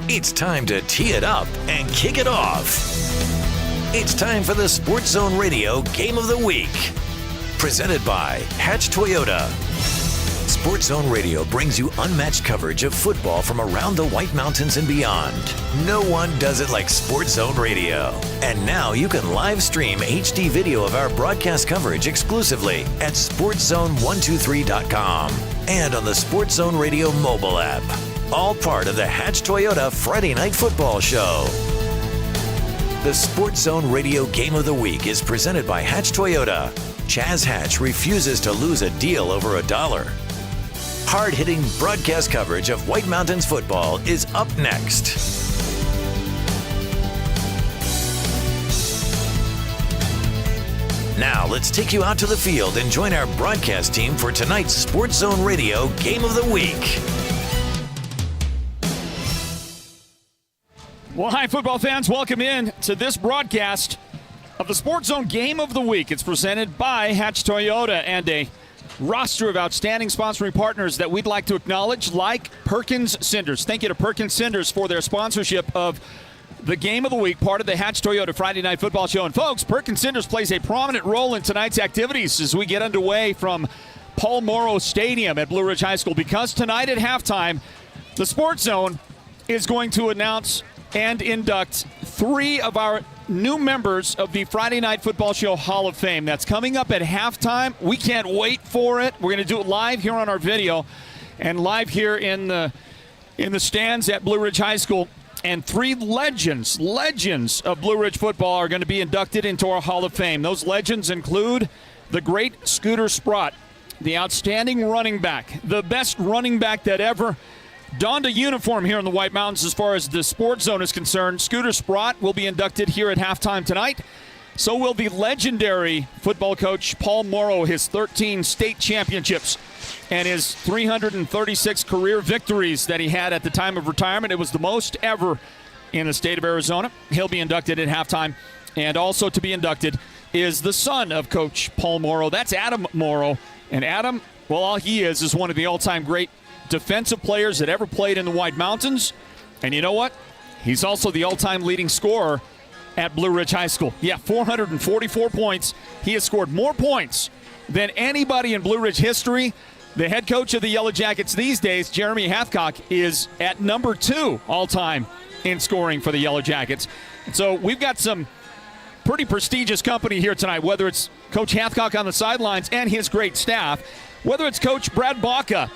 It's time to tee it up and kick it off. It's time for the Sports Zone Radio Game of the Week. Presented by Hatch Toyota. Sports Zone Radio brings you unmatched coverage of football from around the White Mountains and beyond. No one does it like Sports Zone Radio. And now you can live stream HD video of our broadcast coverage exclusively at sportszone123.com and on the Sports Zone Radio mobile app. All part of the Hatch Toyota Friday Night Football Show. The Sports Zone Radio Game of the Week is presented by Hatch Toyota. Chaz Hatch refuses to lose a deal over $1. Hard-hitting broadcast coverage of White Mountains football is up next. Now, let's take you out to the field and join our broadcast team for tonight's Sports Zone Radio Game of the Week. Well, hi, football fans. Welcome in to this broadcast of the Sports Zone Game of the Week. It's presented by Hatch Toyota and a roster of outstanding sponsoring partners that we'd like to acknowledge, like Perkins Cinders. Thank you to Perkins Cinders for their sponsorship of the Game of the Week, part of the Hatch Toyota Friday Night Football Show. And folks, Perkins Cinders plays a prominent role in tonight's activities as we get underway from Paul Morrow Stadium at Blue Ridge High School, because tonight at halftime, the Sports Zone is going to announce and induct 3 of our new members of the Friday Night Football Show Hall of Fame. That's coming up at halftime. We can't wait for it. We're going to do it live here on our video and live here in the stands at Blue Ridge High School. And 3 legends of Blue Ridge football are going to be inducted into our Hall of Fame. Those legends include the great Scooter Sprott, the outstanding running back, the best running back that ever donned a uniform here in the White Mountains as far as the Sports Zone is concerned. Scooter Sprott will be inducted here at halftime tonight. So will the legendary football coach Paul Morrow, his 13 state championships and his 336 career victories that he had at the time of retirement. It was the most ever in the state of Arizona. He'll be inducted at halftime. And also to be inducted is the son of Coach Paul Morrow. That's Adam Morrow. And Adam, well, all he is one of the all-time great defensive players that ever played in the White Mountains. And you know what? He's also the all-time leading scorer at Blue Ridge High School. Yeah, 444 points. He has scored more points than anybody in Blue Ridge history. The head coach of the Yellow Jackets these days, Jeremy Hathcock, is at number 2 all-time in scoring for the Yellow Jackets. So we've got some pretty prestigious company here tonight, whether it's Coach Hathcock on the sidelines and his great staff, whether it's Coach Brad Baca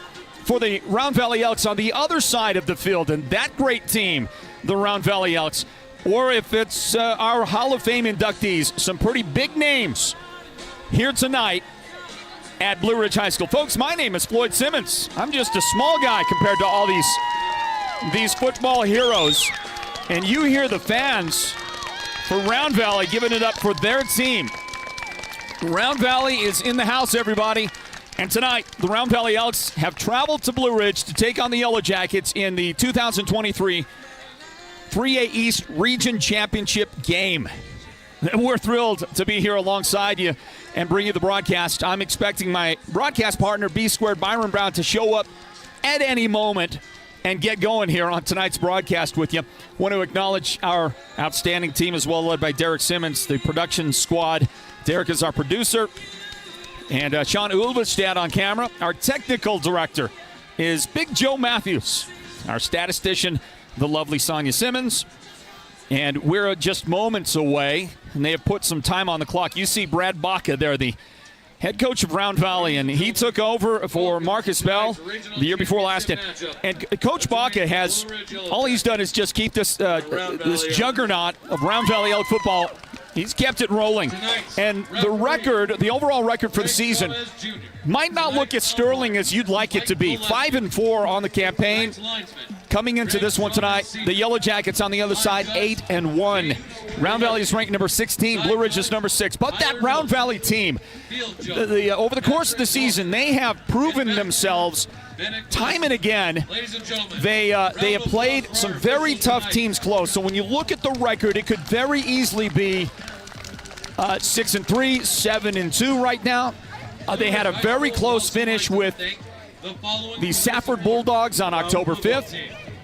for the Round Valley Elks on the other side of the field, and that great team, the Round Valley Elks, or if it's our Hall of Fame inductees, some pretty big names here tonight at Blue Ridge High School. Folks, my name is Floyd Simmons. I'm just a small guy compared to all these football heroes, and you hear the fans for Round Valley giving it up for their team. Round Valley is in the house, everybody. And tonight, the Round Valley Elks have traveled to Blue Ridge to take on the Yellow Jackets in the 2023 3A East Region Championship game. We're thrilled to be here alongside you and bring you the broadcast. I'm expecting my broadcast partner, B-Squared Byron Brown, to show up at any moment and get going here on tonight's broadcast with you. Want to acknowledge our outstanding team as well, led by Derek Simmons, the production squad. Derek is our producer. And Sean Ulvestad on camera. Our technical director is Big Joe Matthews. Our statistician, the lovely Sonia Simmons. And we're just moments away, and they have put some time on the clock. You see Brad Baca there, the head coach of Round Valley, and he took over for Marcus Bell the year before last. And Coach Baca has, all he's done is just keep this juggernaut of Round Valley Elk football. He's kept it rolling. And the record, the overall record for the season, might not look as sterling as you'd like it to be. 5-4 on the campaign. Coming into this one tonight, the Yellow Jackets on the other side, 8-1. Round Valley is ranked number 16. Blue Ridge is number 6. But that Round Valley team, over the course of the season, they have proven themselves time and again. They have played some very tough teams close. So when you look at the record, it could very easily be 6-3, 7-2 right now. They had a very close finish with the Safford Bulldogs on October 5th.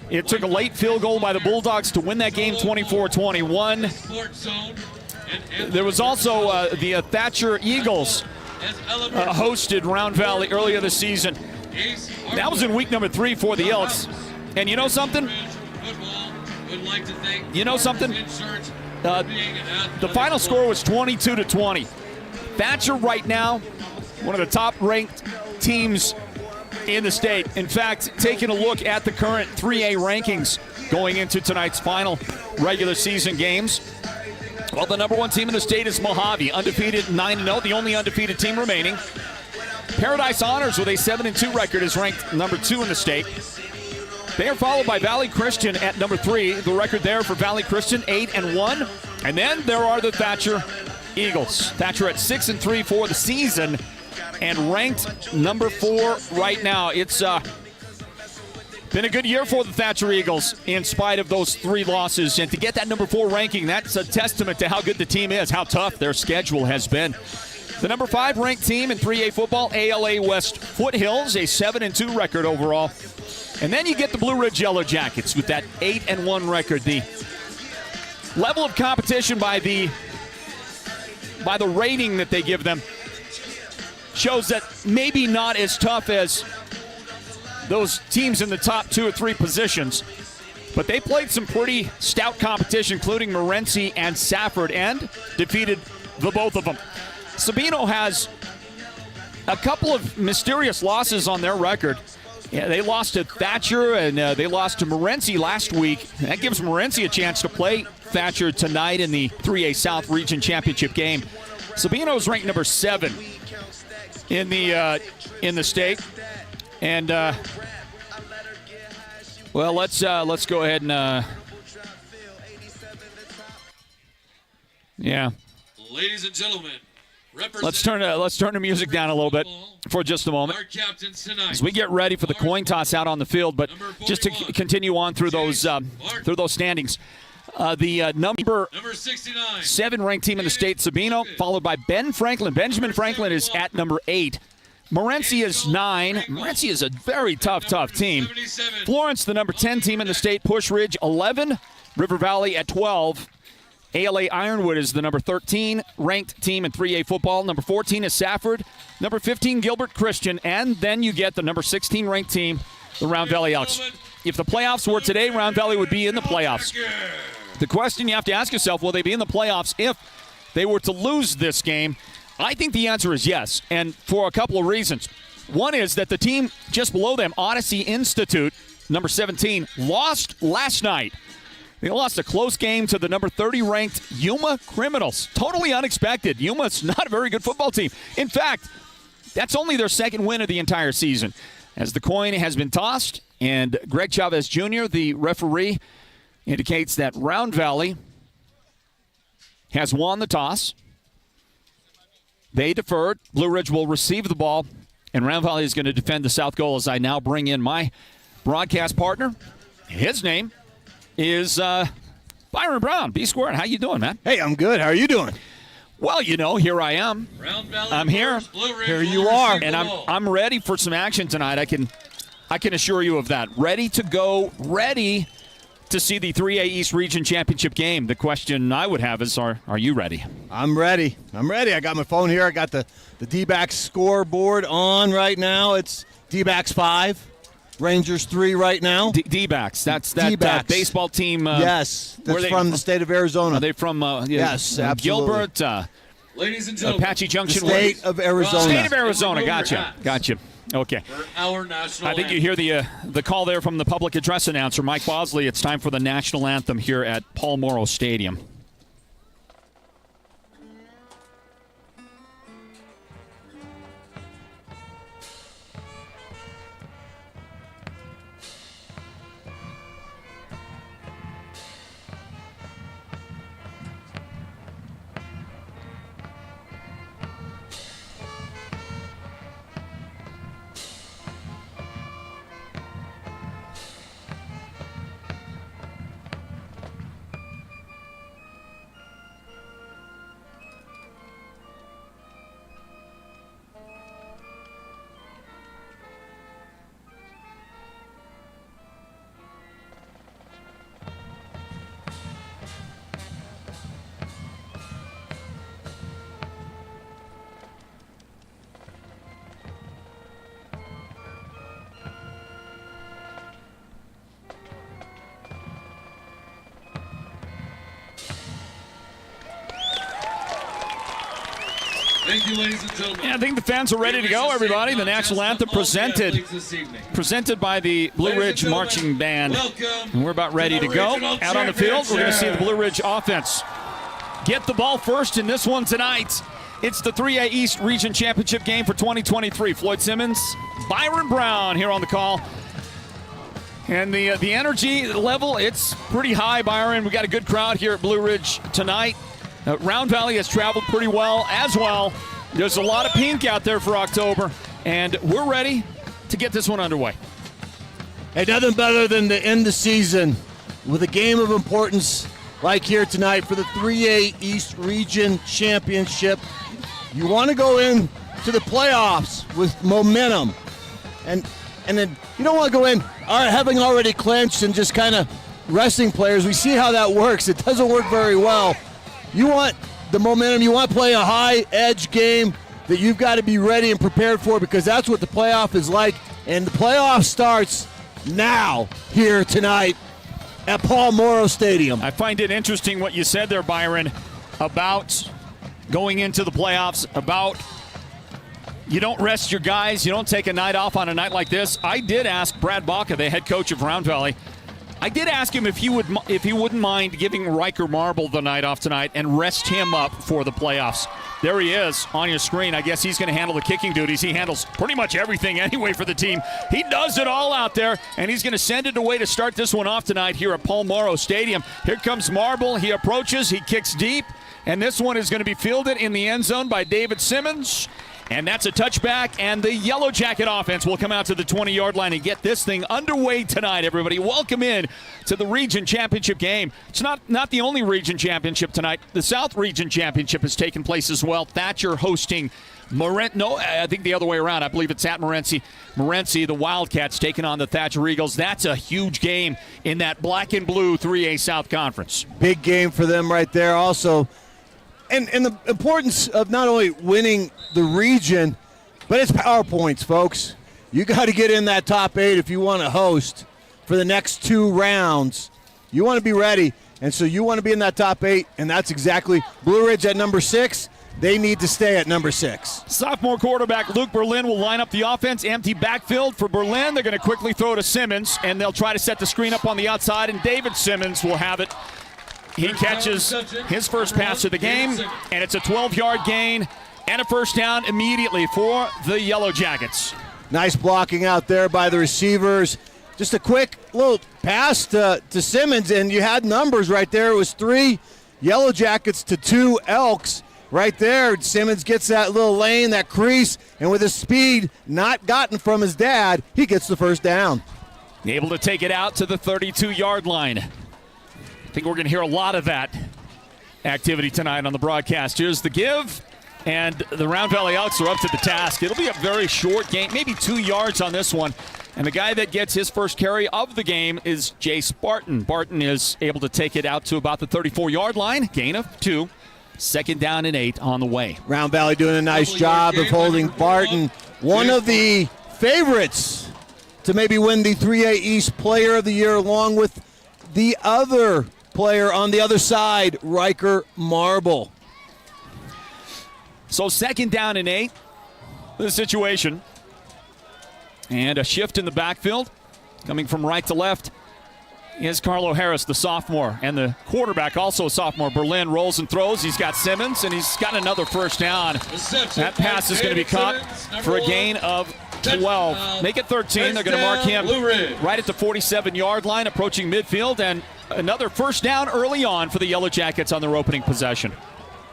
It took a late field goal by the Bulldogs to win that game 24-21. There was also the Thatcher Eagles hosted Round Valley earlier this season. That was in week number 3 for the Elks. And you know something? The final score was 22-20. Thatcher right now, one of the top-ranked teams in the state. In fact, taking a look at the current 3A rankings going into tonight's final regular season games. Well, the number 1 team in the state is Mojave, undefeated 9-0, the only undefeated team remaining. Paradise Honors with a 7-2 record is ranked number 2 in the state. They are followed by Valley Christian at number 3. The record there for Valley Christian, 8-1. And then there are the Thatcher Eagles. Thatcher at 6-3 for the season and ranked number 4 right now. It's been a good year for the Thatcher Eagles in spite of those 3 losses. And to get that number 4 ranking, that's a testament to how good the team is, how tough their schedule has been. The number 5 ranked team in 3A football, ALA West Foothills, a 7-2 record overall. And then you get the Blue Ridge Yellow Jackets with that 8-1 record. The level of competition by the rating that they give them shows that maybe not as tough as those teams in the top 2 or 3 positions. But they played some pretty stout competition, including Morenci and Safford, and defeated the both of them. Sabino has a couple of mysterious losses on their record. Yeah, they lost to Thatcher and they lost to Morenci last week. That gives Morenci a chance to play Thatcher tonight in the 3A South Region Championship game. Sabino's ranked number 7 in the state, and well, let's go ahead and yeah. Ladies and gentlemen, let's turn the music down a little bit for just a moment as we get ready for the coin toss out on the field. But just to continue on through those standings, the number 69, 7 ranked team in the state, Sabino, followed by Ben Franklin. Benjamin Franklin is at number 8. Morenci is 9. Morenci is a very tough team. Florence, the number 10 team in the state, Push Ridge 11. River Valley at 12. ALA Ironwood is the number 13 ranked team in 3A football. Number 14 is Safford. Number 15, Gilbert Christian. And then you get the number 16 ranked team, the Round Valley Elks. If the playoffs were today, Round Valley would be in the playoffs. The question you have to ask yourself, will they be in the playoffs if they were to lose this game? I think the answer is yes, and for a couple of reasons. One is that the team just below them, Odyssey Institute, number 17, lost last night. They lost a close game to the number 30 ranked Yuma Criminals. Totally unexpected. Yuma's not a very good football team. In fact, that's only their 2nd win of the entire season. As the coin has been tossed, and Greg Chavez Jr., the referee, indicates that Round Valley has won the toss. They deferred. Blue Ridge will receive the ball, and Round Valley is going to defend the south goal as I now bring in my broadcast partner. His name is Byron Brown, B-Squared. How you doing, man? Hey, I'm good. How are you doing? Well, you know, here I am. I'm here. Here you are. And I'm ready for some action tonight. I can assure you of that. Ready to go, ready to see the 3A East Region Championship game. The question I would have is, are you ready? I'm ready. I got my phone here. I got the D-backs scoreboard on right now. It's D-backs 5, Rangers 3 right now. D-backs. That's that D-backs. Baseball team. Yes, that's from the state of Arizona. Are they from? Yes, absolutely. Gilbert. ladies and gentlemen, Apache Junction. The state of Arizona. State of Arizona. Gotcha. Okay. for our national I think you hear the call there from the public address announcer, Mike Bosley. It's time for the national anthem here at Paul Morrow Stadium. Thank you, ladies and gentlemen. Yeah, I think the fans are ready to go, everybody. The national anthem presented by the Blue Ridge Marching Band. And we're about ready to go. Out on the field, we're going to see the Blue Ridge offense get the ball first in this one tonight. It's the 3A East Region Championship game for 2023. Floyd Simmons, Byron Brown here on the call. And the energy level, it's pretty high, Byron. We got a good crowd here at Blue Ridge tonight. Round Valley has traveled pretty well as well. There's a lot of pink out there for October, and we're ready to get this one underway. Hey, nothing better than to end the season with a game of importance like here tonight for the 3A East Region Championship. You want to go in to the playoffs with momentum, and then you don't want to go in having already clinched and just kind of resting players. We see how that works. It doesn't work very well. You want the momentum. You want to play a high-edge game that you've got to be ready and prepared for, because that's what the playoff is like, and the playoff starts now here tonight at Paul Morrow Stadium. I find it interesting what you said there, Byron, about going into the playoffs, about you don't rest your guys, you don't take a night off on a night like this. I did ask Brad Baca, the head coach of Round Valley, I did ask him if he wouldn't mind giving Riker Marble the night off tonight and rest him up for the playoffs. There he is on your screen. I guess he's going to handle the kicking duties. He handles pretty much everything anyway for the team. He does it all out there, and he's going to send it away to start this one off tonight here at Paul Morrow Stadium. Here comes Marble. He approaches. He kicks deep, and this one is going to be fielded in the end zone by David Simmons. And that's a touchback, and the Yellow Jacket offense will come out to the 20-yard line and get this thing underway tonight, everybody. Welcome in to the Region Championship game. It's not the only Region Championship tonight. The South Region Championship has taken place as well. Thatcher hosting Morenci. No, I think the other way around. I believe it's at Morenci. Morenci, the Wildcats, taking on the Thatcher Eagles. That's a huge game in that black and blue 3A South Conference. Big game for them right there also. And the importance of not only winning the region, but it's power points, folks. You got to get in that top 8 if you want to host for the next 2 rounds. You want to be ready, and so you want to be in that top 8, and that's exactly Blue Ridge at number 6. They need to stay at number 6. Sophomore quarterback Luke Berlin will line up the offense. Empty backfield for Berlin. They're going to quickly throw to Simmons, and they'll try to set the screen up on the outside, and David Simmons will have it. He catches his first pass of the game, and it's a 12-yard gain and a first down immediately for the Yellow Jackets. Nice blocking out there by the receivers. Just a quick little pass to Simmons, and you had numbers right there. It was 3 Yellow Jackets to 2 Elks right there. Simmons gets that little lane, that crease, and with his speed not gotten from his dad, he gets the first down. Able to take it out to the 32-yard line. I think we're going to hear a lot of that activity tonight on the broadcast. Here's the give, and the Round Valley Elks are up to the task. It'll be a very short game, maybe 2 yards on this one. And the guy that gets his first carry of the game is Jay Spartan. Barton is able to take it out to about the 34-yard line. Gain of 2. Second down and 8 on the way. Round Valley doing a nice job of holding Barton. One of the favorites to maybe win the 3A East Player of the Year, along with the other player on the other side, Riker Marble. So second down and 8. The situation. And a shift in the backfield. Coming from right to left is Carlo Harris, the sophomore. And the quarterback, also a sophomore, Berlin, rolls and throws. He's got Simmons, and he's got another first down. That pass is going to be caught for a gain of 12. Make it 13. They're going to mark him right at the 47-yard line, approaching midfield, and another first down early on for the Yellow Jackets on their opening possession.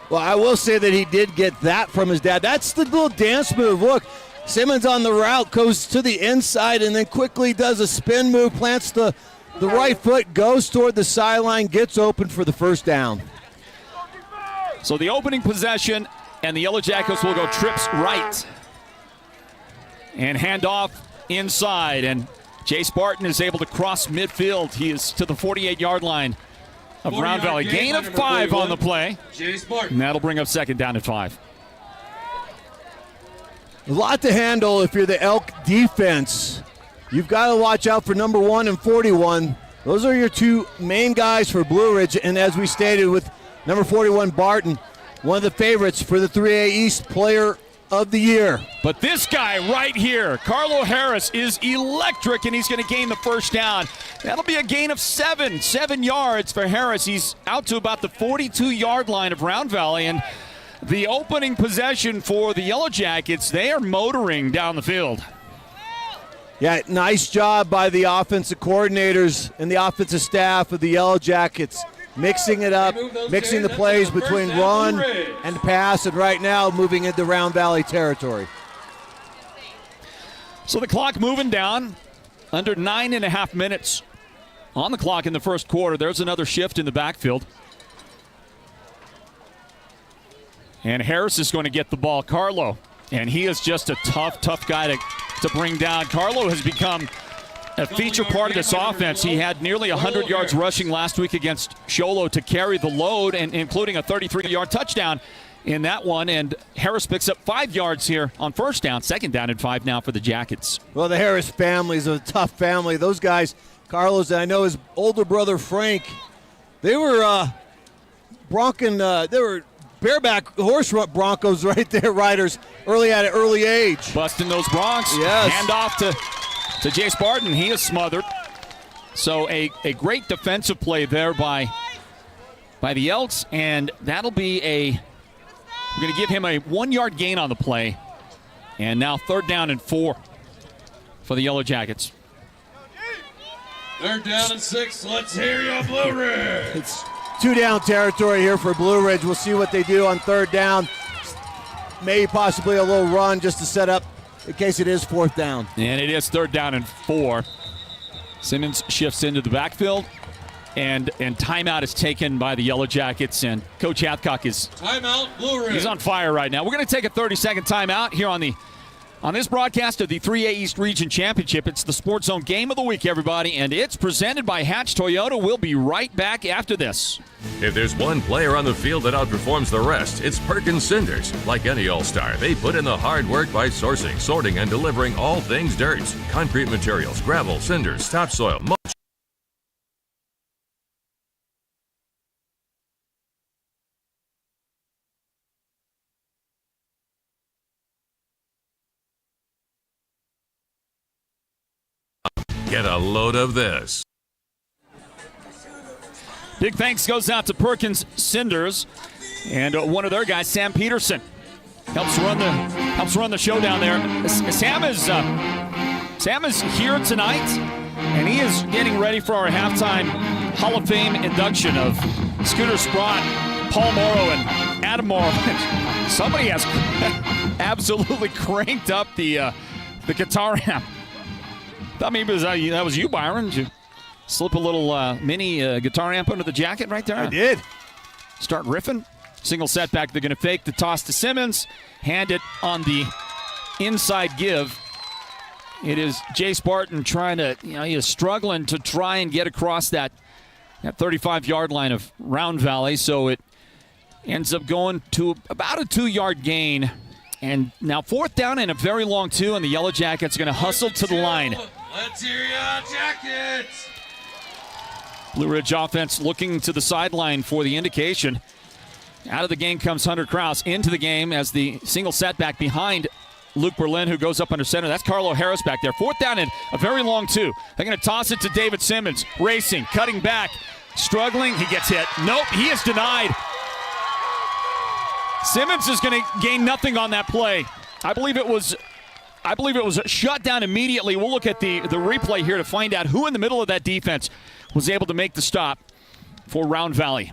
Well, I will say that he did get that from his dad. That's the little dance move. Look, Simmons on the route goes to the inside and then quickly does a spin move, plants the right foot, goes toward the sideline, gets open for the first down. So the opening possession, and the Yellow Jackets will go trips right and hand off inside, and Jay Spartan is able to cross midfield. He is to the 48-yard line of Round Valley. Gain of 5 on the play. Jay Spartan. And that'll bring up second down and 5. A lot to handle if you're the Elk defense. You've got to watch out for number 1 and 41. Those are your 2 main guys for Blue Ridge. And as we stated with number 41, Barton, one of the favorites for the 3A East Player of the Year. But this guy right here, Carlo Harris, is electric, and he's going to gain the first down. That'll be a gain of 7 yards for Harris. He's out to about the 42-yard line of Round Valley, and the opening possession for the Yellow Jackets, they are motoring down the field. Yeah, nice job by the offensive coordinators and the offensive staff of the Yellow Jackets, mixing it up, mixing the plays between run and pass, and right now moving into Round Valley territory. So the clock moving down, under 9.5 minutes on the clock in the first quarter. There's another shift in the backfield. And Harris is going to get the ball. Carlo, and he is just a tough guy to bring down. Carlo has become a feature part of this offense. He had nearly 100 yards rushing last week against Sholo to carry the load, and including a 33-yard touchdown in that one. And Harris picks up 5 yards here on first down. Second down and 5 now for the Jackets. Well, the Harris family is a tough family. Those guys, Carlos, and I know his older brother Frank, they were they were bareback horse Broncos right there, riders at an early age. Busting those Broncs. Yes. Hand off to Jace Barton. He is smothered. So a great defensive play there by the Elks, and that'll be we're going to give him a 1-yard gain on the play. And now third down and 4 for the Yellow Jackets. Third down and 6. Let's hear you, Blue Ridge. It's 2-down territory here for Blue Ridge. We'll see what they do on third down. Maybe possibly a little run just to set up in case it is fourth down. And it is third down and 4. Simmons shifts into the backfield, and timeout is taken by the Yellow Jackets, and Coach Hathcock is timeout, Blue Ridge. He's on fire right now. We're going to take a 30-second timeout here on this broadcast of the 3A East Region Championship. It's the Sports Zone Game of the Week, everybody, and it's presented by Hatch Toyota. We'll be right back after this. If there's one player on the field that outperforms the rest, it's Perkins Cinders. Like any all-star, they put in the hard work by sourcing, sorting, and delivering all things dirt. Concrete materials, gravel, cinders, topsoil, mulch. Get a load of this. Big thanks goes out to Perkins Cinders, and one of their guys, Sam Peterson, helps run the show down there. Sam is here tonight, and he is getting ready for our halftime Hall of Fame induction of Scooter Sprott, Paul Morrow, and Adam Morrow. Somebody has absolutely cranked up the guitar amp. Thought maybe that was you, Byron. Did you slip a little mini guitar amp under the jacket right there? I did. Start riffing. Single setback. They're going to fake the toss to Simmons. Hand it on the inside give. It is Jace Barton trying to, he is struggling to try and get across that 35-yard line of Round Valley. So it ends up going to about a 2-yard gain. And now fourth down and a very long 2, and the Yellow Jackets are going to hustle to the line. Let's hear ya, Jackets! Blue Ridge offense looking to the sideline for the indication. Out of the game comes Hunter Kraus. Into the game as the single setback behind Luke Berlin, who goes up under center. That's Carlo Harris back there. Fourth down and a very long 2. They're going to toss it to David Simmons. Racing, cutting back, struggling. He gets hit. Nope, he is denied. Simmons is going to gain nothing on that play. I believe it was shut down immediately. We'll look at the replay here to find out who in the middle of that defense was able to make the stop for Round Valley.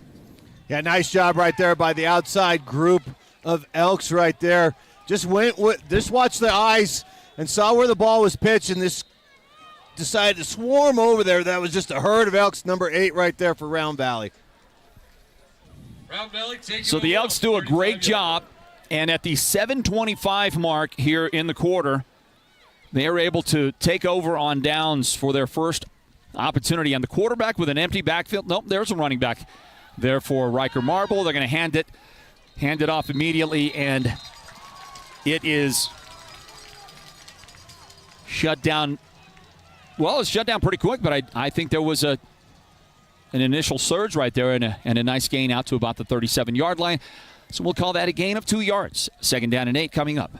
Yeah, nice job right there by the outside group of Elks right there. Just watched the eyes and saw where the ball was pitched, and this decided to swarm over there. That was just a herd of Elks, number 8 right there for Round Valley. Round Valley so the Elks do a great job, and at the 7:25 mark here in the quarter, they are able to take over on downs for their first opportunity. And the quarterback with an empty backfield. Nope, there's a running back there for Riker Marble. They're going to hand it off immediately, and it is shut down. Well, it's shut down pretty quick, but I think there was an initial surge right there and a nice gain out to about the 37-yard line. So we'll call that a gain of 2 yards. 2nd down and 8 coming up.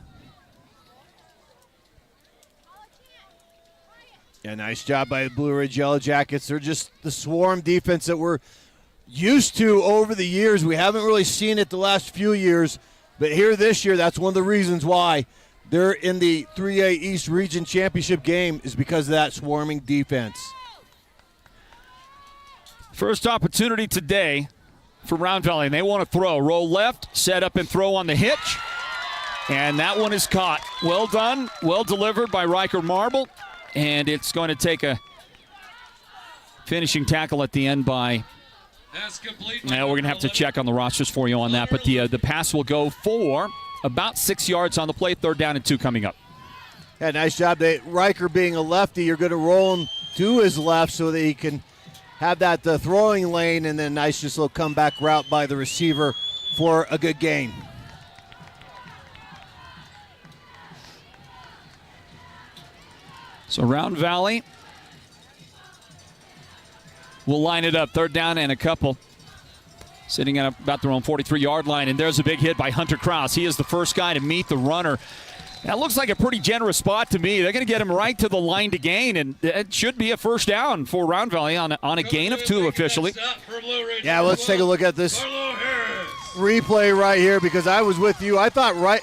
Yeah, nice job by the Blue Ridge Yellow Jackets. They're just the swarm defense that we're used to over the years. We haven't really seen it the last few years, but here this year, that's one of the reasons why they're in the 3A East Region Championship game is because of that swarming defense. First opportunity today for Round Valley, and they want to throw. Roll left, set up and throw on the hitch, and that one is caught. Well done, well delivered by Riker Marble. And it's going to take a finishing tackle at the end by. Now we're going to have to check on the rosters for you on that. But the pass will go for about 6 yards on the play. 3rd down and 2 coming up. Yeah, nice job. Riker being a lefty, you're going to roll him to his left so that he can have that throwing lane, and then nice just little comeback route by the receiver for a good gain. So Round Valley will line it up. 3rd down and a couple. Sitting at about their own 43-yard line. And there's a big hit by Hunter Krause. He is the first guy to meet the runner. That looks like a pretty generous spot to me. They're going to get him right to the line to gain. And it should be a 1st down for Round Valley on a gain of 2 officially. Yeah, let's take a look at this replay right here because I was with you. I thought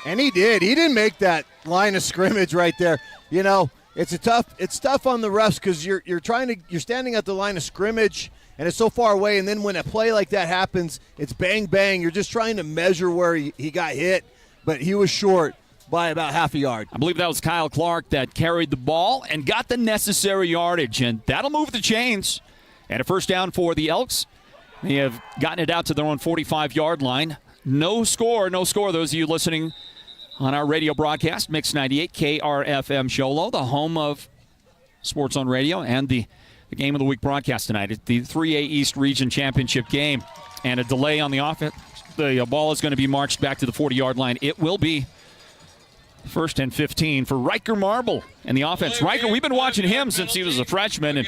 and he did. He didn't make that line of scrimmage right there. You know, it's tough on the refs because you're standing at the line of scrimmage and it's so far away, and then when a play like that happens, it's bang bang. You're just trying to measure where he got hit, but he was short by about half a yard. I believe that was Kyle Clark that carried the ball and got the necessary yardage, and that'll move the chains. And a 1st down for the Elks. They have gotten it out to their own 45-yard line. No score. Those of you listening on our radio broadcast, Mix 98, KRFM Sholo, the home of Sports Zone Radio, and the Game of the Week broadcast tonight. It's the 3A East Region Championship game. And a delay on the offense. The ball is going to be marched back to the 40-yard line. It will be 1st and 15 for Riker Marble and the offense. Riker, we've been watching him since he was a freshman. And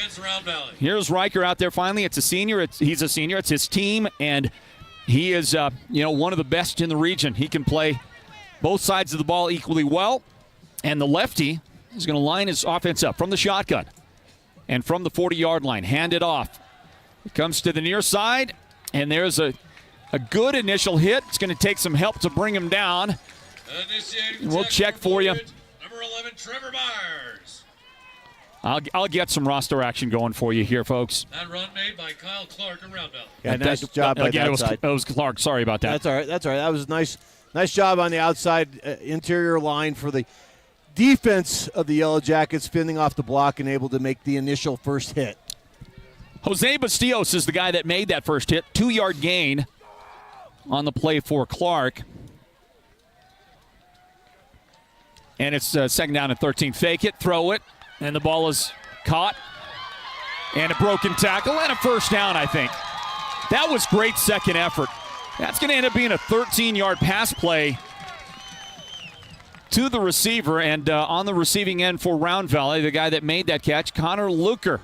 here's Riker out there finally. It's a senior. He's a senior. It's his team, and he is one of the best in the region. He can play both sides of the ball equally well. And the lefty is going to line his offense up from the shotgun and from the 40-yard line. Hand it off. It comes to the near side, and there's a good initial hit. It's going to take some help to bring him down. We'll check for you. Number 11, Trevor Myers. I'll get some roster action going for you here, folks. That run made by Kyle Clark and Round Valley. Yeah, nice job by that side. It was Clark. Sorry about that. That's all right. That was nice job on the outside interior line for the defense of the Yellow Jackets, fending off the block and able to make the initial first hit. Jose Bastillos is the guy that made that first hit. 2-yard gain on the play for Clark. And it's 2nd down and 13. Fake it, throw it, and the ball is caught. And a broken tackle and a 1st down, I think. That was great second effort. That's going to end up being a 13-yard pass play to the receiver. And on the receiving end for Round Valley, the guy that made that catch, Connor Luker,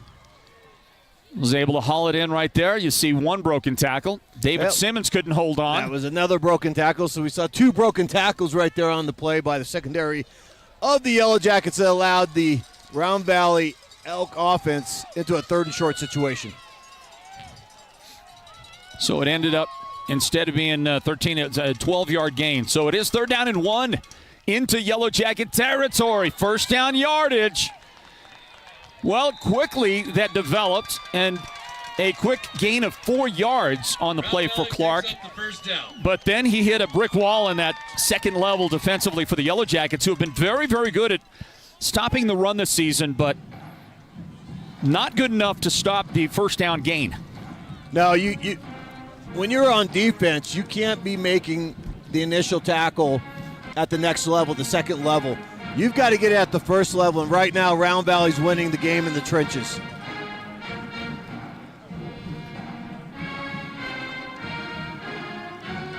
was able to haul it in right there. You see one broken tackle. David Simmons couldn't hold on. That was another broken tackle, so we saw 2 broken tackles right there on the play by the secondary of the Yellow Jackets that allowed the Round Valley Elk offense into a 3rd and short situation. So it ended up, instead of being 13, it's a 12-yard gain. So it is 3rd down and 1 into Yellow Jacket territory. 1st down yardage. Well, quickly that developed, and a quick gain of 4 yards on the play for Clark. But then he hit a brick wall in that second level defensively for the Yellow Jackets, who have been very, very good at stopping the run this season, but not good enough to stop the 1st down gain. No, you when you're on defense, you can't be making the initial tackle at the next level, the second level. You've got to get at the first level, and right now Round Valley's winning the game in the trenches.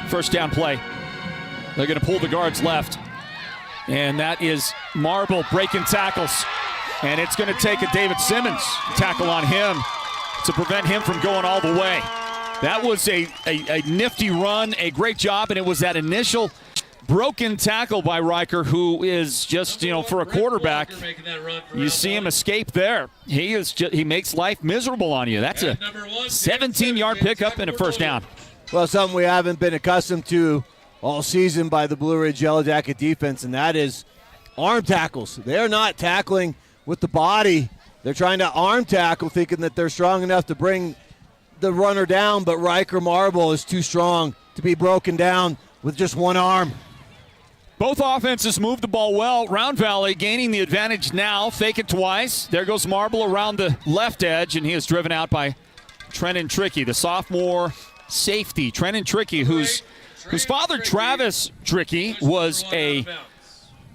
First down play. They're going to pull the guards left. And that is Marble breaking tackles. And it's going to take a David Simmons tackle on him to prevent him from going all the way. That was a nifty run, a great job, and it was that initial broken tackle by Riker, who is just, for a quarterback, you see him escape there. He makes life miserable on you. That's a 17-yard pickup and a first down. Well, something we haven't been accustomed to all season by the Blue Ridge Yellow Jacket defense, and that is arm tackles. They're not tackling with the body. They're trying to arm tackle, thinking that they're strong enough to bring the runner down, but Riker Marble is too strong to be broken down with just one arm. Both offenses move the ball well. Round Valley gaining the advantage now. Fake it twice. There goes Marble around the left edge, and he is driven out by Trenton Trickey, the sophomore safety. Trenton Trickey, whose father, Travis Trickey, was a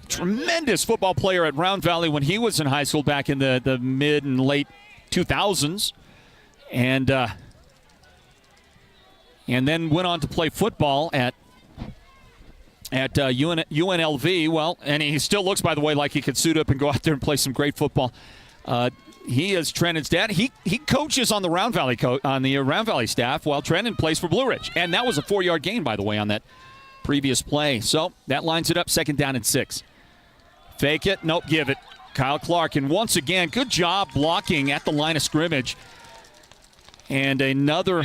tremendous football player at Round Valley when he was in high school back in the mid and late 2000s. And then went on to play football at UNLV. Well, and he still looks, by the way, like he could suit up and go out there and play some great football. He is Trenton's dad. He coaches on the Round Valley staff while Trenton plays for Blue Ridge. And that was a 4-yard gain, by the way, on that previous play. So that lines it up, 2nd down and 6. Fake it. Nope, give it. Kyle Clark. And once again, good job blocking at the line of scrimmage. And another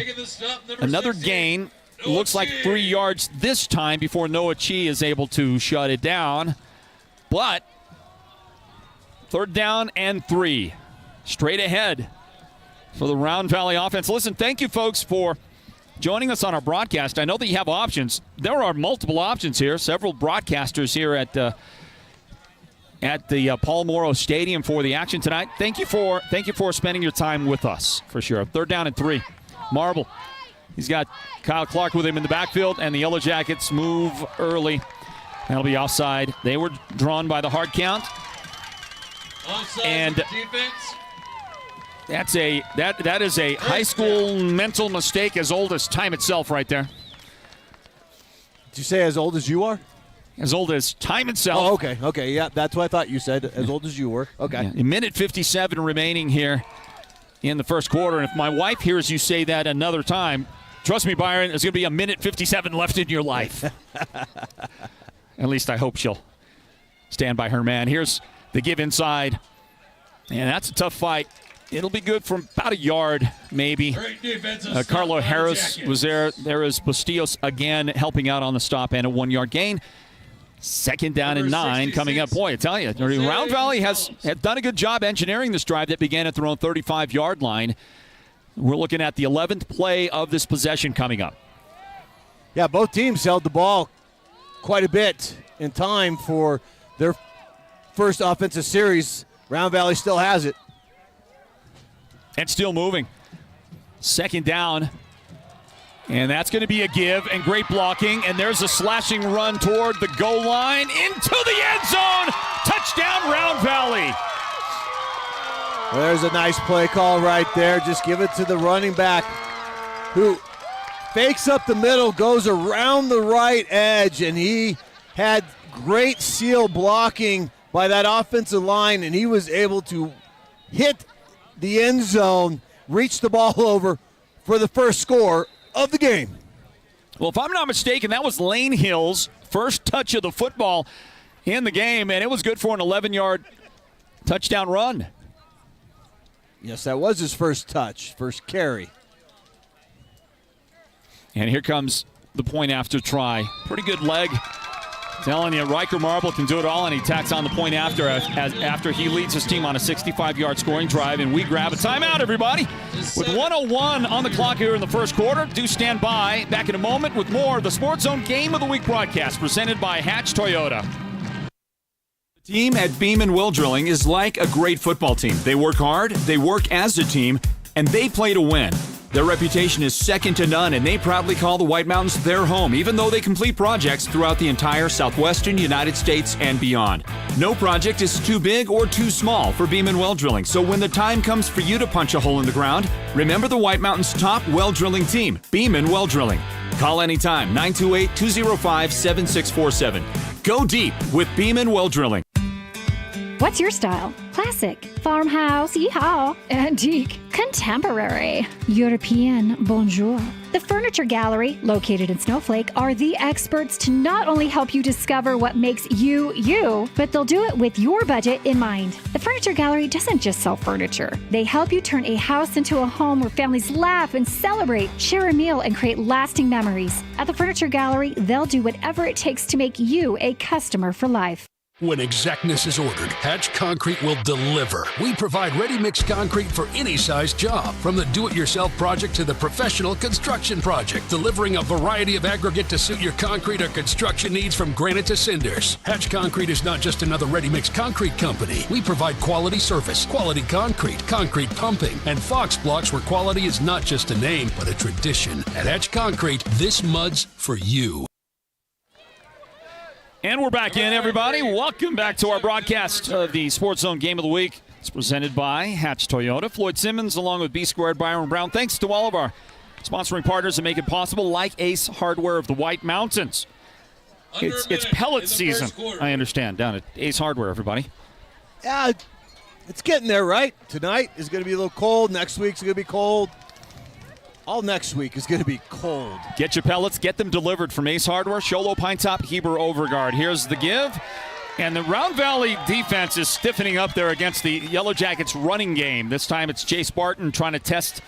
gain. Looks like 3 yards this time before Noah Chi is able to shut it down. But 3rd down and 3. Straight ahead for the Round Valley offense. Listen, thank you, folks, for joining us on our broadcast. I know that you have options. There are multiple options here. Several broadcasters here at the Paul Morrow Stadium for the action tonight. Thank you for spending your time with us, for sure. 3rd down and 3. Marble. He's got Kyle Clark with him in the backfield, and the Yellow Jackets move early. That'll be offside. They were drawn by the hard count. Offside and defense. That is a high school mental mistake as old as time itself right there. Did you say as old as you are? As old as time itself. Oh, okay. Yeah, that's what I thought you said, as old as you were. Okay. Yeah, a minute 57 remaining here in the first quarter. And if my wife hears you say that another time, trust me, Byron, there's going to be a minute 57 left in your life. At least I hope she'll stand by her man. Here's the give inside. And that's a tough fight. It'll be good from about a yard, maybe. Carlo Harris was there. There is Bustillos again helping out on the stop and a 1-yard gain. 2nd down and 9 coming up. Boy, I tell you, Round Valley has done a good job engineering this drive that began at their own 35-yard line. We're looking at the 11th play of this possession coming up. Yeah, both teams held the ball quite a bit in time for their first offensive series. Round Valley still has it. And still moving. 2nd down. And that's going to be a give and great blocking. And there's a slashing run toward the goal line into the end zone. Touchdown, Round Valley. There's a nice play call right there. Just give it to the running back who fakes up the middle, goes around the right edge, and he had great seal blocking by that offensive line, and he was able to hit the end zone, reach the ball over for the first score of the game. Well, if I'm not mistaken, that was Lane Hill's first touch of the football in the game, and it was good for an 11-yard touchdown run. Yes, that was his first touch, first carry. And here comes the point after try. Pretty good leg. Telling you, Riker Marble can do it all, and he tacks on the point after he leads his team on a 65-yard scoring drive, and we grab a timeout, everybody. With 1:01 on the clock here in the first quarter, do stand by. Back in a moment with more of the Sports Zone Game of the Week broadcast presented by Hatch Toyota. The team at Beeman Well Drilling is like a great football team. They work hard, they work as a team, and they play to win. Their reputation is second to none, and they proudly call the White Mountains their home, even though they complete projects throughout the entire southwestern United States and beyond. No project is too big or too small for Beeman Well Drilling, so when the time comes for you to punch a hole in the ground, remember the White Mountains' top well drilling team, Beeman Well Drilling. Call anytime, 928-205-7647. Go deep with Beeman Well Drilling. What's your style? Classic, farmhouse, yeehaw, antique, contemporary, European, bonjour. The Furniture Gallery, located in Snowflake, are the experts to not only help you discover what makes you, you, but they'll do it with your budget in mind. The Furniture Gallery doesn't just sell furniture. They help you turn a house into a home where families laugh and celebrate, share a meal, and create lasting memories. At the Furniture Gallery, they'll do whatever it takes to make you a customer for life. When exactness is ordered, Hatch Concrete will deliver. We provide ready-mix concrete for any size job, from the do-it-yourself project to the professional construction project, delivering a variety of aggregate to suit your concrete or construction needs from granite to cinders. Hatch Concrete is not just another ready-mix concrete company. We provide quality surface, quality concrete, concrete pumping, and Fox blocks where quality is not just a name, but a tradition. At Hatch Concrete, this mud's for you. And we're back in, everybody. Welcome back to our broadcast of the Sports Zone Game of the Week. It's presented by Hatch Toyota. Floyd Simmons along with B Squared, Byron Brown. Thanks to all of our sponsoring partners that make it possible, like Ace Hardware of the White Mountains. It's pellet season, I understand, down at Ace Hardware, everybody. Yeah, it's getting there, right? Tonight is going to be a little cold. Next week's going to be cold. All next week is going to be cold. Get your pellets. Get them delivered from Ace Hardware, Sholo, Pinetop, Heber, Overguard. Here's the give. And the Round Valley defense is stiffening up there against the Yellow Jackets running game. This time it's Jay Spartan trying to test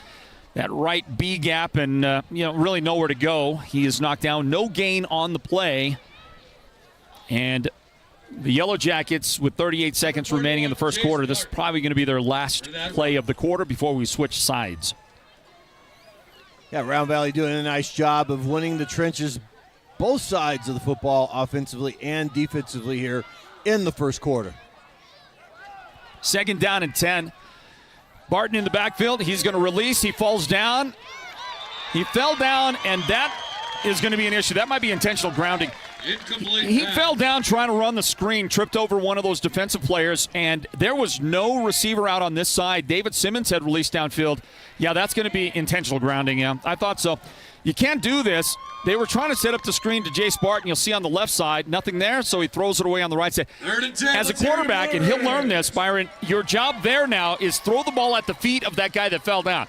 that right B gap and, really nowhere to go. He is knocked down. No gain on the play. And the Yellow Jackets, with 38 seconds remaining in the first quarter, this is probably going to be their last play of the quarter before we switch sides. Yeah, Round Valley doing a nice job of winning the trenches, both sides of the football, offensively and defensively here in the first quarter. Second down and 10. Barton in the backfield. He's going to release. He falls down. He fell down, and that is going to be an issue. That might be intentional grounding. He fell down trying to run the screen, tripped over one of those defensive players, and there was no receiver out on this side. David Simmons had released downfield. Yeah, that's going to be intentional grounding. Yeah, I thought so. You can't do this. They were trying to set up the screen to Jay Spartan. You'll see on the left side, nothing there, so he throws it away on the right side. As a quarterback, and he'll learn this, Byron, your job there now is throw the ball at the feet of that guy that fell down.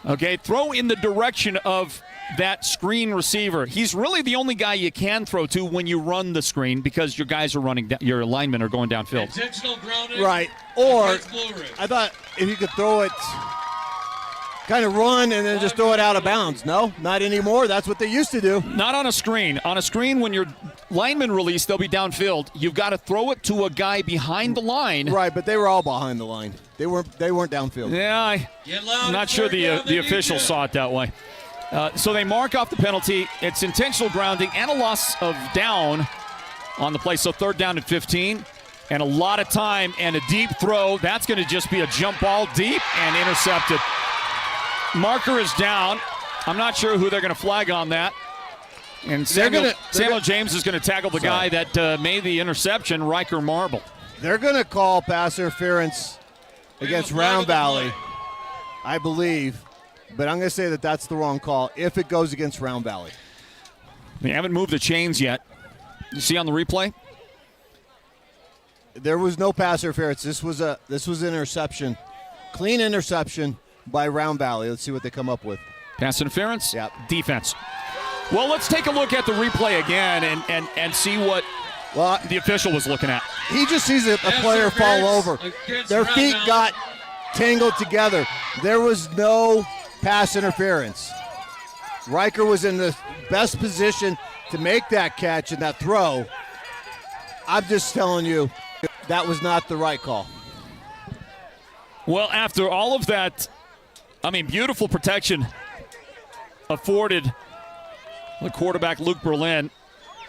Okay, throw in the direction of that screen receiver. He's really the only guy you can throw to when you run the screen because your guys are running, your linemen are going downfield. Intentional grounding. Right. Or I thought if you could throw it, kind of run and then just throw it out of bounds. No, not anymore. That's what they used to do. Not on a screen. On a screen, when your linemen release, they'll be downfield. You've got to throw it to a guy behind the line. Right, but they were all behind the line. They weren't downfield. Yeah, I'm not sure the officials saw it that way. So they mark off the penalty. It's intentional grounding and a loss of down on the play. So third down and 15. And a lot of time and a deep throw. That's going to just be a jump ball deep and intercepted. Marker is down. I'm not sure who they're going to flag on that. And Samuel James is going to tackle the guy that made the interception, Riker Marble. They're going to call pass interference against Round Valley, I believe. But I'm going to say that that's the wrong call if it goes against Round Valley. They haven't moved the chains yet. You see on the replay? There was no pass interference. This was an interception. Clean interception by Round Valley. Let's see what they come up with. Pass interference? Yep. Defense. Well, let's take a look at the replay again and see what the official was looking at. He just sees a player fall over. Their feet got tangled together. There was no pass interference. Riker was in the best position to make that catch and that throw. I'm just telling you, that was not the right call. Well, after all of that, beautiful protection afforded the quarterback, Luke Berlin.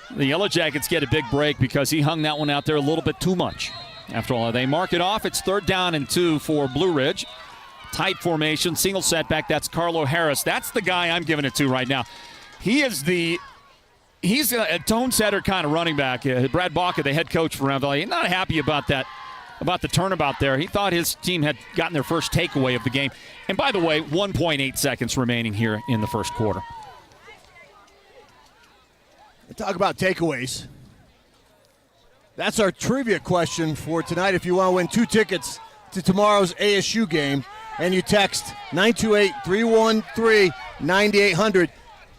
The Yellow Jackets get a big break because he hung that one out there a little bit too much. After all, they mark it off. It's 3rd down and 2 for Blue Ridge. Tight formation, single setback. That's Carlo Harris. That's the guy I'm giving it to right now. He's a tone setter kind of running back. Brad Baca, the head coach for Round Valley, not happy about that, about the turnabout there. He thought his team had gotten their first takeaway of the game. And by the way, 1.8 seconds remaining here in the first quarter. Talk about takeaways. That's our trivia question for tonight. If you want to win 2 tickets to tomorrow's ASU game, and you text 928-313 9800.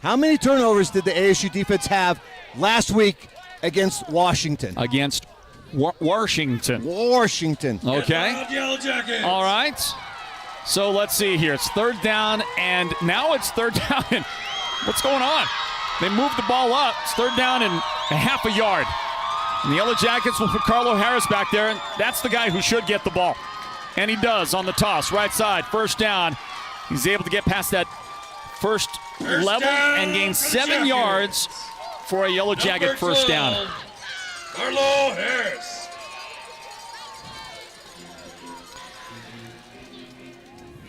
How many turnovers did the ASU defense have last week against Washington? Against Washington. Okay. Yellow Jackets. All right. So let's see here. It's third down, and now it's third down. And what's going on? They moved the ball up. It's third down and a half a yard. And the Yellow Jackets will put Carlo Harris back there, and that's the guy who should get the ball. And he does on the toss. Right side, first down. He's able to get past that first level and gain 7 yards for a Yellow Jacket first down. Carlo Harris.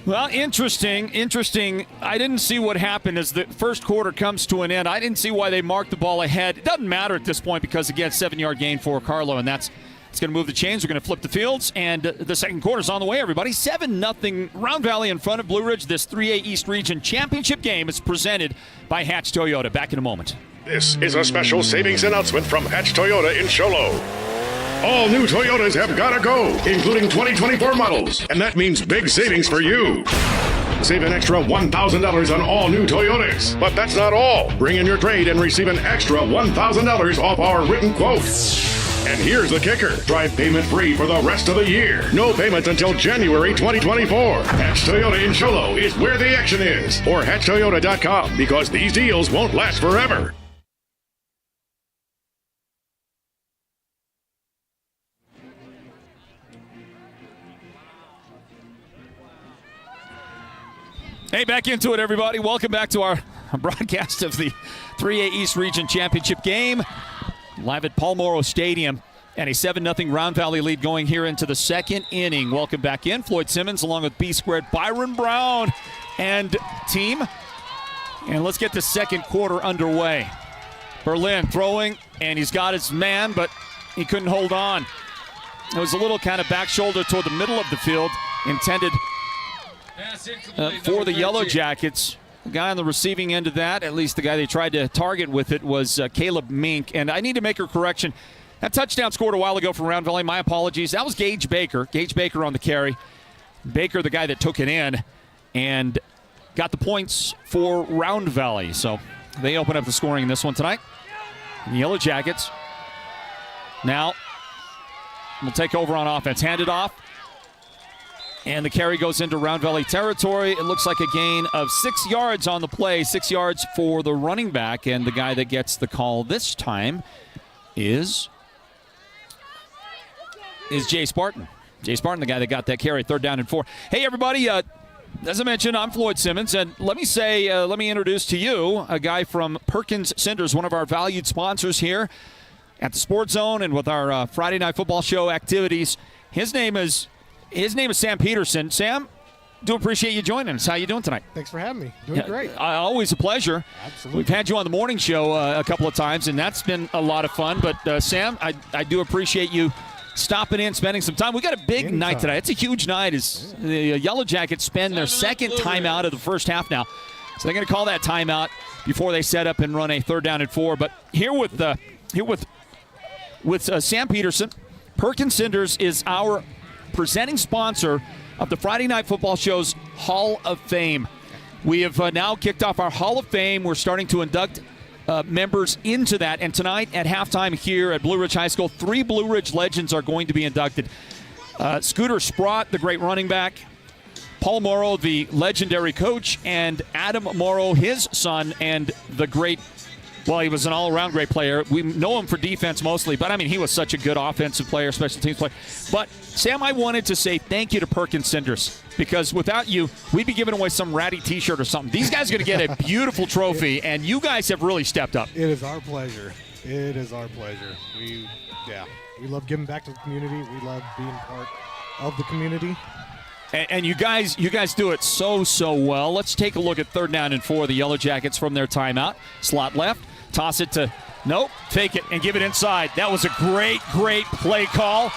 Well, interesting. I didn't see what happened as the first quarter comes to an end. I didn't see why they marked the ball ahead. It doesn't matter at this point because, again, 7-yard gain for Carlo, and it's going to move the chains. We're going to flip the fields, and the second quarter's on the way, everybody. 7-0 Round Valley in front of Blue Ridge. This 3A East Region Championship game is presented by Hatch Toyota. Back in a moment. This is a special savings announcement from Hatch Toyota in Show Low. All new Toyotas have got to go, including 2024 models, and that means big savings for you. Save an extra $1,000 on all new Toyotas. But that's not all. Bring in your trade and receive an extra $1,000 off our written quote. And here's the kicker. Drive payment-free for the rest of the year. No payments until January 2024. Hatch Toyota in Show Low is where the action is. Or HatchToyota.com, because these deals won't last forever. Hey, back into it, everybody. Welcome back to our broadcast of the 3A East Region Championship game. Live at Paul Morrow Stadium, and a 7-0 Round Valley lead going here into the second inning. Welcome back in. Floyd Simmons along with B-Squared, Byron Brown, and team. And let's get the second quarter underway. Berlin throwing, and he's got his man, but he couldn't hold on. It was a little kind of back shoulder toward the middle of the field, intended for the Yellow Jackets. The guy on the receiving end of that, at least the guy they tried to target with it, was Caleb Mink. And I need to make a correction. That touchdown scored a while ago from Round Valley. My apologies. That was Gage Baker. Gage Baker on the carry. Baker, the guy that took it in and got the points for Round Valley. So they open up the scoring in this one tonight. And the Yellow Jackets now will take over on offense. Hand it off. And the carry goes into Round Valley territory. It looks like a gain of 6 yards on the play. 6 yards for the running back. And the guy that gets the call this time is Jay Spartan. Jay Spartan, the guy that got that carry, 3rd down and 4. Hey, everybody. As I mentioned, I'm Floyd Simmons. And let me introduce to you a guy from Perkins Cinders, one of our valued sponsors here at the Sports Zone and with our Friday Night Football Show activities. His name is Sam Peterson. Sam, do appreciate you joining us. How you doing tonight? Thanks for having me. Doing great. Always a pleasure. Absolutely. We've had you on the morning show a couple of times, and that's been a lot of fun. But, Sam, I do appreciate you stopping in, spending some time. We got a big night today. It's a huge night as the Yellow Jackets spend their second timeout of the first half now. So they're going to call that timeout before they set up and run a 3rd down and 4. But here with Sam Peterson, Perkins Cinders is our presenting sponsor of the Friday Night Football Show's Hall of Fame. We have now kicked off our Hall of Fame. We're starting to induct members into that. And tonight at halftime here at Blue Ridge High School, 3 Blue Ridge legends are going to be inducted. Scooter Sprott, the great running back, Paul Morrow, the legendary coach, and Adam Morrow, his son, and the great, well, he was an all-around great player. We know him for defense mostly, but, I mean, he was such a good offensive player, special teams player. But, Sam, I wanted to say thank you to Perkins Cinders, because without you, we'd be giving away some ratty T-shirt or something. These guys are going to get a beautiful trophy, and you guys have really stepped up. It is our pleasure. It is our pleasure. We love giving back to the community. We love being part of the community. And you guys do it so well. Let's take a look at 3rd down and 4. The Yellow Jackets from their timeout. Slot left. Toss it to, fake it and give it inside. That was a great play call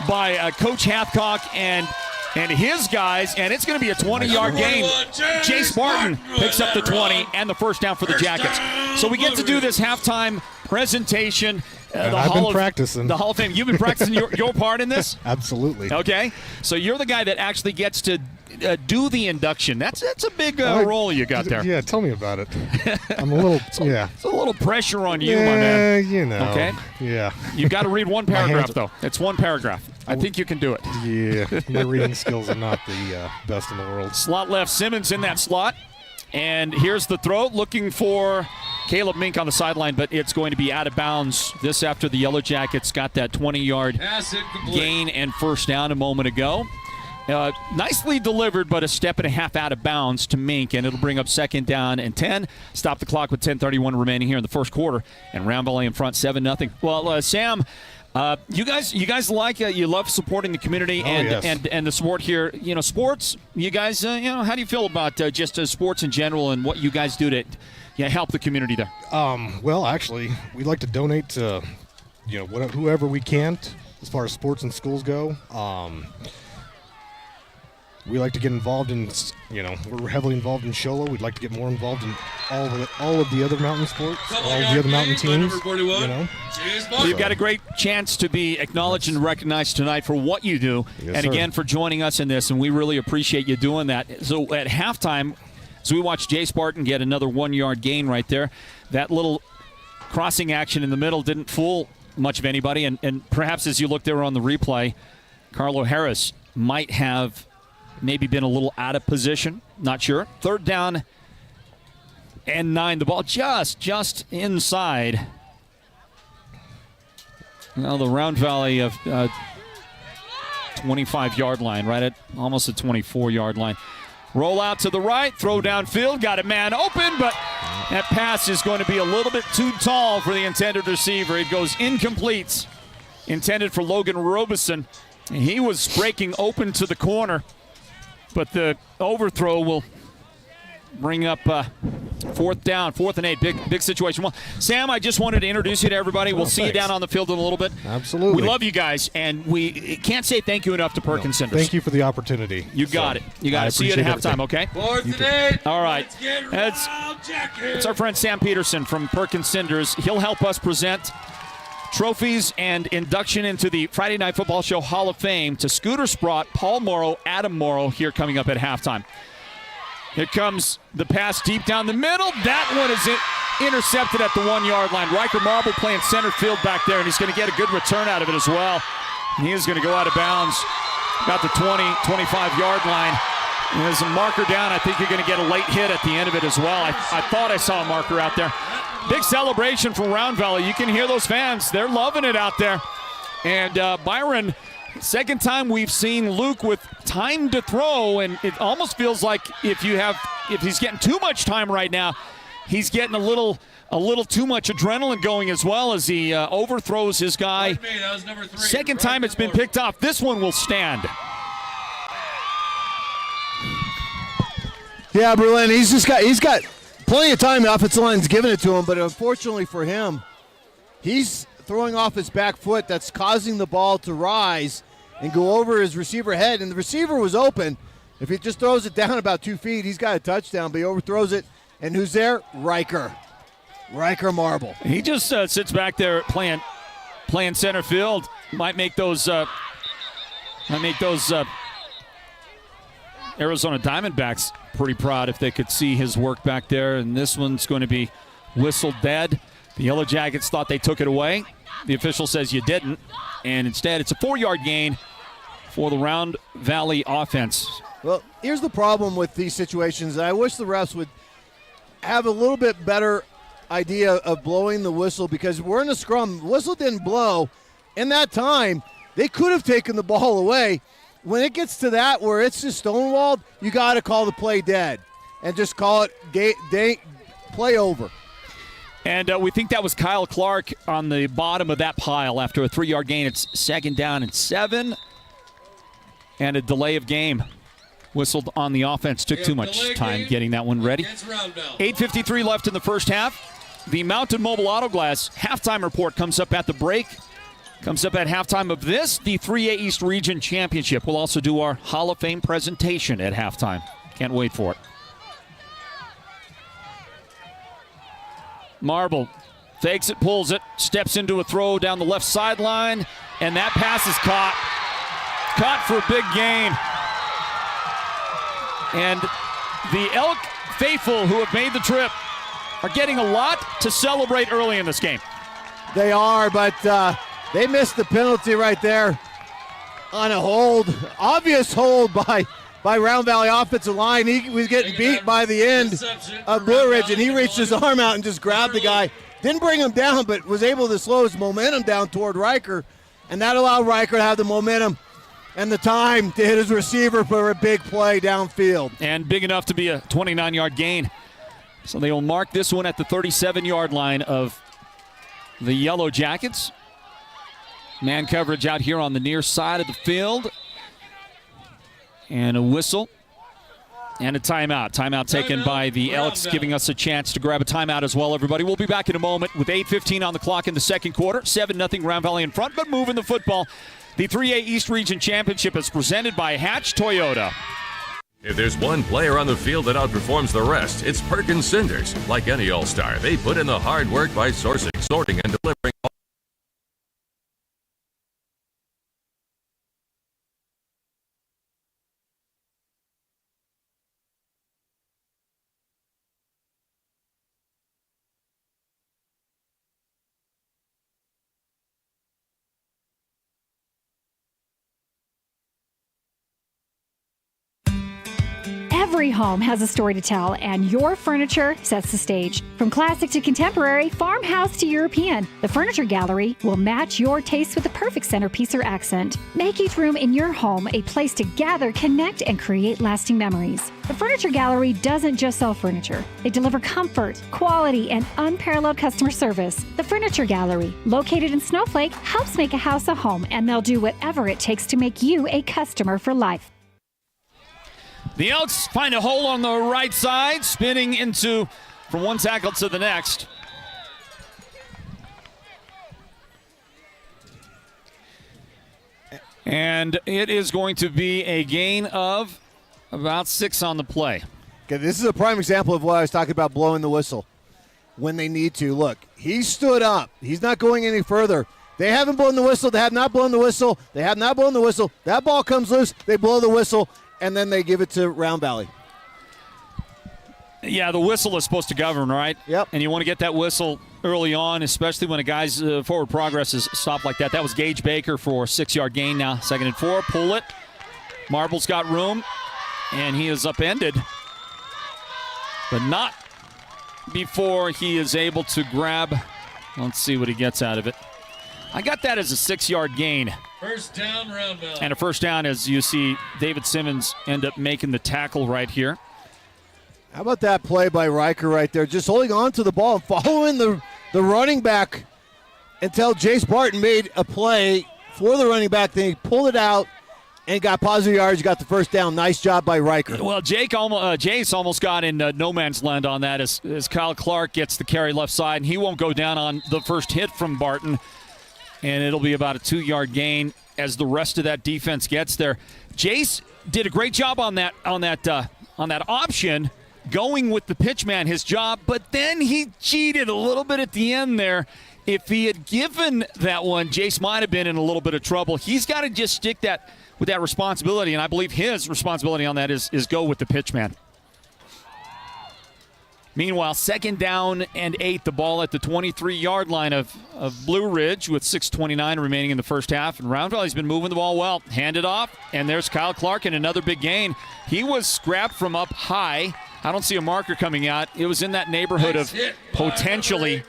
by Coach Hathcock and his guys, and it's going to be a 20-yard gain. Jay Spartan picks up the 20 and the first down for the Jackets. So we get to do this halftime presentation. I've been practicing. The Hall of Fame. You've been practicing your part in this? Absolutely. Okay. So you're the guy that actually gets to do the induction. That's a big role you got there. Yeah, tell me about it. I'm a little, It's a little pressure on you, my man. You know. Okay? Yeah. You've got to read one paragraph, though. It's one paragraph. I think you can do it. Yeah, my reading skills are not the best in the world. Slot left, Simmons in that slot. And here's the throw, looking for Caleb Mink on the sideline, but it's going to be out of bounds. This after the Yellow Jackets got that 20-yard gain and first down a moment ago. Nicely delivered, but a step and a half out of bounds to Mink, and it'll bring up 2nd down and 10. Stop the clock with 10:31 remaining here in the first quarter, and Round Valley in front 7-0. Well, Sam, you guys like you love supporting the community and the sport here. You know, sports. You guys, how do you feel about just sports in general and what you guys do to help the community there? Well, actually, we like to donate to whoever we can as far as sports and schools go. We like to get involved in, we're heavily involved in Sholo. We'd like to get more involved in all of the other mountain sports, all of the other mountain teams. You've got a great chance to be acknowledged and recognized tonight for what you do, and again for joining us in this, and we really appreciate you doing that. So at halftime, as we watch Jay Spartan get another 1-yard gain right there, that little crossing action in the middle didn't fool much of anybody, and perhaps as you look there on the replay, Carlo Harris might have maybe been a little out of position. Not sure. 3rd down and 9. The ball just inside. Well, the Round Valley of 25-yard line, right at almost the 24-yard line. Roll out to the right, throw downfield, got a man open, but that pass is going to be a little bit too tall for the intended receiver. It goes incomplete. Intended for Logan Robeson. He was breaking open to the corner, but the overthrow will bring up 4th down, 4th and 8. Big situation. Well, Sam, I just wanted to introduce you to everybody. We'll see you down on the field in a little bit. Absolutely. We love you guys, and we can't say thank you enough to Perkins Cinders. Thank you for the opportunity. You got it. You got it. See you at halftime, okay? 4th and 8. All right. It's our friend Sam Peterson from Perkins Cinders. He'll help us present trophies and induction into the Friday Night Football Show Hall of Fame to Scooter Sprott, Paul Morrow, Adam Morrow here coming up at halftime. Here comes the pass deep down the middle. That one is intercepted at the 1-yard line. Riker Marble playing center field back there, and he's going to get a good return out of it as well. And he is going to go out of bounds about the 20, 25-yard line. And there's a marker down. I think you're going to get a late hit at the end of it as well. I thought I saw a marker out there. Big celebration from Round Valley. You can hear those fans. They're loving it out there. And Byron, second time we've seen Luke with time to throw, and it almost feels like if he's getting too much time right now, he's getting a little too much adrenaline going as well as he overthrows his guy. Second time it's been picked off. This one will stand. Yeah, Berlin, he's got plenty of time. The offensive line's giving it to him, but unfortunately for him, he's throwing off his back foot. That's causing the ball to rise and go over his receiver head. And the receiver was open. If he just throws it down about 2 feet, he's got a touchdown, but he overthrows it. And who's there? Riker Marble. He just sits back there playing center field. Might make those Arizona Diamondbacks pretty proud if they could see his work back there. And this one's going to be whistled dead. The Yellow Jackets thought they took it away. The official says you didn't. And instead, it's a 4-yard gain for the Round Valley offense. Well, here's the problem with these situations. I wish the refs would have a little bit better idea of blowing the whistle, because we're in a scrum. The whistle didn't blow. In that time, they could have taken the ball away. When it gets to that where it's just stonewalled, you got to call the play dead and just call it play over. And we think that was Kyle Clark on the bottom of that pile after a 3-yard gain. It's 2nd down and 7. And a delay of game whistled on the offense. Took too much time getting that one ready. 8:53 left in the first half. The Mountain Mobile Auto Glass halftime report comes up at the break. Comes up at halftime of this, the 3A East Region Championship. We'll also do our Hall of Fame presentation at halftime. Can't wait for it. Marble fakes it, pulls it, steps into a throw down the left sideline, and that pass is caught. Caught for a big gain. And the Elk faithful who have made the trip are getting a lot to celebrate early in this game. They are, but they missed the penalty right there on a hold. Obvious hold by Round Valley offensive line. He was getting beat by the end of Blue Ridge, and he reached his arm out and just grabbed the guy. Didn't bring him down, but was able to slow his momentum down toward Riker, and that allowed Riker to have the momentum and the time to hit his receiver for a big play downfield. And big enough to be a 29-yard gain. So they will mark this one at the 37-yard line of the Yellow Jackets. Man coverage out here on the near side of the field. And a whistle. And a timeout. Timeout taken by the Elks, giving us a chance to grab a timeout as well, everybody. We'll be back in a moment with 8:15 on the clock in the second quarter. 7-0 Round Valley in front, but moving the football. The 3A East Region Championship is presented by Hatch Toyota. If there's one player on the field that outperforms the rest, it's Perkins Cinders. Like any All-Star, they put in the hard work by sourcing, sorting, and delivering. Every home has a story to tell, and your furniture sets the stage. From classic to contemporary, farmhouse to European, the Furniture Gallery will match your taste with the perfect centerpiece or accent. Make each room in your home a place to gather, connect, and create lasting memories. The Furniture Gallery doesn't just sell furniture. They deliver comfort, quality, and unparalleled customer service. The Furniture Gallery, located in Snowflake, helps make a house a home, and they'll do whatever it takes to make you a customer for life. The Elks find a hole on the right side, spinning into from one tackle to the next. And it is going to be a gain of about 6 on the play. Okay, this is a prime example of what I was talking about, blowing the whistle when they need to. Look, he stood up. He's not going any further. They haven't blown the whistle. They have not blown the whistle. They have not blown the whistle. That ball comes loose. They blow the whistle, and then they give it to Round Valley. Yeah, the whistle is supposed to govern, right? Yep. And you want to get that whistle early on, especially when a guy's forward progress is stopped like that. That was Gage Baker for a 6-yard gain now. 2nd and 4, pull it. Marble's got room, and he is upended. But not before he is able to grab. Let's see what he gets out of it. I got that as a 6-yard gain. First down, Round Valley. And a first down as you see David Simmons end up making the tackle right here. How about that play by Riker right there? Just holding on to the ball and following the running back until Jace Barton made a play for the running back. Then he pulled it out and got positive yards, got the first down. Nice job by Riker. Well, Jace almost got in no man's land on that as Kyle Clark gets the carry left side, and he won't go down on the first hit from Barton. And it'll be about a 2-yard gain as the rest of that defense gets there. Jace did a great job on that option, going with the pitch man, his job, but then he cheated a little bit at the end there. If he had given that one, Jace might have been in a little bit of trouble. He's got to just stick with that responsibility, and I believe his responsibility on that is go with the pitch man. Meanwhile, 2nd down and 8, the ball at the 23-yard line of Blue Ridge with 6:29 remaining in the first half. And Round Valley's been moving the ball well. Hand it off, and there's Kyle Clark and another big gain. He was scrapped from up high. I don't see a marker coming out. It was in that neighborhood of potentially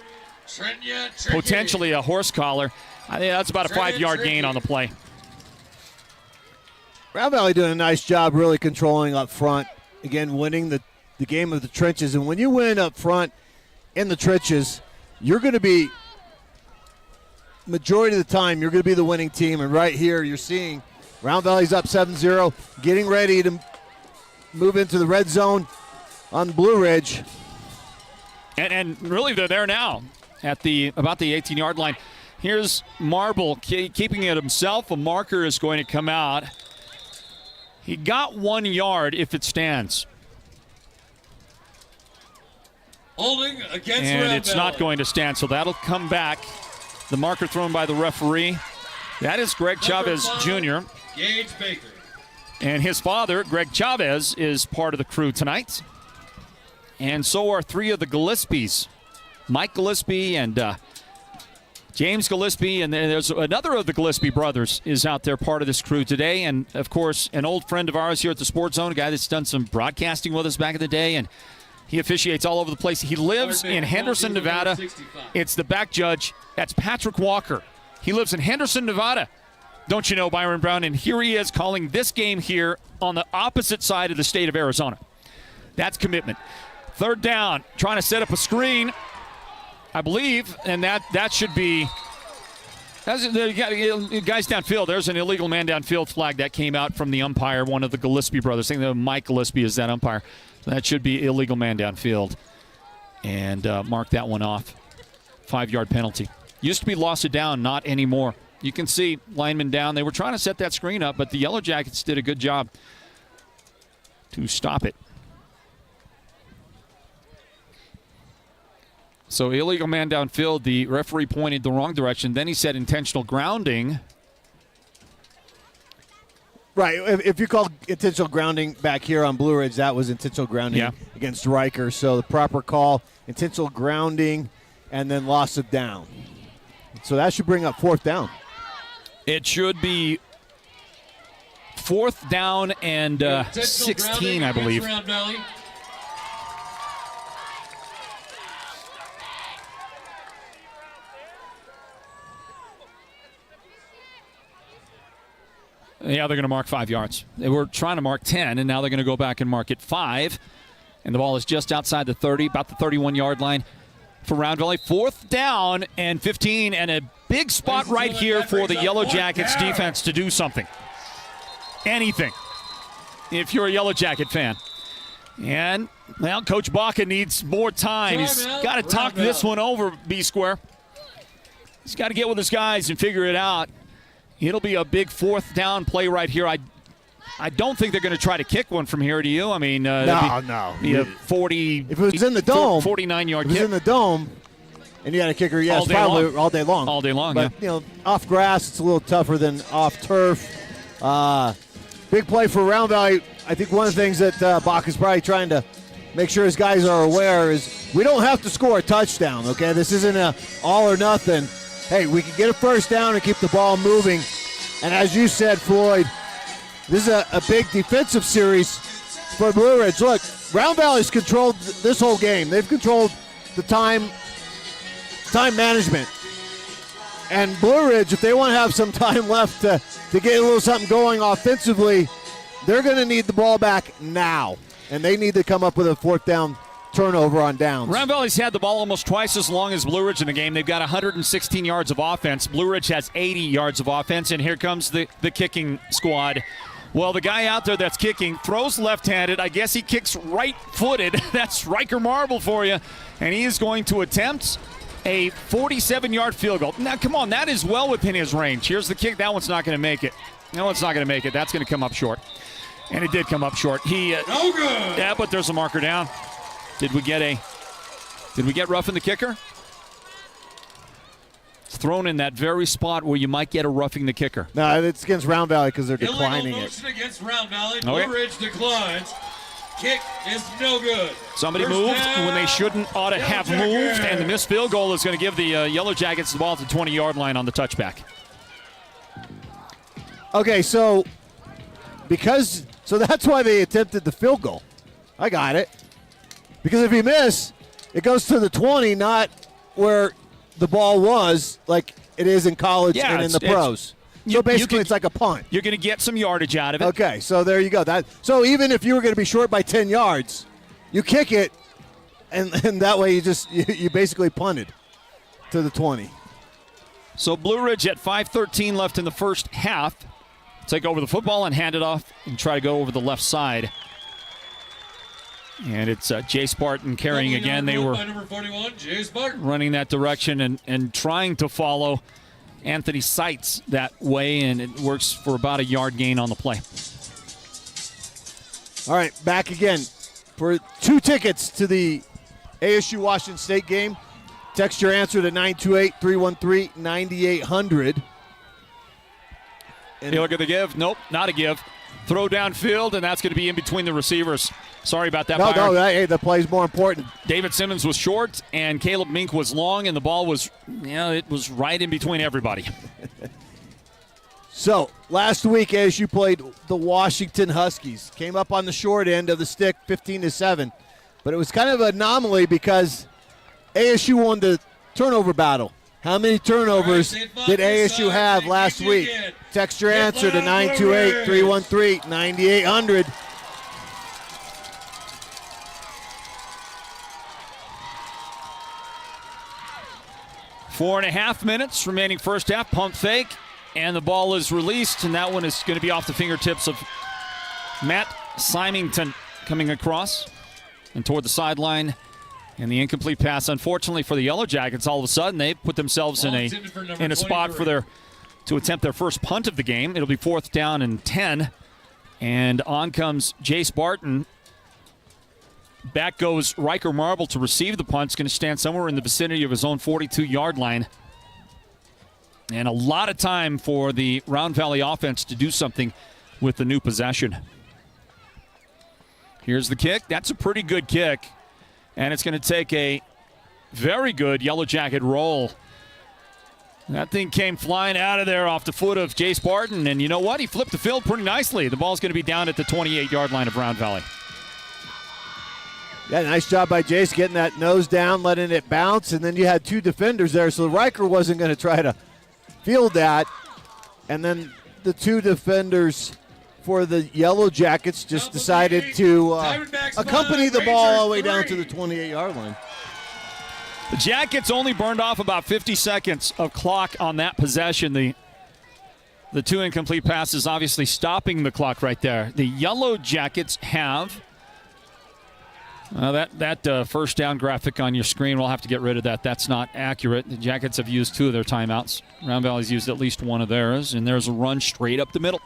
a horse collar. I think that's about a 5-yard gain on the play. Round Valley doing a nice job really controlling up front. Again, winning the game of the trenches. And when you win up front in the trenches, you're going to be, majority of the time, you're going to be the winning team. And right here, you're seeing Round Valley's up 7-0, getting ready to move into the red zone on Blue Ridge. And really, they're there now at about the 18-yard line. Here's Marble keeping it himself. A marker is going to come out. He got 1 yard if it stands. Holding against and Round it's Valley. not going to stand, so that'll come back. The marker thrown by the referee. That is Greg Chavez Jr. Gage Baker. And his father, Greg Chavez, is part of the crew tonight. And so are three of the Gillespies. Mike Gillespie and James Gillespie, and there's another of the Gillespie brothers is out there, part of this crew today. And, of course, an old friend of ours here at the Sports Zone, a guy that's done some broadcasting with us back in the day, and he officiates all over the place. He lives in Henderson, Nevada. It's the back judge. That's Patrick Walker. He lives in Henderson, Nevada. Don't you know, Byron Brown? And here he is calling this game here on the opposite side of the state of Arizona. That's commitment. Third down, trying to set up a screen, I believe, and that should be – guys downfield. There's an illegal man downfield flag that came out from the umpire, one of the Gillespie brothers. I think that Mike Gillespie is that umpire. That should be illegal man downfield. And mark that one off. 5-yard penalty. Used to be loss of down, not anymore. You can see linemen down. They were trying to set that screen up, but the Yellow Jackets did a good job to stop it. So illegal man downfield, the referee pointed the wrong direction. Then he said intentional grounding. Right. If you call intentional grounding back here on Blue Ridge, that was intentional grounding against Riker. So the proper call, intentional grounding, and then loss of down. So that should bring up fourth down. It should be fourth down and 16, I believe. Round Valley. Yeah, they're going to mark 5 yards. They were trying to mark 10, and now they're going to go back and mark it 5. And the ball is just outside the 30, about the 31-yard line for Round Valley. Fourth down and 15, and a big spot right here for the Yellow Jackets defense to do something. Anything, if you're a Yellow Jacket fan. And, well, Coach Baca needs more time. He's got to talk this one over, B-Square. He's got to get with his guys and figure it out. It'll be a big fourth down play right here. I don't think they're going to try to kick one from here, do you? I mean, no. Be a 40. If it was in the dome, 49-yard kick. If it was in the dome, and you had a kicker, yes, probably all day long. All day long, but, off grass, it's a little tougher than off turf. Big play for Round Valley. I think one of the things that Bach is probably trying to make sure his guys are aware is we don't have to score a touchdown, okay? This isn't a all or nothing. Hey, we can get a first down and keep the ball moving. And as you said, Floyd, this is a big defensive series for Blue Ridge. Look, Round Valley's controlled this whole game. They've controlled the time management. And Blue Ridge, if they want to have some time left to get a little something going offensively, they're going to need the ball back now. And they need to come up with a fourth down turnover on downs. Round Valley's had the ball almost twice as long as Blue Ridge in the game. They've got 116 yards of offense. Blue Ridge has 80 yards of offense, and here comes the kicking squad. Well, the guy out there that's kicking throws left-handed. I guess he kicks right-footed. That's Riker Marble for you. And he is going to attempt a 47-yard field goal. Now, come on, that is well within his range. Here's the kick. That one's not going to make it. No, it's not going to make it. That's going to come up short. And it did come up short. No good. Yeah, but there's a marker down. Did we get roughing the kicker? It's thrown in that very spot where you might get a roughing the kicker. No, it's against Round Valley because they're declining Illegal it. motion against Round Valley. Blue Ridge declines. Kick is no good. Somebody First moved down. when they ought to have moved, and the missed field goal is going to give the Yellow Jackets the ball at the 20-yard line on the touchback. Okay, so that's why they attempted the field goal. I got it. Because if you miss, it goes to the 20, not where the ball was like it is in college and in the pros. So basically, it's like a punt. You're going to get some yardage out of it. Okay, so there you go. So even if you were going to be short by 10 yards, you kick it, and that way you basically punted to the 20. So Blue Ridge at 5:13 left in the first half. Take over the football and hand it off and try to go over the left side. And it's Jay Spartan carrying again. They were number 41, Jay Spartan, running that direction and trying to follow Anthony Seitz that way, and it works for about a yard gain on the play. All right, back again for 2 tickets to the ASU Washington State game. Text your answer to 928-313-9800. You look at the give. Nope, not a give. throw downfield, and that's going to be in between the receivers. Sorry about that, No, Byron. hey, the play's more important. David Simmons was short, and Caleb Mink was long, and the ball was, it was right in between everybody. So, last week, ASU played the Washington Huskies. Came up on the short end of the stick, 15-7. But it was kind of an anomaly because ASU won the turnover battle. How many turnovers did ASU have last week? Text your answer to 928-313-9800. Four and a half minutes remaining first half. Pump fake, and the ball is released, and that one is going to be off the fingertips of Matt Symington coming across and toward the sideline. And the incomplete pass, unfortunately for the Yellow Jackets, all of a sudden they put themselves in a spot to attempt their first punt of the game. It'll be 4th down and 10. And on comes Jace Barton. Back goes Riker Marble to receive the punt. It's going to stand somewhere in the vicinity of his own 42-yard line. And a lot of time for the Round Valley offense to do something with the new possession. Here's the kick. That's a pretty good kick. And it's going to take a very good Yellow Jacket roll. That thing came flying out of there off the foot of Jace Barton. And you know what? He flipped the field pretty nicely. The ball's going to be down at the 28-yard line of Round Valley. Yeah, nice job by Jace getting that nose down, letting it bounce. And then you had two defenders there, so Riker wasn't going to try to field that. And then the two defenders for the Yellow Jackets just decided to accompany the ball all the way down to the 28-yard line. The Jackets only burned off about 50 seconds of clock on that possession. The two incomplete passes obviously stopping the clock right there. The Yellow Jackets have that first down graphic on your screen. We'll have to get rid of that. That's not accurate. The Jackets have used 2 of their timeouts. Round Valley's used at least 1 of theirs, and there's a run straight up the middle.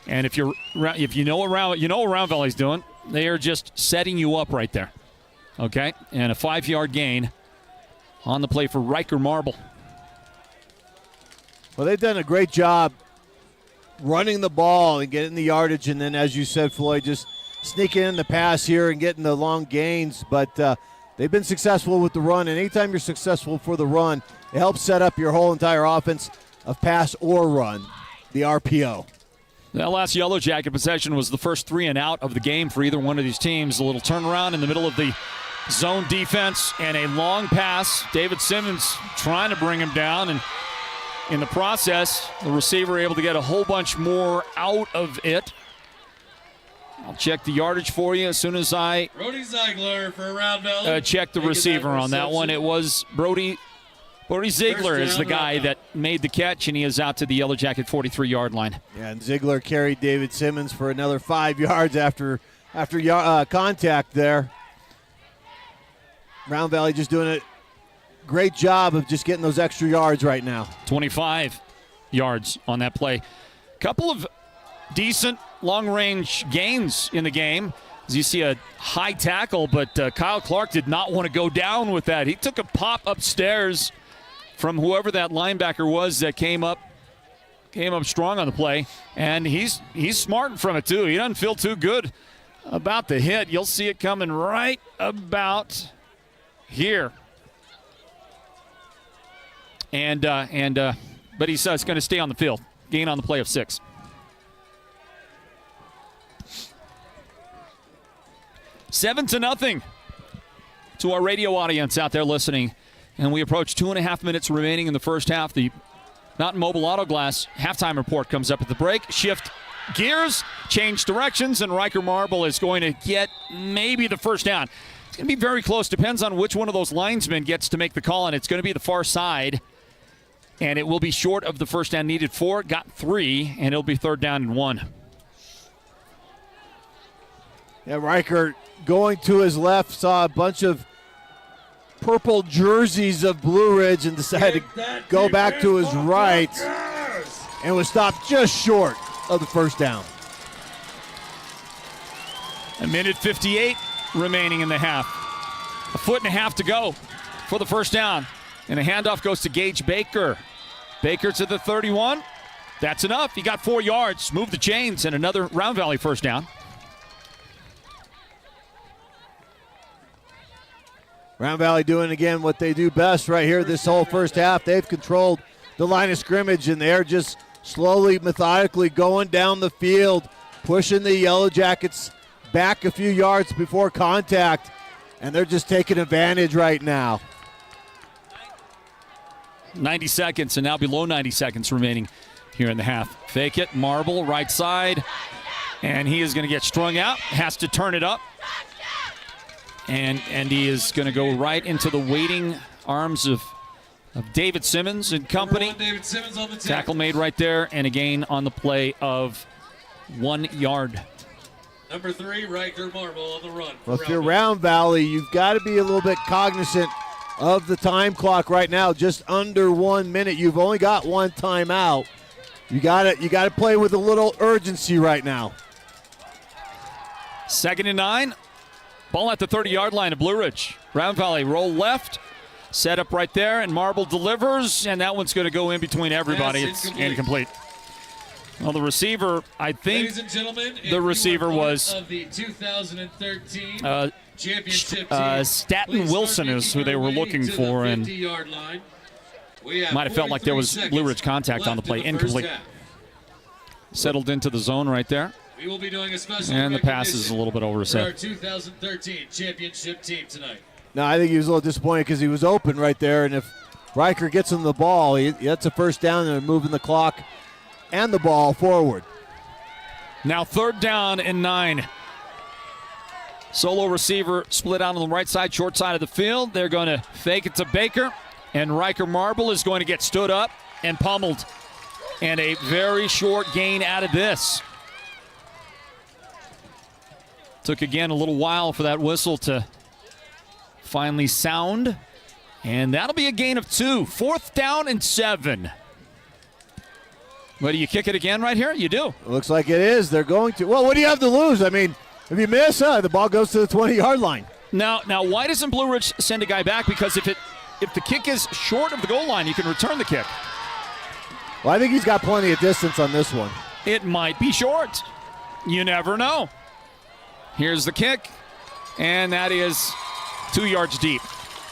And if you know what Round Valley's doing, they are just setting you up right there. Okay? And a 5-yard gain on the play for Riker Marble. Well, they've done a great job running the ball and getting the yardage, and then, as you said, Floyd, just sneaking in the pass here and getting the long gains. But they've been successful with the run, and anytime you're successful for the run, it helps set up your whole entire offense of pass or run, the RPO. That last Yellow Jacket possession was the first 3 and out of the game for either one of these teams. A little turnaround in the middle of the zone defense and a long pass. David Simmons trying to bring him down, and in the process, the receiver able to get a whole bunch more out of it. I'll check the yardage for you as soon as I Brody Ziegler for Round Valley. check the receiver on that one. It was Brody Ziegler is the guy that made the catch, and he is out to the Yellow Jacket 43-yard line. Yeah, and Ziegler carried David Simmons for another 5 yards after contact there. Round Valley just doing a great job of just getting those extra yards right now. 25 yards on that play. Couple of decent long-range gains in the game. As you see a high tackle, but Kyle Clark did not want to go down with that. He took a pop upstairs from whoever that linebacker was that came up strong on the play, and he's smarting from it too. He doesn't feel too good about the hit. You'll see it coming right about here. But he's going to stay on the field. Gain on the play of 6. Seven to nothing to our radio audience out there listening. And we approach 2.5 minutes remaining in the first half. The Mountain Mobile Auto Glass halftime report comes up at the break. Shift gears, change directions, and Riker Marble is going to get maybe the first down. It's going to be very close. Depends on which one of those linesmen gets to make the call, and it's going to be the far side. And it will be short of the first down needed 4. Got 3, and it'll be 3rd down and 1. Yeah, Riker going to his left, saw a bunch of purple jerseys of Blue Ridge and decided to go back to his right and was stopped just short of the first down. A minute 58 remaining in the half. 1.5 feet to go for the first down. And the handoff goes to Gage Baker. Baker to the 31. That's enough. He got 4 yards, moved the chains, and another Round Valley first down. Round Valley doing again what they do best right here this whole first half. They've controlled the line of scrimmage, and they're just slowly, methodically going down the field, pushing the Yellow Jackets back a few yards before contact, and they're just taking advantage right now. 90 seconds, and now below 90 seconds remaining here in the half. Fake it, Marble, right side, and he is going to get strung out, has to turn it up. And he is going to go right into the waiting arms of David Simmons and company. David Simmons on the tackle made right there, and a gain on the play of 1 yard. Number 3, Riker Marble on the run. Well, if you're Round Valley, you've got to be a little bit cognizant of the time clock right now. Just under 1 minute. You've only got one timeout. You got to play with a little urgency right now. 2nd and 9. Ball at the 30-yard line of Blue Ridge. Round Valley roll left. Set up right there, and Marble delivers, and that one's going to go in between everybody. It's incomplete. Well, the receiver, I think, ladies and gentlemen, the receiver was of the 2013 championship Staten Wilson is who they were looking for, and might have felt like there was Blue Ridge contact on the play. Incomplete. Settled into the zone right there. We will be doing a special and the pass is a little bit over his for our head. 2013 championship team tonight. No, I think he was a little disappointed because he was open right there, and if Riker gets him the ball, that's a first down, and they're moving the clock and the ball forward. Now 3rd down and 9. Solo receiver split out on the right side, short side of the field. They're going to fake it to Baker, and Riker Marble is going to get stood up and pummeled. And a very short gain out of this. Took again a little while for that whistle to finally sound. And that'll be a gain of 2. 4th down and 7. But do you kick it again right here? You do. It looks like it is. They're going to. Well, what do you have to lose? I mean, if you miss, the ball goes to the 20-yard line. Now, why doesn't Blue Ridge send a guy back? Because if the kick is short of the goal line, you can return the kick. Well, I think he's got plenty of distance on this one. It might be short. You never know. Here's the kick, and that is 2 yards deep.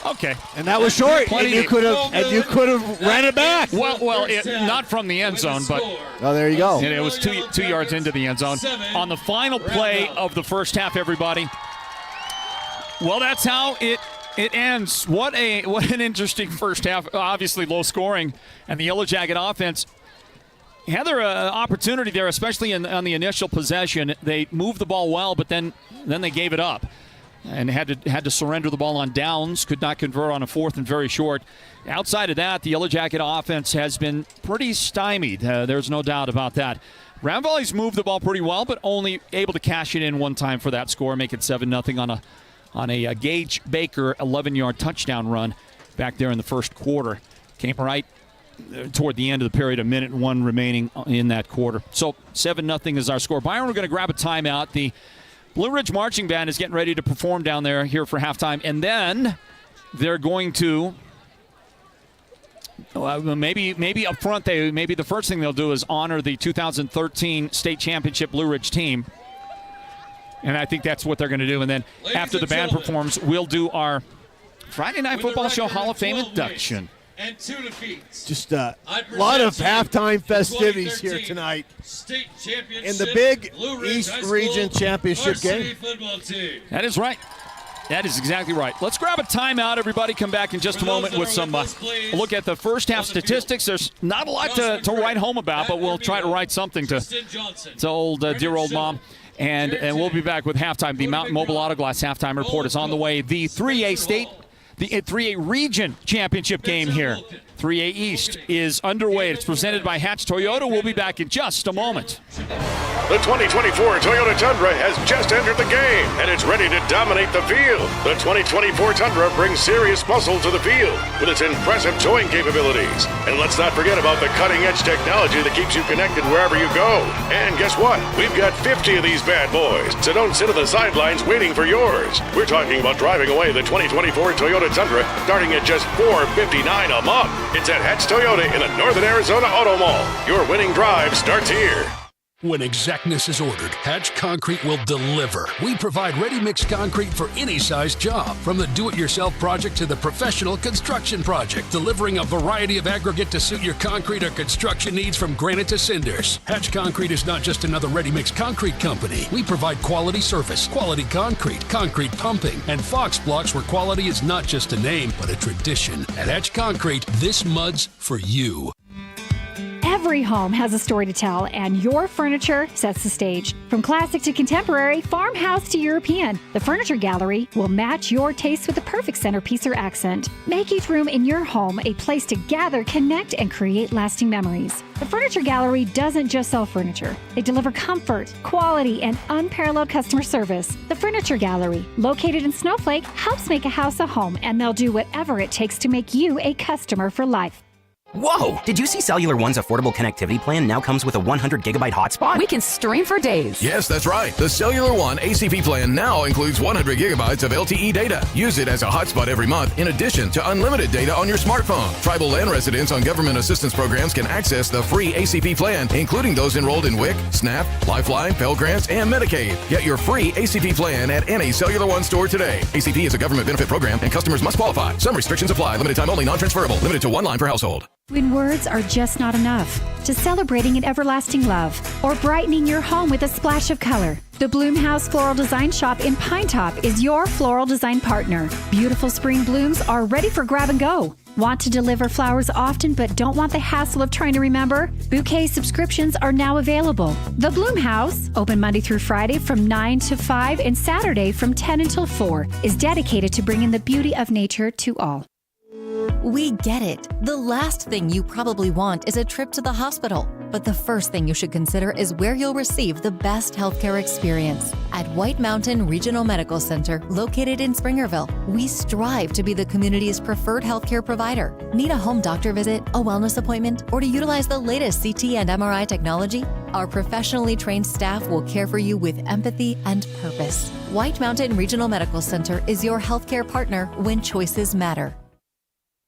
Okay, and that was short. And you could have ran it back. Well, not from the end zone, but there you go. It was 2 yards into the end zone on the final play of the first half. Everybody. Well, that's how it ends. What an interesting first half. Obviously, low scoring, and the Yellow Jacket offense had their opportunity there, especially on the initial possession. They moved the ball well, but then they gave it up and had to surrender the ball on downs. Could not convert on a 4th and very short. Outside of that, the Yellow Jacket offense has been pretty stymied. There's no doubt about that. Round Valley's moved the ball pretty well, but only able to cash it in one time for that score, make it 7-0 on a Gage Baker 11-yard touchdown run back there in the first quarter. Came right toward the end of the period, 1:01 remaining in that quarter. So 7-0 is our score. Byron, we're going to grab a timeout. The Blue Ridge Marching Band is getting ready to perform down there here for halftime, and then they're going to maybe up front. Maybe the first thing they'll do is honor the 2013 state championship Blue Ridge team, and I think that's what they're going to do. And then after the band performs, we'll do our Friday Night Football Show Hall of Fame induction. And 2 defeats. Just a lot of halftime festivities here tonight state championship in the big Blue Ridge East High School Region Championship game. Football team. That is right. That is exactly right. Let's grab a timeout, everybody. Come back in just a moment with some look at the first half statistics. There's not a lot to write home about, but we'll try to write something to dear old mom. And we'll be back with halftime. The Mountain Mobile Auto Glass halftime report is on the way. The 3A state. The 3A Region Championship game here, 3A East, is underway. It's presented by Hatch Toyota. We'll be back in just a moment. The 2024 Toyota Tundra has just entered the game, and it's ready to dominate the field. The 2024 Tundra brings serious muscle to the field with its impressive towing capabilities. And let's not forget about the cutting-edge technology that keeps you connected wherever you go. And guess what? We've got 50 of these bad boys, so don't sit on the sidelines waiting for yours. We're talking about driving away the 2024 Toyota Tundra starting at just $459 a month. It's at Hatch Toyota in the Northern Arizona Auto Mall. Your winning drive starts here. When exactness is ordered, Hatch Concrete will deliver. We provide ready-mix concrete for any size job, from the do-it-yourself project to the professional construction project, delivering a variety of aggregate to suit your concrete or construction needs from granite to cinders. Hatch Concrete is not just another ready-mix concrete company. We provide quality service, quality concrete, concrete pumping, and Fox blocks where quality is not just a name, but a tradition. At Hatch Concrete, this mud's for you. Every home has a story to tell, and your furniture sets the stage. From classic to contemporary, farmhouse to European, the Furniture Gallery will match your taste with the perfect centerpiece or accent. Make each room in your home a place to gather, connect, and create lasting memories. The Furniture Gallery doesn't just sell furniture. They deliver comfort, quality, and unparalleled customer service. The Furniture Gallery, located in Snowflake, helps make a house a home, and they'll do whatever it takes to make you a customer for life. Whoa! Did you see Cellular One's affordable connectivity plan now comes with a 100 gigabyte hotspot? We can stream for days. Yes, that's right. The Cellular One ACP plan now includes 100 gigabytes of LTE data. Use it as a hotspot every month in addition to unlimited data on your smartphone. Tribal land residents on government assistance programs can access the free ACP plan, including those enrolled in WIC, SNAP, Lifeline, Pell Grants, and Medicaid. Get your free ACP plan at any Cellular One store today. ACP is a government benefit program and customers must qualify. Some restrictions apply. Limited time only, non-transferable. Limited to one line per household. When words are just not enough, to celebrating an everlasting love, or brightening your home with a splash of color, the Bloomhouse Floral Design Shop in Pine Top is your floral design partner. Beautiful spring blooms are ready for grab and go. Want to deliver flowers often but don't want the hassle of trying to remember? Bouquet subscriptions are now available. The Bloomhouse, open Monday through Friday from 9 to 5 and Saturday from 10 until 4, is dedicated to bringing the beauty of nature to all. We get it. The last thing you probably want is a trip to the hospital. But the first thing you should consider is where you'll receive the best healthcare experience. At White Mountain Regional Medical Center, located in Springerville, we strive to be the community's preferred healthcare provider. Need a home doctor visit, a wellness appointment, or to utilize the latest CT and MRI technology? Our professionally trained staff will care for you with empathy and purpose. White Mountain Regional Medical Center is your healthcare partner when choices matter.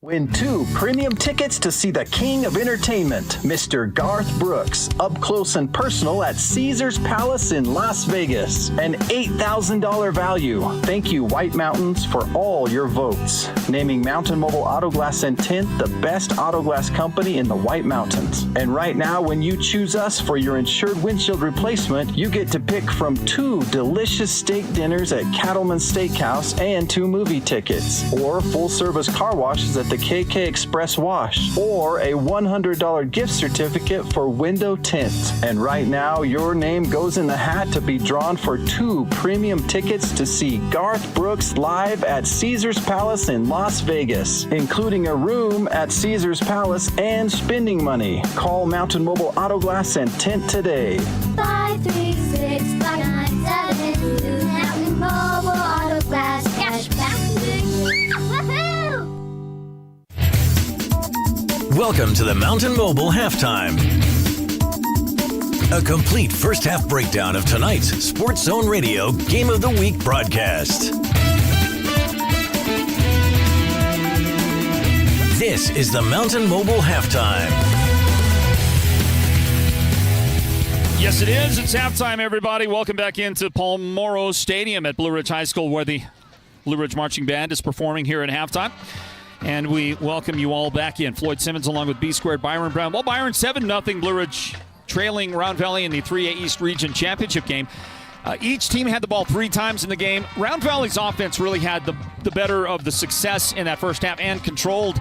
Win 2 premium tickets to see the king of entertainment, Mr. Garth Brooks, up close and personal at Caesars Palace in Las Vegas. An $8,000 value. Thank you, White Mountains, for all your votes. Naming Mountain Mobile Auto Glass and Tint the best auto glass company in the White Mountains. And right now, when you choose us for your insured windshield replacement, you get to pick from 2 delicious steak dinners at Cattleman's Steakhouse and 2 movie tickets, or full-service car washes at the KK Express Wash, or a $100 gift certificate for window tint. And right now, your name goes in the hat to be drawn for 2 premium tickets to see Garth Brooks live at Caesars Palace in Las Vegas, including a room at Caesars Palace and spending money. Call Mountain Mobile Auto Glass and Tint today. 536-597. Mountain Mobile Auto Glass cashback. Welcome to the Mountain Mobile Halftime. A complete first half breakdown of tonight's Sports Zone Radio Game of the Week broadcast. This is the Mountain Mobile Halftime. Yes, it is. It's halftime, everybody. Welcome back into Palmoro Stadium at Blue Ridge High School, where the Blue Ridge Marching Band is performing here at halftime. And we welcome you all back in. Floyd Simmons along with B-Squared, Byron Brown. Well, Byron, 7-0 Blue Ridge trailing Round Valley in the 3A East Region Championship game. Each team had the ball 3 times in the game. Round Valley's offense really had the better of the success in that first half and controlled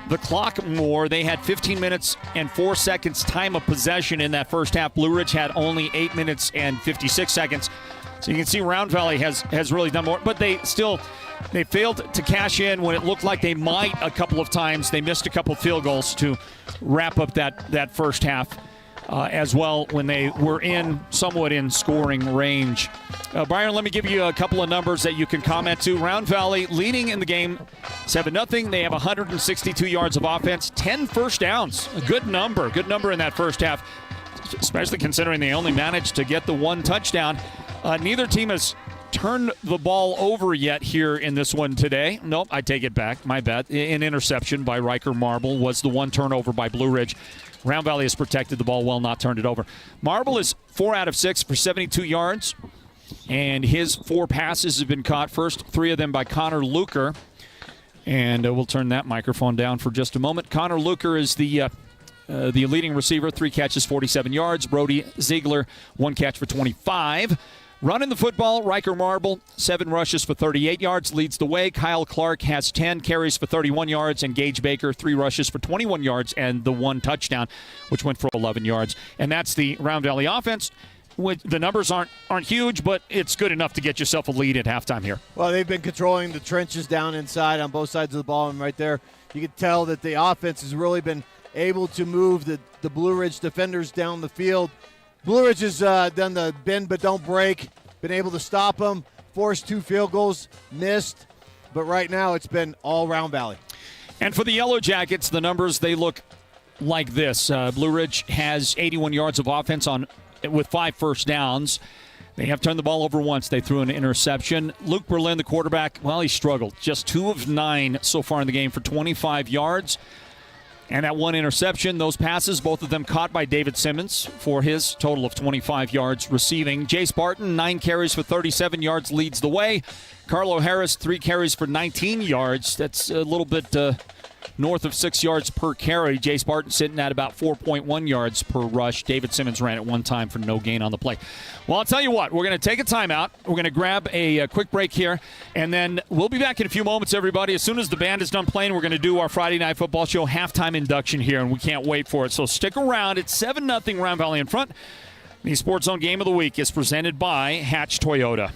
the clock more. They had 15 minutes and 4 seconds time of possession in that first half. Blue Ridge had only 8 minutes and 56 seconds. So you can see Round Valley has really done more, but they failed to cash in when it looked like they might a couple of times. They missed a couple of field goals to wrap up that first half. as well when they were somewhat in scoring range. Byron, let me give you a couple of numbers that you can comment to. Round Valley leading in the game 7-0. They have 162 yards of offense, 10 first downs. A good number in that first half, especially considering they only managed to get the one touchdown. Neither team has turned the ball over yet here in this one today. Nope, I take it back. My bad. An interception by Riker Marble was the one turnover by Blue Ridge. Round Valley has protected the ball well, not turned it over. Marble is 4 out of 6 for 72 yards, and his 4 passes have been caught. First 3 of them by Connor Luker. And we'll turn that microphone down for just a moment. Connor Luker is the leading receiver, 3 catches, 47 yards. Brody Ziegler, 1 catch for 25. Running the football, Riker Marble, 7 rushes for 38 yards, leads the way. Kyle Clark has 10 carries for 31 yards, and Gage Baker, 3 rushes for 21 yards, and the 1 touchdown, which went for 11 yards. And that's the Round Valley offense. The numbers aren't huge, but it's good enough to get yourself a lead at halftime here. Well, they've been controlling the trenches down inside on both sides of the ball, and right there you can tell that the offense has really been able to move the Blue Ridge defenders down the field. Blue Ridge has done the bend but don't break, been able to stop them, forced 2 field goals, missed, but right now it's been all Round Valley. And for the Yellow Jackets, the numbers, they look like this. Blue Ridge has 81 yards of offense with 5 first downs. They have turned the ball over once. They threw an interception. Luke Berlin, the quarterback, well, he struggled. Just 2 of 9 so far in the game for 25 yards. And that 1 interception, those passes, both of them caught by David Simmons for his total of 25 yards receiving. Jace Barton, 9 carries for 37 yards, leads the way. Carlo Harris, 3 carries for 19 yards. That's a little bit north of 6 yards per carry. Jace Barton sitting at about 4.1 yards per rush. David Simmons ran at one time for no gain on the play. Well, I'll tell you what, we're going to take a timeout. We're going to grab a quick break here, and then we'll be back in a few moments, everybody. As soon as the band is done playing, we're going to do our Friday Night Football Show halftime induction here, and we can't wait for it. So stick around. It's 7-0 Round Valley in front. The Sports Zone Game of the Week is presented by Hatch Toyota.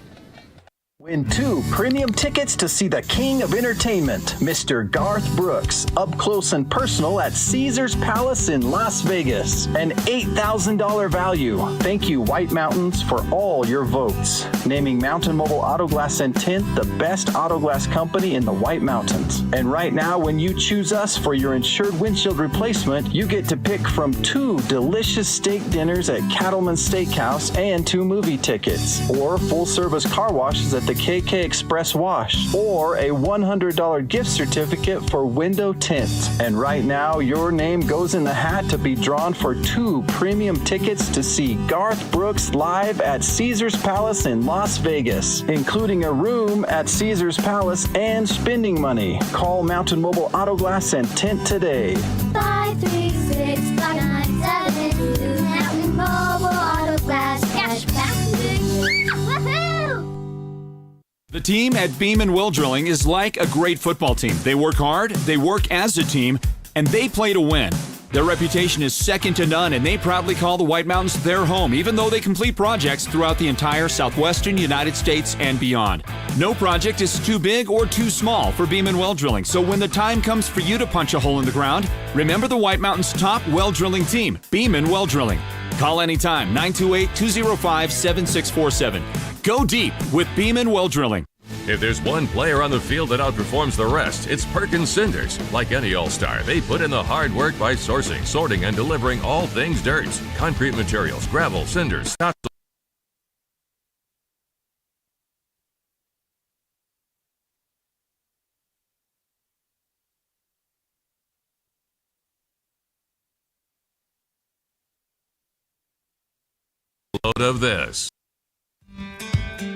Win 2 premium tickets to see the king of entertainment, Mr. Garth Brooks, up close and personal at Caesars Palace in Las Vegas. An $8,000 value. Thank you, White Mountains, for all your votes. Naming Mountain Mobile Auto Glass and Tint the best auto glass company in the White Mountains. And right now, when you choose us for your insured windshield replacement, you get to pick from 2 delicious steak dinners at Cattleman's Steakhouse and 2 movie tickets, or full-service car washes at the KK Express Wash, or a $100 gift certificate for window tint. And right now, your name goes in the hat to be drawn for 2 premium tickets to see Garth Brooks live at Caesars Palace in Las Vegas, including a room at Caesars Palace and spending money. Call Mountain Mobile Auto Glass and Tint today. 536-597. Mountain Mobile Auto Glass. Cash back to you. Woohoo! The team at Beeman Well Drilling is like a great football team. They work hard, they work as a team, and they play to win. Their reputation is second to none, and they proudly call the White Mountains their home, even though they complete projects throughout the entire southwestern United States and beyond. No project is too big or too small for Beeman Well Drilling, so when the time comes for you to punch a hole in the ground, remember the White Mountains' top well drilling team, Beeman Well Drilling. Call anytime, 928-205-7647. Go deep with Beeman Well Drilling. If there's one player on the field that outperforms the rest, it's Perkins Cinders. Like any All-Star, they put in the hard work by sourcing, sorting, and delivering all things dirt. Concrete materials, gravel, cinders, not load of this.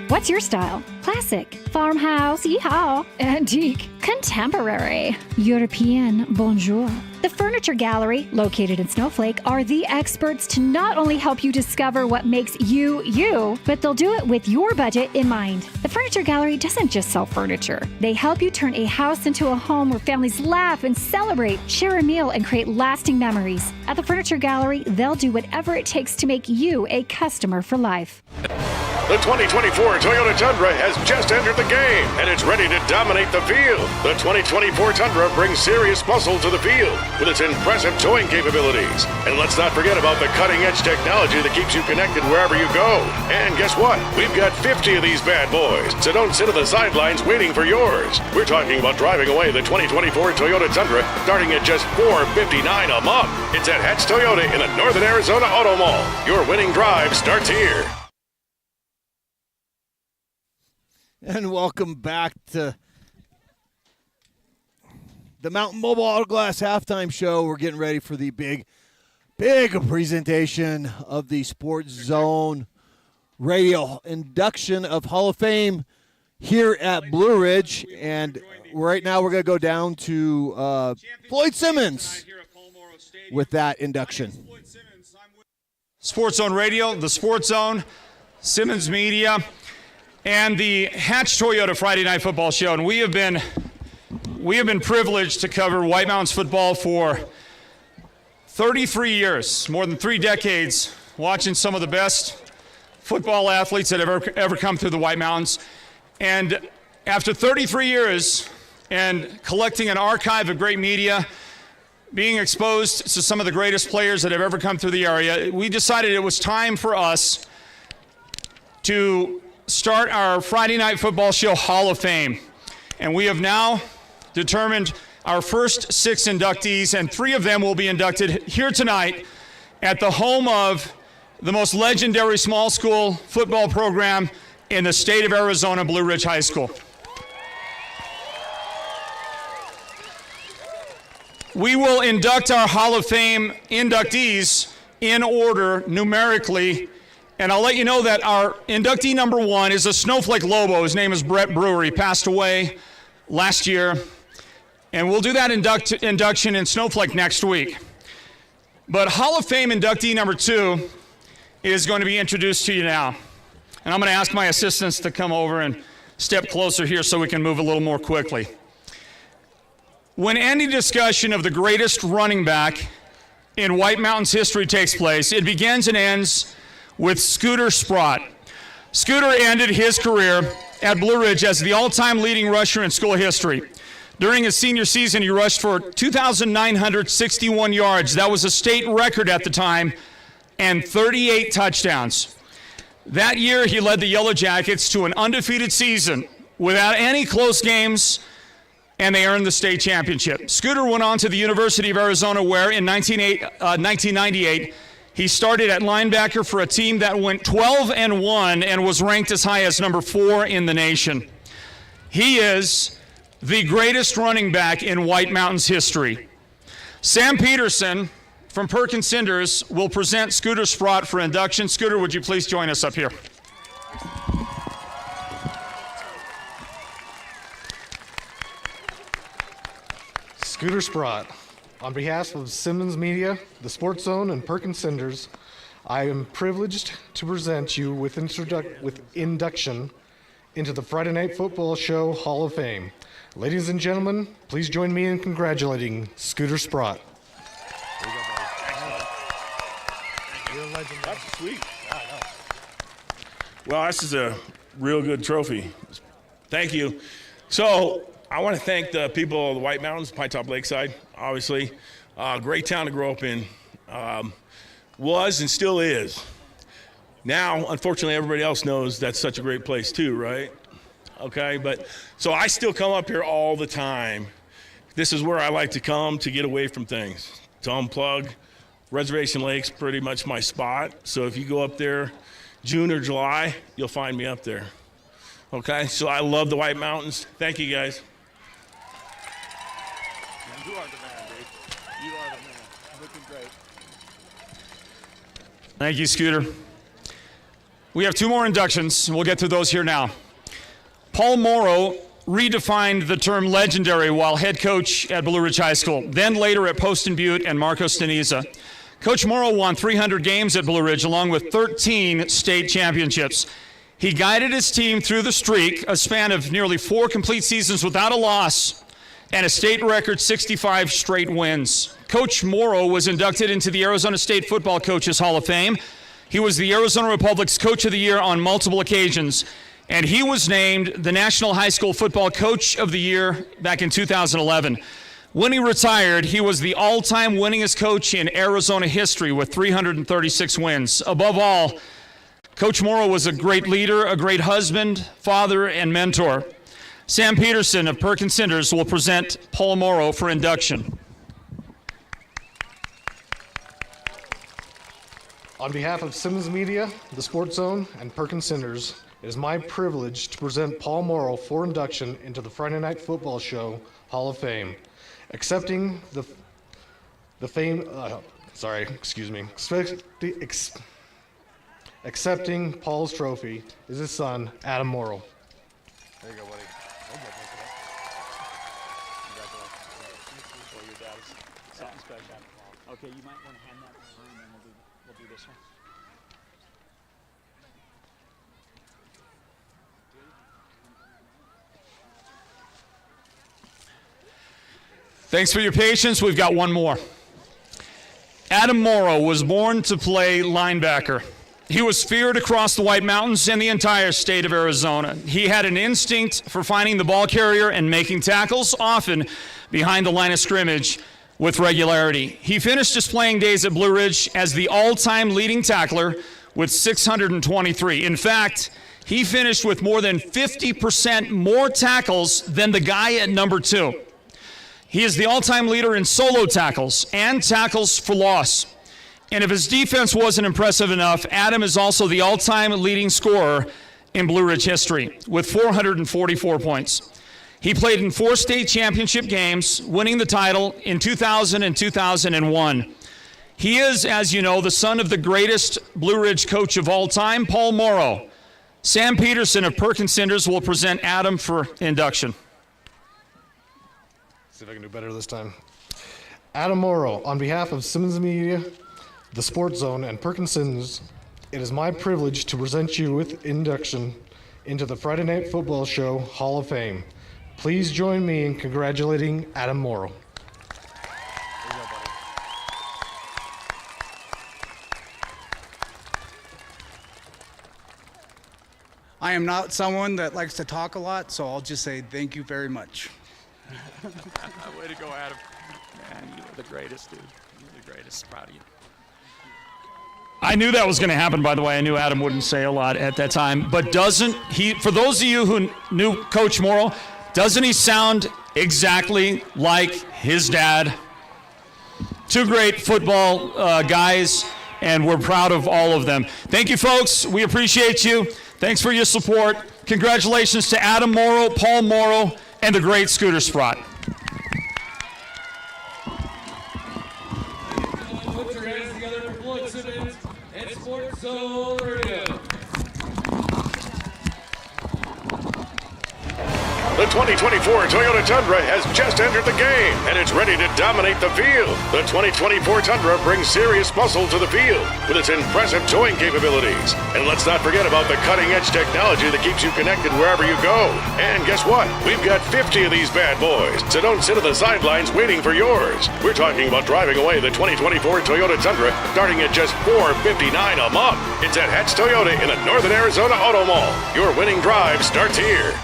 What's your style? Classic, farmhouse, yeehaw, antique, contemporary, European, bonjour. The Furniture Gallery, located in Snowflake, are the experts to not only help you discover what makes you, you, but they'll do it with your budget in mind. The Furniture Gallery doesn't just sell furniture. They help you turn a house into a home where families laugh and celebrate, share a meal, and create lasting memories. At the Furniture Gallery, they'll do whatever it takes to make you a customer for life. The 2024 Toyota Tundra has just entered the game, and it's ready to dominate the field. The 2024 Tundra brings serious muscle to the field with its impressive towing capabilities. And let's not forget about the cutting-edge technology that keeps you connected wherever you go. And guess what? We've got 50 of these bad boys, so don't sit on the sidelines waiting for yours. We're talking about driving away the 2024 Toyota Tundra starting at just $459 a month. It's at Hatch Toyota in the Northern Arizona Auto Mall. Your winning drive starts here. And welcome back to the Mountain Mobile Auto Glass halftime show. We're getting ready for the big presentation of the Sports Zone Radio induction of Hall of Fame here at Blue Ridge. And right now we're going to go down to Floyd Simmons with that induction. Sports Zone Radio, the Sports Zone, Simmons Media, and the Hatch Toyota Friday Night Football Show. And we have been privileged to cover White Mountains football for 33 years, more than 3 decades, watching some of the best football athletes that have ever come through the White Mountains. And after 33 years and collecting an archive of great media, being exposed to some of the greatest players that have ever come through the area, we decided it was time for us to start our Friday Night Football Show Hall of Fame. And we have now determined our first 6 inductees, and 3 of them will be inducted here tonight at the home of the most legendary small school football program in the state of Arizona, Blue Ridge High School. We will induct our Hall of Fame inductees in order numerically. And I'll let you know that our inductee number 1 is a Snowflake Lobo. His name is Brett Brewer. He passed away last year. And we'll do that induction in Snowflake next week. But Hall of Fame inductee number 2 is going to be introduced to you now. And I'm going to ask my assistants to come over and step closer here so we can move a little more quickly. When any discussion of the greatest running back in White Mountains history takes place, it begins and ends with Scooter Sprott. Scooter ended his career at Blue Ridge as the all-time leading rusher in school history. During his senior season, he rushed for 2,961 yards. That was a state record at the time, and 38 touchdowns. That year, he led the Yellow Jackets to an undefeated season without any close games, and they earned the state championship. Scooter went on to the University of Arizona, where in 1998, he started at linebacker for a team that went 12-1 and was ranked as high as number 4 in the nation. He is the greatest running back in White Mountains history. Sam Peterson from Perkins Cinders will present Scooter Sprott for induction. Scooter, would you please join us up here? Scooter Sprott. On behalf of Simmons Media, the Sports Zone, and Perkins Cinders, I am privileged to present you with induction into the Friday Night Football Show Hall of Fame. Ladies and gentlemen, please join me in congratulating Scooter Sprott. That's sweet. Well, this is a real good trophy. Thank you. So, I want to thank the people of the White Mountains, Pine Top Lakeside, obviously. Great town to grow up in. Was and still is. Now, unfortunately, everybody else knows that's such a great place too, right? Okay, but so I still come up here all the time. This is where I like to come to get away from things, to unplug. Reservation Lake's pretty much my spot. So if you go up there June or July, you'll find me up there. Okay, so I love the White Mountains. Thank you, guys. You are the man, dude. You are the man. Looking great. Thank you, Scooter. We have 2 more inductions. We'll get to those here now. Paul Morrow redefined the term legendary while head coach at Blue Ridge High School, then later at Poston Butte and Marco Steniza. Coach Morrow won 300 games at Blue Ridge along with 13 state championships. He guided his team through the streak, a span of nearly 4 complete seasons without a loss, and a state record 65 straight wins. Coach Morrow was inducted into the Arizona State Football Coaches Hall of Fame. He was the Arizona Republic's Coach of the Year on multiple occasions, and he was named the National High School Football Coach of the Year back in 2011. When he retired, he was the all-time winningest coach in Arizona history with 336 wins. Above all, Coach Morrow was a great leader, a great husband, father, and mentor. Sam Peterson of Perkins Cinders will present Paul Morrow for induction. On behalf of Simmons Media, the Sports Zone, and Perkins Cinders, it is my privilege to present Paul Morrow for induction into the Friday Night Football Show Hall of Fame. Accepting accepting Paul's trophy is his son, Adam Morrow. There you go, buddy. Okay, you might want to hand that to her, and then we'll do this one. Thanks for your patience. We've got one more. Adam Morrow was born to play linebacker. He was feared across the White Mountains and the entire state of Arizona. He had an instinct for finding the ball carrier and making tackles, often behind the line of scrimmage, with regularity. He finished his playing days at Blue Ridge as the all-time leading tackler with 623. In fact, he finished with more than 50% more tackles than the guy at number 2. He is the all-time leader in solo tackles and tackles for loss. And if his defense wasn't impressive enough, Adam is also the all-time leading scorer in Blue Ridge history with 444 points. He played in 4 state championship games, winning the title in 2000 and 2001. He is, as you know, the son of the greatest Blue Ridge coach of all time, Paul Morrow. Sam Peterson of Perkins Cinders will present Adam for induction. See if I can do better this time. Adam Morrow, on behalf of Simmons Media, the Sports Zone, and Perkins Cinders, it is my privilege to present you with induction into the Friday Night Football Show Hall of Fame. Please join me in congratulating Adam Morrow. I am not someone that likes to talk a lot, so I'll just say thank you very much. Way to go, Adam. Man, you are the greatest, dude. You're the greatest. Proud of you. I knew that was going to happen, by the way. I knew Adam wouldn't say a lot at that time. But doesn't he, for those of you who knew Coach Morrow, doesn't he sound exactly like his dad? 2 great football guys, and we're proud of all of them. Thank you, folks. We appreciate you. Thanks for your support. Congratulations to Adam Morrow, Paul Morrow, and the great Scooter Sprott. Put your hands together for Floyd Simmons and Sports Zone Radio. The 2024 Toyota Tundra has just entered the game, and it's ready to dominate the field. The 2024 Tundra brings serious muscle to the field with its impressive towing capabilities. And let's not forget about the cutting-edge technology that keeps you connected wherever you go. And guess what? We've got 50 of these bad boys, so don't sit on the sidelines waiting for yours. We're talking about driving away the 2024 Toyota Tundra starting at just $459 a month. It's at Hatch Toyota in the Northern Arizona Auto Mall. Your winning drive starts here.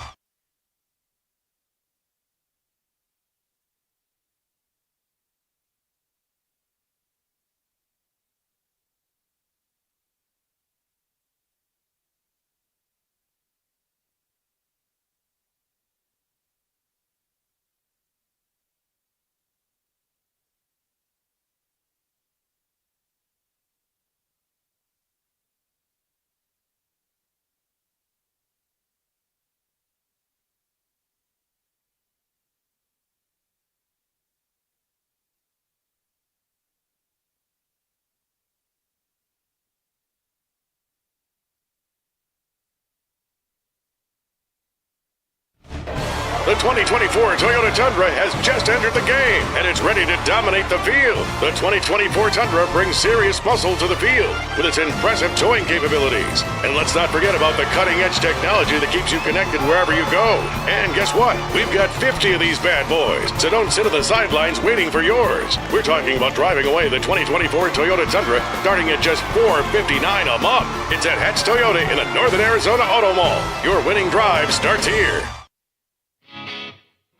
The 2024 Toyota Tundra has just entered the game, and it's ready to dominate the field. The 2024 Tundra brings serious muscle to the field with its impressive towing capabilities. And let's not forget about the cutting-edge technology that keeps you connected wherever you go. And guess what? We've got 50 of these bad boys, so don't sit on the sidelines waiting for yours. We're talking about driving away the 2024 Toyota Tundra starting at just $459 a month. It's at Hatch Toyota in the Northern Arizona Auto Mall. Your winning drive starts here.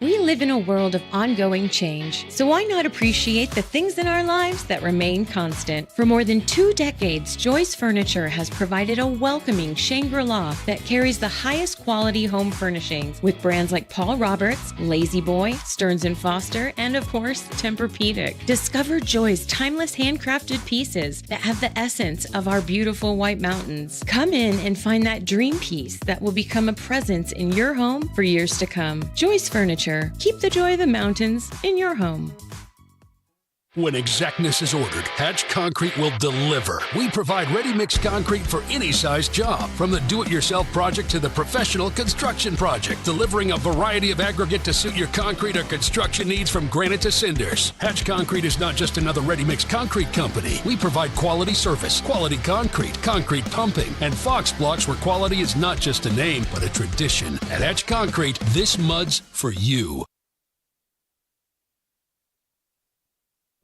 We live in a world of ongoing change, so why not appreciate the things in our lives that remain constant? For more than 2 decades, Joyce Furniture has provided a welcoming Shangri-La that carries the highest quality home furnishings with brands like Paul Roberts, Lazy Boy, Stearns & Foster, and of course, Tempur-Pedic. Discover Joy's timeless handcrafted pieces that have the essence of our beautiful White Mountains. Come in and find that dream piece that will become a presence in your home for years to come. Joyce Furniture. Keep the joy of the mountains in your home. When exactness is ordered, Hatch Concrete will deliver. We provide ready-mix concrete for any size job, from the do-it-yourself project to the professional construction project, delivering a variety of aggregate to suit your concrete or construction needs from granite to cinders. Hatch Concrete is not just another ready-mix concrete company. We provide quality service, quality concrete, concrete pumping, and Fox blocks where quality is not just a name, but a tradition. At Hatch Concrete, this mud's for you.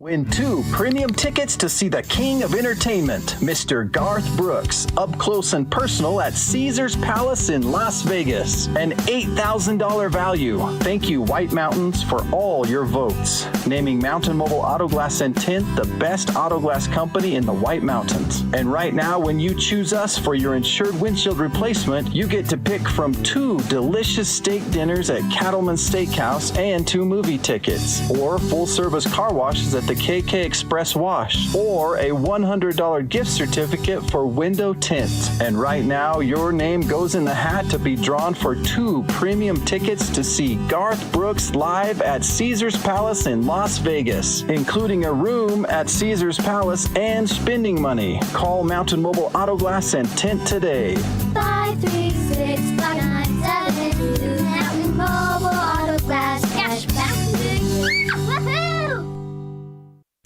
Win 2 premium tickets to see the king of entertainment, Mr. Garth Brooks, up close and personal at Caesars Palace in Las Vegas. An $8,000 value. Thank you, White Mountains, for all your votes. Naming Mountain Mobile Auto Glass and Tint the best auto glass company in the White Mountains. And right now, when you choose us for your insured windshield replacement, you get to pick from 2 delicious steak dinners at Cattleman's Steakhouse and 2 movie tickets. Or full-service car washes at the KK Express Wash, or a $100 gift certificate for window tint. And right now, your name goes in the hat to be drawn for 2 premium tickets to see Garth Brooks live at Caesars Palace in Las Vegas, including a room at Caesars Palace and spending money. Call Mountain Mobile Auto Glass and Tint today. 536-5972. Mountain Mobile Auto Glass. Cash back.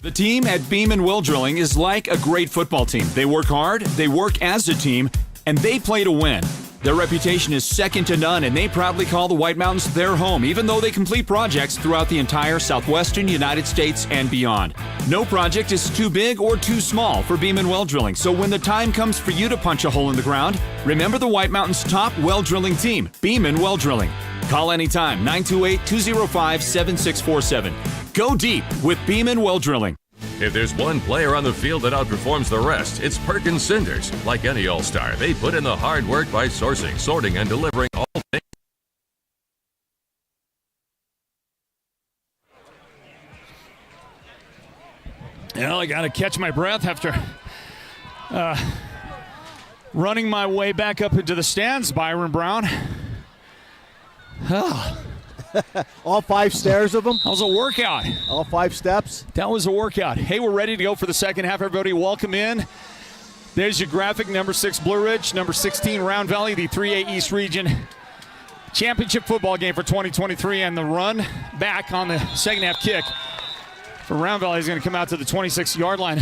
The team at Beam & Will Drilling is like a great football team. They work hard, they work as a team, and they play to win. Their reputation is second to none, and they proudly call the White Mountains their home, even though they complete projects throughout the entire southwestern United States and beyond. No project is too big or too small for Beam & Well Drilling, so when the time comes for you to punch a hole in the ground, remember the White Mountains' top well drilling team, Beam & Well Drilling. Call anytime, 928-205-7647. Go deep with Beam & Well Drilling. If there's one player on the field that outperforms the rest, it's Perkins Cinders. Like any All-Star, they put in the hard work by sourcing, sorting, and delivering all things. Well, I got to catch my breath after running my way back up into the stands, Byron Brown. Oh. All 5 stairs of them? That was a workout. All 5 steps? That was a workout. Hey, we're ready to go for the second half, everybody. Welcome in. There's your graphic, number 6 Blue Ridge, number 16 Round Valley, the 3A East Region Championship football game for 2023, and the run back on the second half kick for Round Valley is going to come out to the 26-yard line.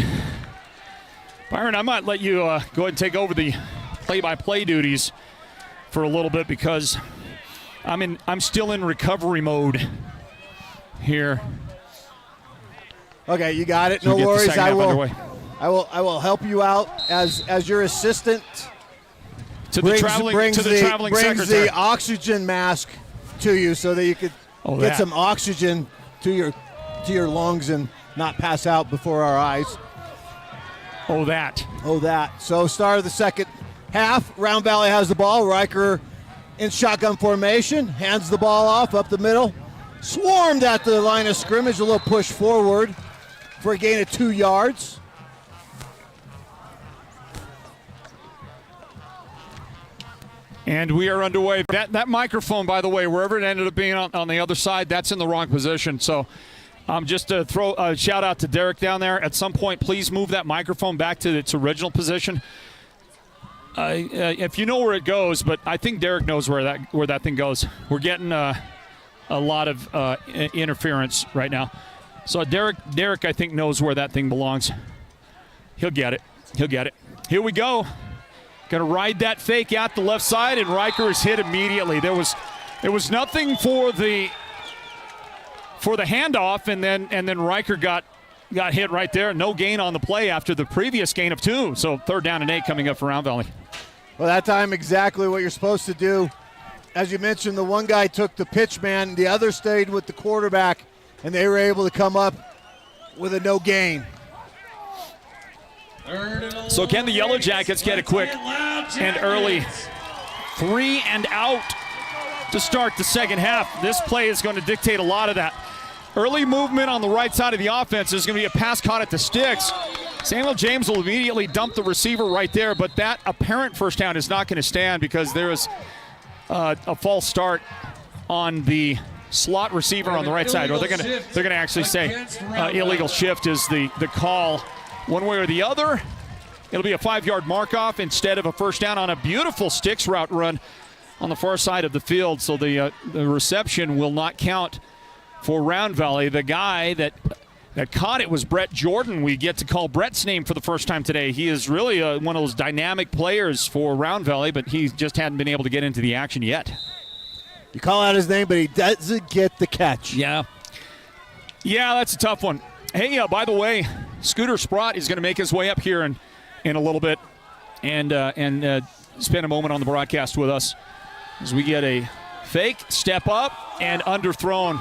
Byron, I might let you go ahead and take over the play-by-play duties for a little bit because I'm still in recovery mode here. Okay, you got it. No worries. I will help you out as your assistant. Brings the oxygen mask to you so that you could get some oxygen to your lungs and not pass out before our eyes. Oh, that. So start of the second half. Round Valley has the ball. Riker in shotgun formation, hands the ball off up the middle. Swarmed at the line of scrimmage, a little push forward for a gain of 2 yards. And we are underway. That microphone, by the way, wherever it ended up being on the other side, that's in the wrong position. So just to throw a shout out to Derek down there. At some point, please move that microphone back to its original position. If you know where it goes, but I think Derek knows where that thing goes. We're getting a lot of interference right now. So Derek, I think, knows where that thing belongs. He'll get it. Here we go. Going to ride that fake out the left side, and Riker is hit immediately. There was nothing for the handoff, and then Riker got hit right there. No gain on the play after the previous gain of 2. So 3rd down and 8 coming up for Round Valley. Well, that time exactly what you're supposed to do. As you mentioned, the one guy took the pitch man, the other stayed with the quarterback, and they were able to come up with a no gain. So can the Yellow Jackets get a quick and early 3 and out to start the second half? This play is going to dictate a lot of that. Early movement on the right side of the offense is going to be a pass caught at the sticks. Samuel James will immediately dump the receiver right there, but that apparent first down is not going to stand because there is a false start on the slot receiver on the right side. Or they're going to actually say illegal shift is the call. One way or the other, it'll be a 5-yard mark-off instead of a first down on a beautiful sticks route run on the far side of the field. So the reception will not count for Round Valley. The guy that caught it was Brett Jordan. We get to call Brett's name for the first time today. He is really one of those dynamic players for Round Valley, but he just hadn't been able to get into the action yet. You call out his name, but he doesn't get the catch. Yeah, that's a tough one. Hey, by the way, Scooter Sprott is going to make his way up here in a little bit and spend a moment on the broadcast with us as we get a fake, step up, and underthrown.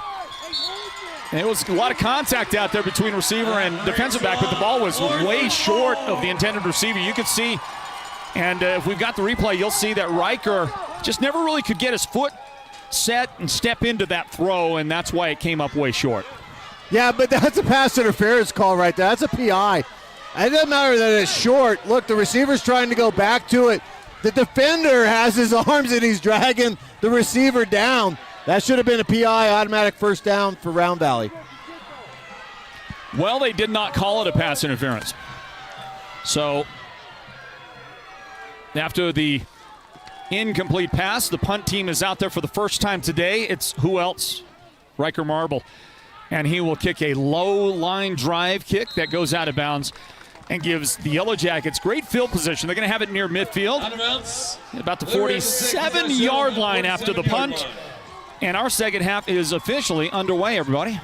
And it was a lot of contact out there between receiver and defensive back, but the ball was way short of the intended receiver. You could see, and if we've got the replay, you'll see that Riker just never really could get his foot set and step into that throw, and that's why it came up way short. Yeah, but that's a pass interference call right there. That's a PI. It doesn't matter that it's short. Look, the receiver's trying to go back to it. The defender has his arms and he's dragging the receiver down. That should have been a PI, automatic first down for Round Valley. Well, they did not call it a pass interference. So after the incomplete pass, the punt team is out there for the first time today. It's who else? Riker Marble. And he will kick a low line drive kick that goes out of bounds and gives the Yellow Jackets great field position. They're going to have it near midfield, about the 47-yard line after the punt. And our second half is officially underway, everybody.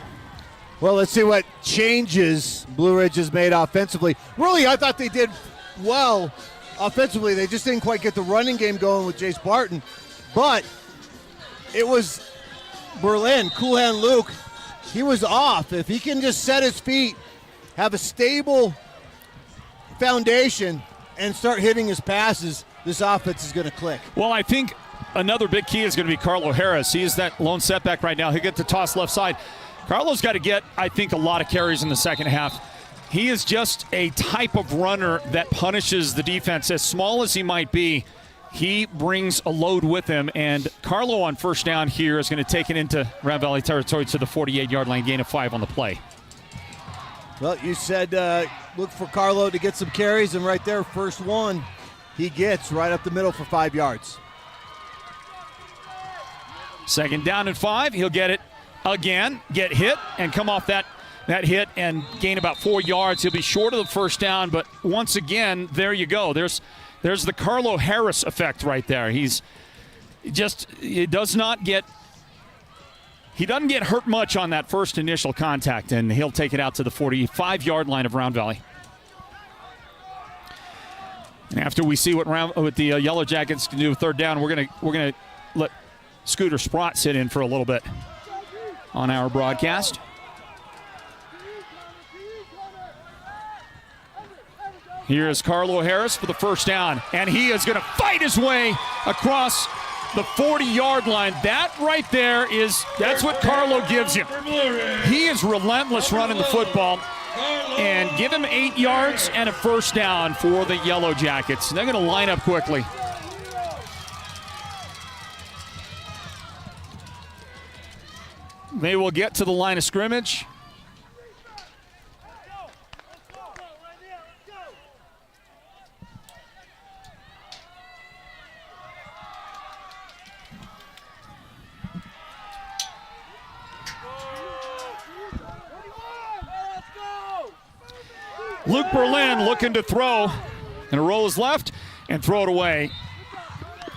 Well, let's see what changes Blue Ridge has made offensively. Really, I thought they did well offensively. They just didn't quite get the running game going with Jace Barton. But it was Berlin, Cool Hand Luke. He was off. If he can just set his feet, have a stable foundation, and start hitting his passes, this offense is going to click. Well, I think another big key is going to be Carlo Harris. He is that lone setback right now. He'll get the toss left side. Carlo's got to get, I think, a lot of carries in the second half. He is just a type of runner that punishes the defense. As small as he might be, he brings a load with him, and Carlo on first down here is going to take it into Round Valley territory to the 48-yard line, gain of 5 on the play. Well, you said look for Carlo to get some carries, and right there, first one he gets right up the middle for 5 yards. Second down and 5. He'll get it again, get hit, and come off that hit and gain about 4 yards. He'll be short of the first down, but once again, there you go. There's the Carlo Harris effect right there. He doesn't get hurt much on that first initial contact, and he'll take it out to the 45-yard line of Round Valley. And after we see what the Yellow Jackets can do with third down, we're gonna let Scooter Sprott sit in for a little bit on our broadcast. Here is Carlo Harris for the first down, and he is going to fight his way across the 40-yard line. That right there that's what Carlo gives you. He is relentless running the football, and give him 8 yards and a first down for the Yellow Jackets. They're going to line up quickly. They will get to the line of scrimmage. Luke Berlin looking to throw. And a roll is left and throw it away.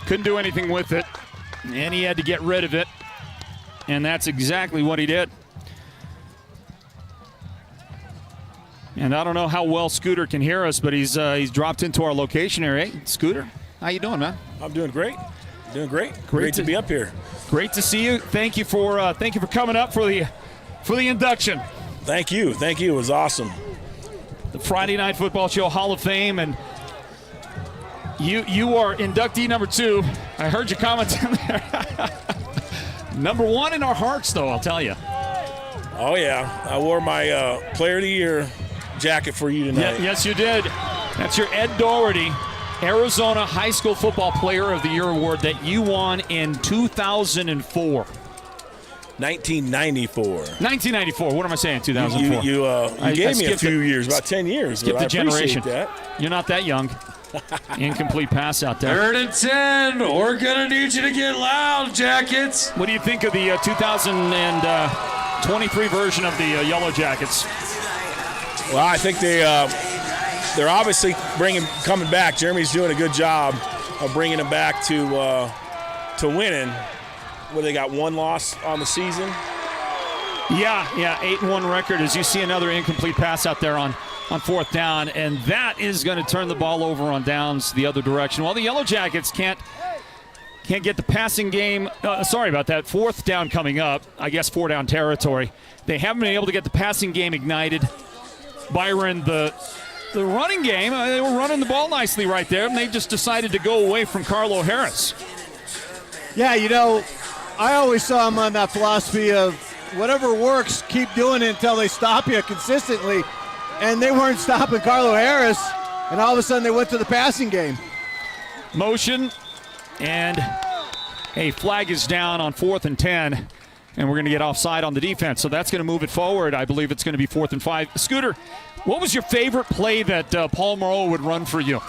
Couldn't do anything with it. And he had to get rid of it. And that's exactly what he did. And I don't know how well Scooter can hear us, but he's dropped into our location area. Hey, Scooter, how you doing, man? I'm doing great. Doing great. Great to be up here. Great to see you. Thank you for coming up for the induction. Thank you. It was awesome. The Friday Night Football Show Hall of Fame, and you are inductee number 2. I heard your comments in there. Number 1 in our hearts, though, I'll tell you. Oh yeah, I wore my Player of the Year jacket for you tonight. Yeah, yes, you did. That's your Ed Doherty Arizona High School Football Player of the Year award that you won in 2004. 1994. What am I saying? 2004. You gave me a few years, about 10 years. Skip but the I generation. Appreciate that. You're not that young. Incomplete pass out there. 3rd and 10. We're gonna need you to get loud, Jackets. What do you think of the 2023 version of the Yellow Jackets? Well, I think they're obviously coming back. Jeremy's doing a good job of bringing them back to winning. Well, they got 1 loss on the season. Yeah, 8-1 record. As you see another incomplete pass out there on 4th down, and that is going to turn the ball over on downs the other direction. Well, the Yellow Jackets can't get the passing game. Sorry about that. 4th down coming up. I guess 4-down territory. They haven't been able to get the passing game ignited. Byron, the running game, they were running the ball nicely right there, and they just decided to go away from Carlo Harris. Yeah, I always saw him on that philosophy of whatever works, keep doing it until they stop you consistently. And they weren't stopping Carlo Harris, and all of a sudden they went to the passing game. Motion, and a flag is down on 4th and 10, and we're going to get offside on the defense. So that's going to move it forward. I believe it's going to be 4th and 5. Scooter, what was your favorite play that Paul Moreau would run for you?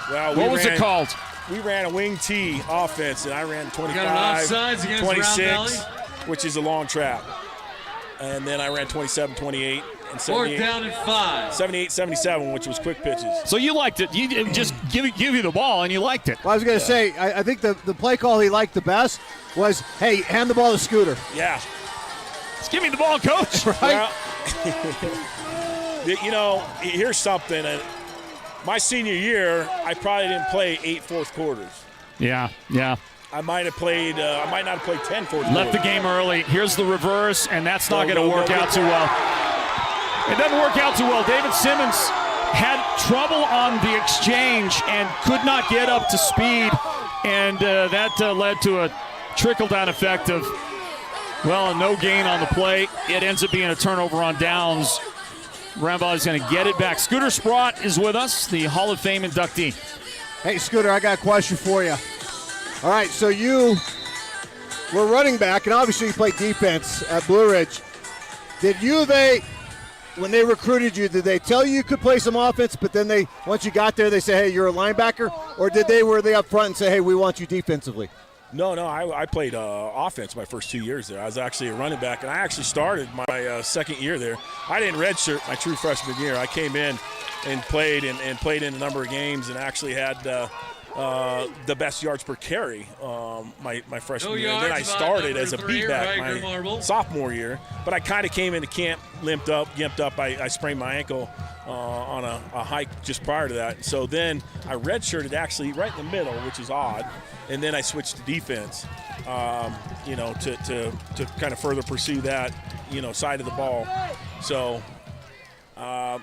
Well, what was it called? We ran a wing T offense, and I ran 25, 26, which is a long trap. And then I ran 27, 28, and 4th down and 5. 78, 77, which was quick pitches. So you liked it. You didn't just give you the ball, and you liked it. Well, I was going to say, I think the play call he liked the best was, hey, hand the ball to Scooter. Yeah. Just give me the ball, coach. Right? Well, here's something. My senior year, I probably didn't play 8 fourth quarters. Yeah. I might not have played 10 fourth quarters. Left the game early. Here's the reverse, and that's not going to work out too well. It doesn't work out too well. David Simmons had trouble on the exchange and could not get up to speed, and that led to a trickle-down effect of, a no gain on the play. It ends up being a turnover on downs. Round Valley is going to get it back. Scooter Sprott is with us, the Hall of Fame inductee. Hey, Scooter, I got a question for you. All right, so you were running back, and obviously you played defense at Blue Ridge. When they recruited you, did they tell you could play some offense, but then once you got there, they say, hey, you're a linebacker? Or were they up front and say, hey, we want you defensively? No, I played offense my first 2 years there. I was actually a running back, and I actually started my second year there. I didn't redshirt my true freshman year. I came in and played in a number of games and actually had the best yards per carry my freshman year. And then I started as a beatback my sophomore year. But I kind of came into camp gimped up. I sprained my ankle on a hike just prior to that. So then I redshirted actually right in the middle, which is odd. And then I switched to defense, to kind of further pursue that, side of the ball. So, I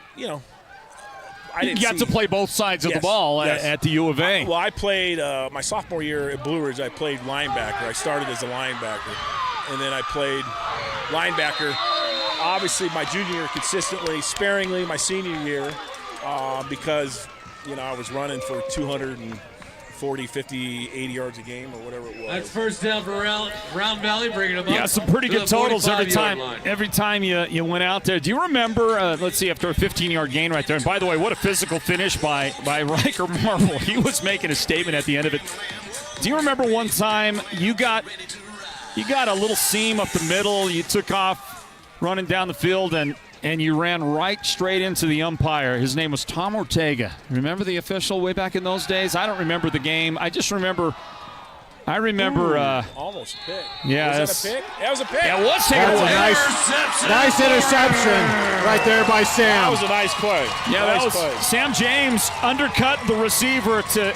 didn't got to play both sides of the ball at the U of A. I played my sophomore year at Blue Ridge. I played linebacker. I started as a linebacker, and then I played linebacker. Obviously, my junior year consistently, sparingly my senior year, because I was running for 240, 50, 80 yards a game or whatever it was. That's first down for Round Valley, bringing them up. Yeah, some pretty good totals every time you went out there. Do you remember, let's see, after a 15-yard gain right there, and by the way, what a physical finish by Riker Marvel. He was making a statement at the end of it. Do you remember one time you got a little seam up the middle, you took off running down the field, and you ran right straight into the umpire. His name was Tom Ortega. Remember the official way back in those days? I don't remember the game. I just remember. Almost a pick. Yeah, was that a pick? That was a pick. Yeah, it was taken away. Nice interception right there by Sam. That was a nice play. Yeah, nice that was play. Sam James undercut the receiver to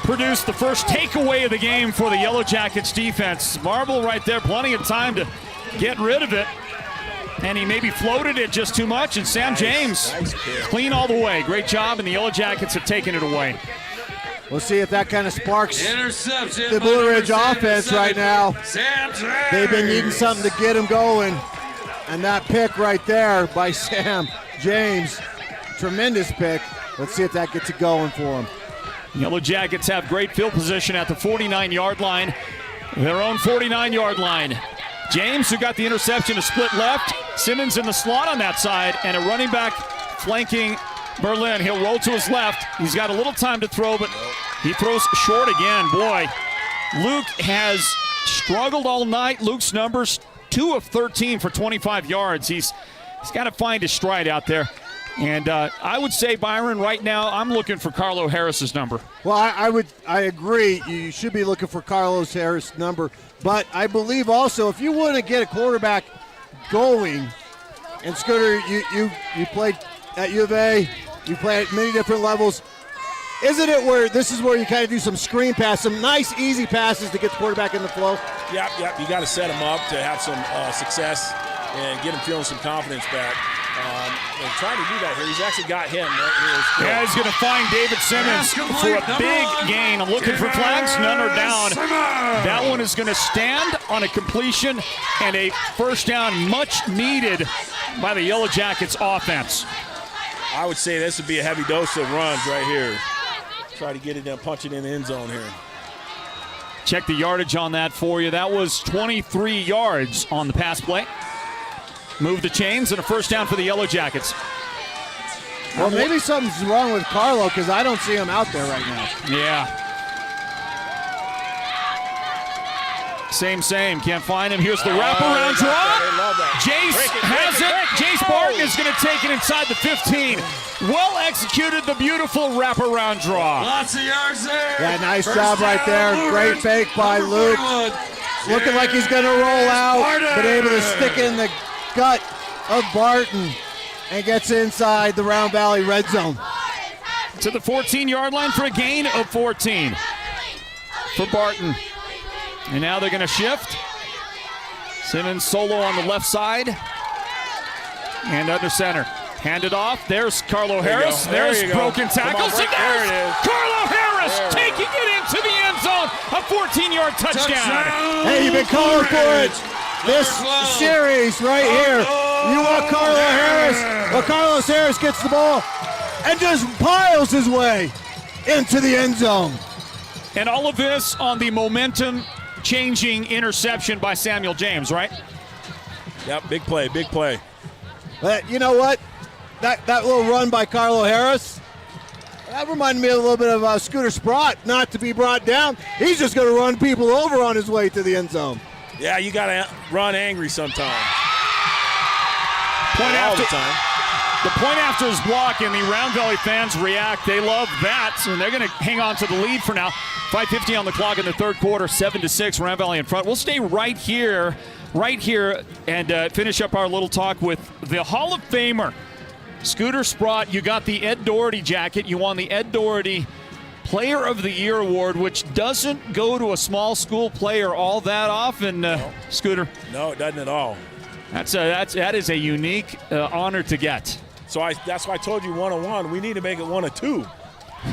produce the first takeaway of the game for the Yellow Jackets defense. Marble right there, plenty of time to get rid of it. And he maybe floated it just too much, and Sam James clean all the way. Great job, and the Yellow Jackets have taken it away. We'll see if that kind of sparks Interception the Blue Ridge offense right now. Sam James. They've been needing something to get them going. And that pick right there by Sam James, tremendous pick. Let's see if that gets it going for them. Yellow Jackets have great field position at the 49-yard line, their own 49-yard line. James, who got the interception, a split left. Simmons in the slot on that side, and a running back flanking Berlin. He'll roll to his left. He's got a little time to throw, but he throws short again. Boy, Luke has struggled all night. Luke's numbers, 2 of 13 for 25 yards. He's got to find his stride out there. And I would say, Byron, right now, I'm looking for Carlo Harris's number. Well, I agree. You should be looking for Carlos Harris' number. But I believe also, if you want to get a quarterback going, and Scooter, you played at U of A, you play at many different levels. Isn't it where this is where you kind of do some screen pass, some nice, easy passes to get the quarterback in the flow? Yep. You got to set him up to have some success and get him feeling some confidence back. And trying to do that here. He's actually got him right here. Yeah, he's going to find David Simmons for a big gain. I'm looking for flags. None are down. That one is going to stand on a completion and a first down, much needed by the Yellow Jackets offense. I would say this would be a heavy dose of runs right here. Try to get it down, punch it in the end zone here. Check the yardage on that for you. That was 23 yards on the pass play. Move the chains and a first down for the Yellow Jackets. Well, maybe something's wrong with Carlo because I don't see him out there right now. Yeah. Same. Can't find him. Here's the wraparound draw. Jace has it. Jace Barton is going to take it inside the 15. Well executed, the beautiful wraparound draw. Lots of yards there. Yeah, nice job right there. Great fake by Luke. Looking like he's going to roll out, but able to stick in the gut of Barton and gets inside the Round Valley red zone. To the 14-yard line for a gain of 14 for Barton. And now they're going to shift. Simmons solo on the left side and under center. Handed off. There's Carlo Harris. There's broken tackles. And there's Carlo Harris taking it into the end zone. A 14-yard touchdown. Hey, you've been calling for it this series right here. You want Carlo Harris? Well, Carlos Harris gets the ball and just piles his way into the end zone. And all of this on the momentum-changing interception by Samuel James, right? Yep, big play. But you know what? That little run by Carlo Harris, that reminded me a little bit of Scooter Sprott, not to be brought down. He's just going to run people over on his way to the end zone. Yeah, you got to run angry sometimes. All the time. The point after his block, and the Round Valley fans react. They love that, and they're going to hang on to the lead for now. 5:50 on the clock in the third quarter, 7-6, Round Valley in front. We'll stay right here, and finish up our little talk with the Hall of Famer, Scooter Sprott. You got the Ed Doherty jacket. You won the Ed Doherty Player of the Year award, which doesn't go to a small school player all that often, no. Scooter. No, it doesn't at all. That is a unique honor to get. So that's why I told you 1-1. We need to make it 1-2.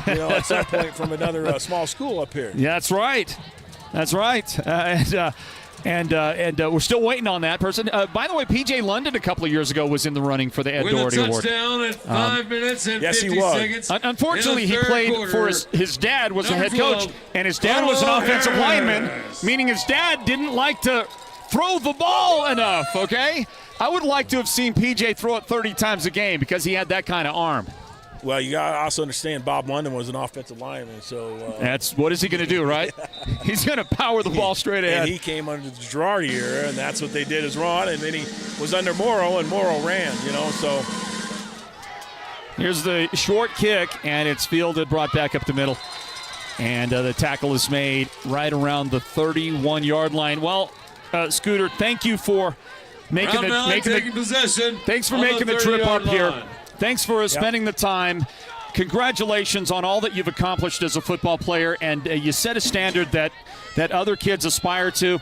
At some point from another small school up here. Yeah, that's right. And we're still waiting on that person. By the way, P.J. London a couple of years ago was in the running for the Ed Doherty Award. With a touchdown at 5 minutes and 50 seconds. Unfortunately, he played for his dad was a head coach, and his dad was an offensive lineman, meaning his dad didn't like to throw the ball enough, okay? I would like to have seen P.J. throw it 30 times a game because he had that kind of arm. Well, you got to also understand Bob London was an offensive lineman, so that's what is he going to do, right? He's going to power the ball straight ahead. And he came under the Girardi era, and that's what they did is run, and then he was under Morrow, and Morrow ran, so. Here's the short kick, and it's fielded, brought back up the middle. And the tackle is made right around the 31-yard line. Well, Scooter, thank you for making possession. Thanks for making the trip up here. Thanks for spending the time. Congratulations on all that you've accomplished as a football player, and you set a standard that other kids aspire to.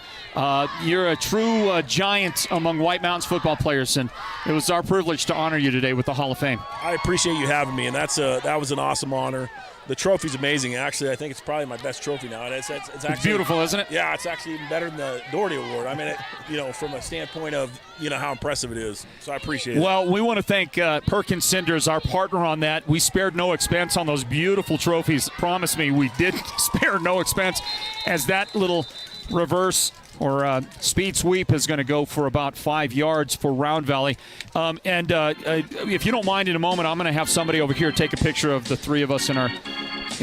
You're a true giant among White Mountains football players, and it was our privilege to honor you today with the Hall of Fame. I appreciate you having me, and that was an awesome honor. The trophy's amazing. Actually, I think it's probably my best trophy now. It's actually beautiful, isn't it? Yeah, it's actually even better than the Doherty Award. I mean, from a standpoint of, how impressive it is. So I appreciate it. Well, we want to thank Perkins Cinders, our partner on that. We spared no expense on those beautiful trophies. Promise me we did spare no expense, as that little reverse or speed sweep is going to go for about 5 yards for Round Valley. If you don't mind, in a moment, I'm going to have somebody over here take a picture of the three of us in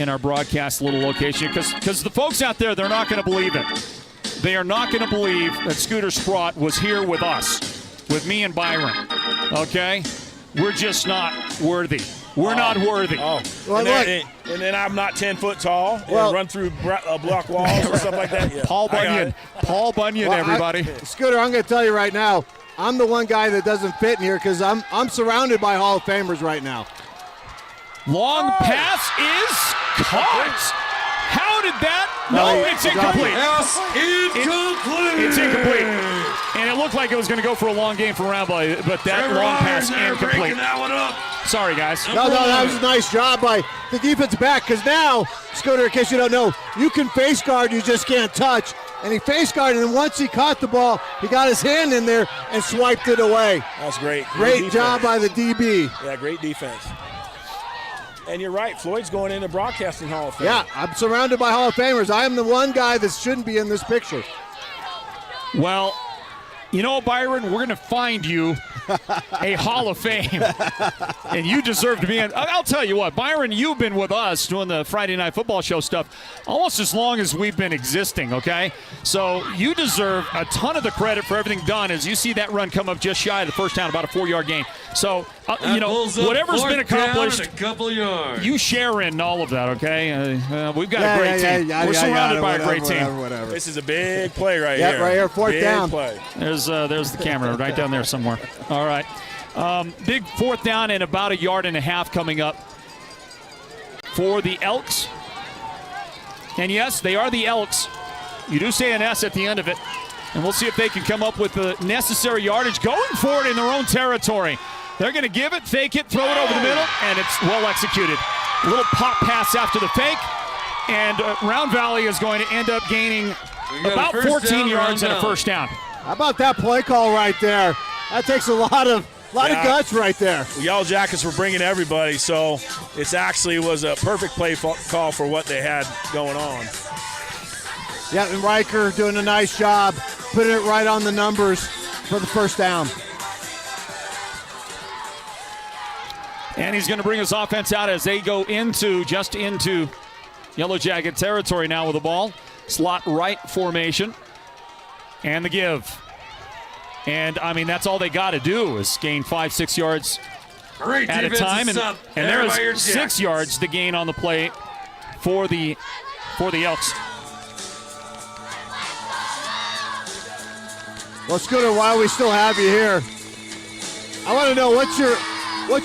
our broadcast little location, because the folks out there, they're not going to believe it. They are not going to believe that Scooter Sprott was here with us, with me and Byron. Okay? We're just not worthy. We're not worthy. Oh. Well, and then I'm not 10 foot tall and run through block walls or stuff like that. Yeah. Paul Bunyan, everybody. Scooter, I'm going to tell you right now, I'm the one guy that doesn't fit in here because I'm surrounded by Hall of Famers right now. Long pass is caught. How did that? No, it's incomplete. Pass incomplete. It's incomplete. And it looked like it was going to go for a long game for Round Valley, but that long pass incomplete. That one up. Sorry, guys. No, that was a nice job by the defensive back, because now, Scooter, in case you don't know, you can face guard, you just can't touch. And he face guarded, and once he caught the ball, he got his hand in there and swiped it away. That's great. Great job by the DB. Yeah, great defense. And you're right, Floyd's going into Broadcasting Hall of Fame. Yeah, I'm surrounded by Hall of Famers. I am the one guy that shouldn't be in this picture. Well, you know, Byron, we're going to find you a Hall of Fame, and you deserve to be in. I'll tell you what, Byron, you've been with us doing the Friday Night Football Show stuff almost as long as we've been existing, okay? So you deserve a ton of the credit for everything done, as you see that run come up just shy of the first down, about a 4-yard gain. So, whatever's been accomplished, a couple yards. You share in all of that, okay? We've got a great team. We're surrounded by a great team. This is a big play right here. Yeah, right here, fourth down. Play. There's the camera right down there somewhere. All right. Big fourth down and about 1.5 yards coming up for the Elks. And yes, they are the Elks. You do say an S at the end of it. And we'll see if they can come up with the necessary yardage going for it in their own territory. They're going to give it, fake it, throw it over the middle, and it's well executed. A little pop pass after the fake. And Round Valley is going to end up gaining about 14 yards and a first down. How about that play call right there? That takes a lot of guts right there. Yellow Jackets were bringing everybody, so it actually was a perfect play call for what they had going on. Yeah, and Riker doing a nice job putting it right on the numbers for the first down. And he's going to bring his offense out as they go into Yellow Jacket territory now with the ball. Slot right formation. And the give. And, I mean, that's all they got to do is gain 5-6 yards at a time. And there is 6 yards to gain on the play for the Elks. Well, Scooter, while we still have you here, I want to know what's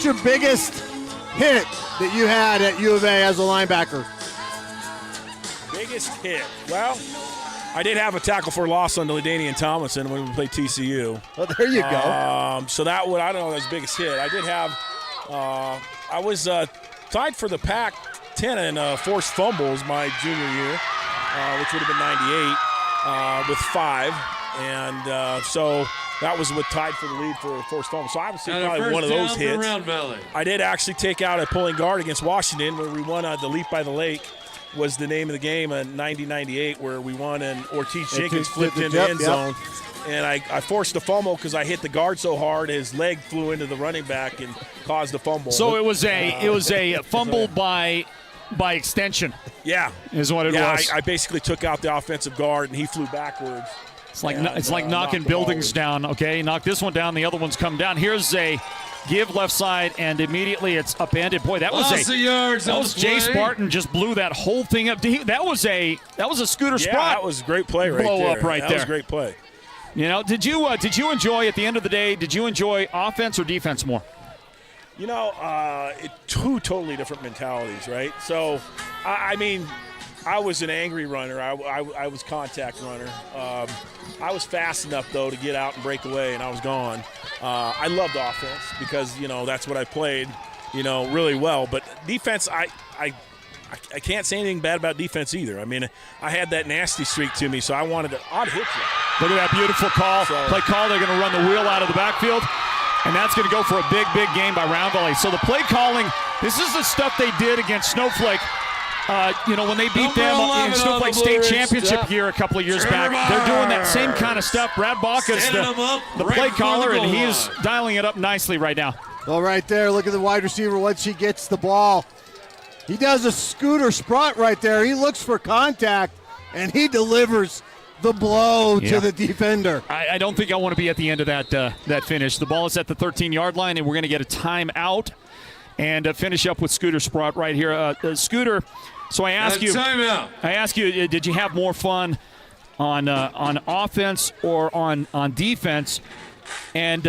your biggest hit that you had at U of A as a linebacker? Biggest hit? Well, I did have a tackle for loss on Ladanian Tomlinson when we played TCU. Well, there you go. So that would, I don't know, that was biggest hit. I did have, I was tied for the Pac-10 in forced fumbles my junior year, which would have been 98 with 5. And so that was what tied for the lead for forced fumbles. So I would say probably one of those hits. Round Valley. I did actually take out a pulling guard against Washington where we won the Leap by the Lake. was the name of the game in 90-98 where we won and Ortiz Jenkins flipped into jump, end zone. And I forced a fumble because I hit the guard so hard his leg flew into the running back and caused a fumble. So it was a fumble by extension. Yeah, is what it was. I basically took out the offensive guard and he flew backwards. It's like knocking buildings down. Okay, knock this one down, the other one's come down. Here's a give left side, and immediately it's upended. Boy, that was Jace Barton just blew that whole thing up. That was a Scooter Sprott. Yeah, that was a great play right blow there. Up right that there. was a great play. You know, did you enjoy at the end of the day? Did you enjoy offense or defense more? You know, two totally different mentalities, right? So, I mean, I was an angry runner. I was contact runner. I was fast enough, though, to get out and break away, and I was gone. I loved offense because, you know, that's what I played, you know, really well. But defense, I can't say anything bad about defense either. I mean, I had that nasty streak to me, so I'd hit you. Look at that beautiful call. Play call, they're going to run the wheel out of the backfield. And that's going to go for a big, big game by Round Valley. So the play calling, this is the stuff they did against Snowflake. You know, when they beat them in Snowflake State Championship here a couple of years back. They're doing that same kind of stuff. Brad Baca's the play caller, and he is dialing it up nicely right now. Well, right there, look at the wide receiver once he gets the ball. He does a Scooter Sprott right there. He looks for contact, and he delivers the blow to the defender. I don't think I want to be at the end of that finish. The ball is at the 13-yard line, and we're going to get a timeout and finish up with Scooter Sprott right here. Scooter, so I ask you, did you have more fun on offense or on defense? And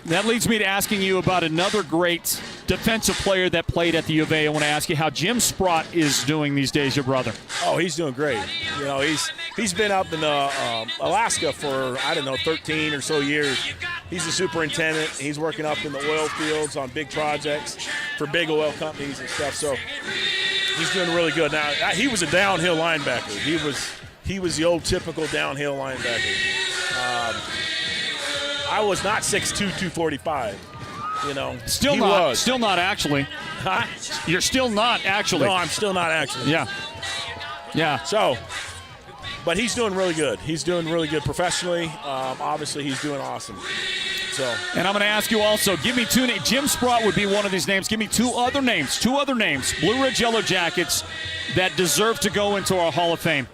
that leads me to asking you about another great defensive player that played at the U of A. I want to ask you how Jim Sprott is doing these days, your brother. Oh, he's doing great. You know, he's been up in Alaska for, 13 or so years. He's a superintendent. He's working up in the oil fields on big projects for big oil companies and stuff. So he's doing really good. Now, he was a downhill linebacker. He was the old typical downhill linebacker. I was not 6'2", 245. You know, still not actually. Huh? You're still not actually. No, I'm still not actually. Yeah. So, but he's doing really good. He's doing really good professionally. Obviously, he's doing awesome. So, and I'm going to ask you also. Give me two names. Jim Sprott would be one of these names. Give me two other names. Blue Ridge Yellow Jackets that deserve to go into our Hall of Fame.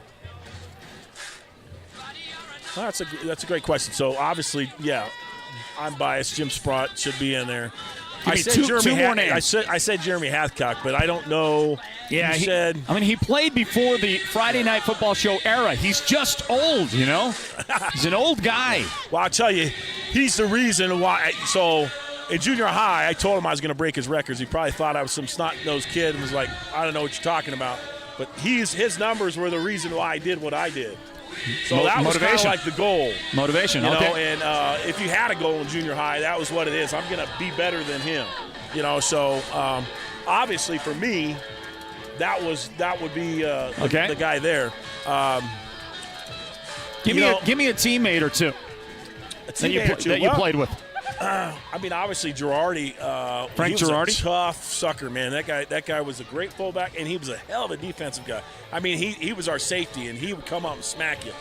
That's a great question. So obviously, yeah, I'm biased. Jim Sprott should be in there. I said two more names. I said Jeremy Hathcock, but I don't know. Yeah, he played before the Friday Night Football Show era. He's just old, you know. He's an old guy. Well, I'll tell you, he's the reason why. So in junior high, I told him I was going to break his records. He probably thought I was some snot-nosed kid and was like, I don't know what you're talking about. But his numbers were the reason why I did what I did. So that was kind of like the goal. Motivation, you know, okay. And if you had a goal in junior high, that was what it is. I'm going to be better than him. You know, so obviously for me, that would be the guy there. Give me a teammate or two that you played with. I mean, obviously Girardi. Frank Girardi, was a tough sucker, man. That guy was a great fullback, and he was a hell of a defensive guy. I mean, he was our safety, and he would come out and smack you.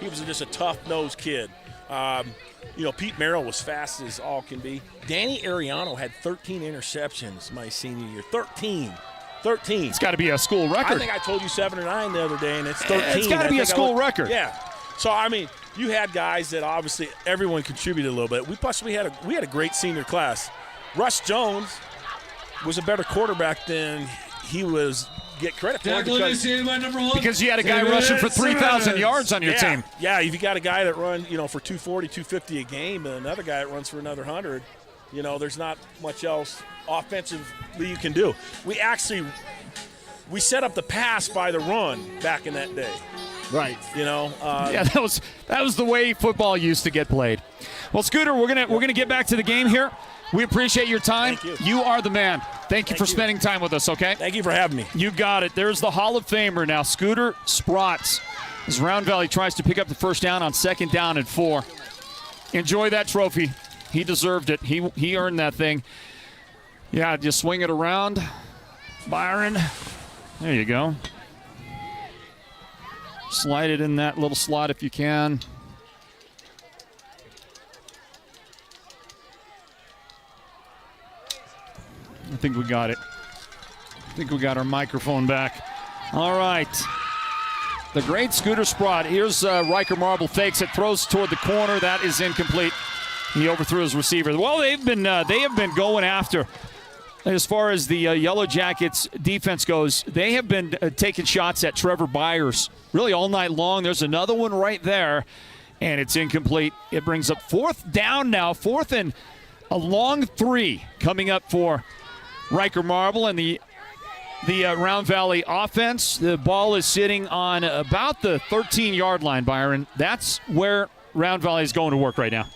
He was just a tough-nosed kid. You know, Pete Merrill was fast as all can be. Danny Ariano had 13 interceptions my senior year. 13. It's got to be a school record. I think I told you 7 or 9 the other day, and it's 13. It's got to be a school record. Yeah. So, I mean, you had guys that obviously everyone contributed a little bit. We had a great senior class. Russ Jones was a better quarterback than he was get credit for because you had a guy rushing for 3,000 yards on your team. Yeah, if you got a guy that runs, for 240, 250 a game, and another guy that runs for another 100, there's not much else offensively you can do. We set up the pass by the run back in that day. Right. That was the way football used to get played. Well, Scooter, we're gonna get back to the game here. We appreciate your time. Thank you. You are the man. Thank you for spending time with us, okay? Thank you for having me. You got it. There's the Hall of Famer now, Scooter Sprott, as Round Valley tries to pick up the first down on 2nd down and 4. Enjoy that trophy. He deserved it. He earned that thing. Yeah, just swing it around. Byron. There you go. Slide it in that little slot if you can. I think we got it. I think we got our microphone back. All right. The great Scooter Sprott. Here's Riker Marble, fakes it, throws toward the corner. That is incomplete. He overthrew his receiver. Well, they have been going after. As far as the Yellow Jackets defense goes, they have been taking shots at Trevor Byers really all night long. There's another one right there, and it's incomplete. It brings up 4th down now, 4th and a long 3 coming up for Riker Marble and the Round Valley offense. The ball is sitting on about the 13-yard line, Byron. That's where Round Valley is going to work right now.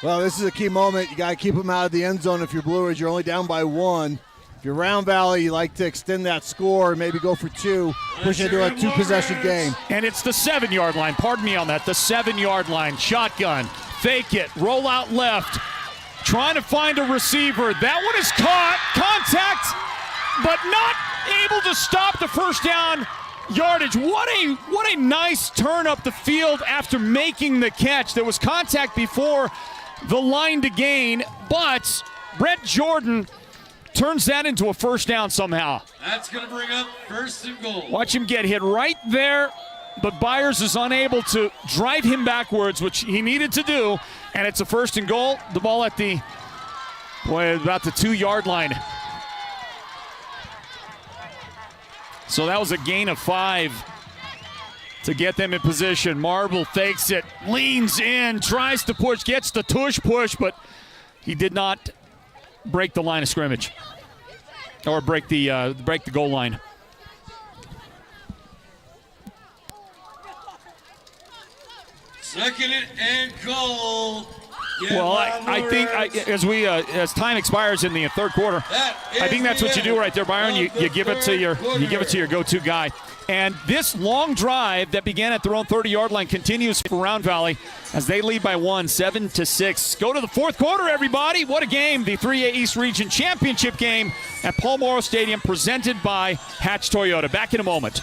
Well, this is a key moment. You got to keep them out of the end zone. If you're Blue Ridge, you're only down by 1. If you're Round Valley, you like to extend that score, maybe go for 2, push it into a 2-possession game. And it's the 7-yard line. Pardon me on that. The 7-yard line. Shotgun. Fake it. Roll out left. Trying to find a receiver. That one is caught. Contact, but not able to stop the first down yardage. What a nice turn up the field after making the catch. There was contact before the line to gain, but Brett Jordan turns that into a first down somehow. That's going to bring up 1st and goal. Watch him get hit right there, but Byers is unable to drive him backwards, which he needed to do, and it's a 1st and goal. The ball at about the 2-yard line. So that was a gain of 5 to get them in position. Marble fakes it, leans in, tries to push, gets the tush push, but he did not break the line of scrimmage or break the goal line. Second and goal. Well, I think as time expires in the 3rd quarter, I think that's what you do right there, Byron. You give it to your go-to guy. And this long drive that began at their own 30-yard line continues for Round Valley as they lead by 1, 7-6. Go to the 4th quarter, everybody. What a game. The 3A East Region Championship game at Paul Morrow Stadium, presented by Hatch Toyota. Back in a moment.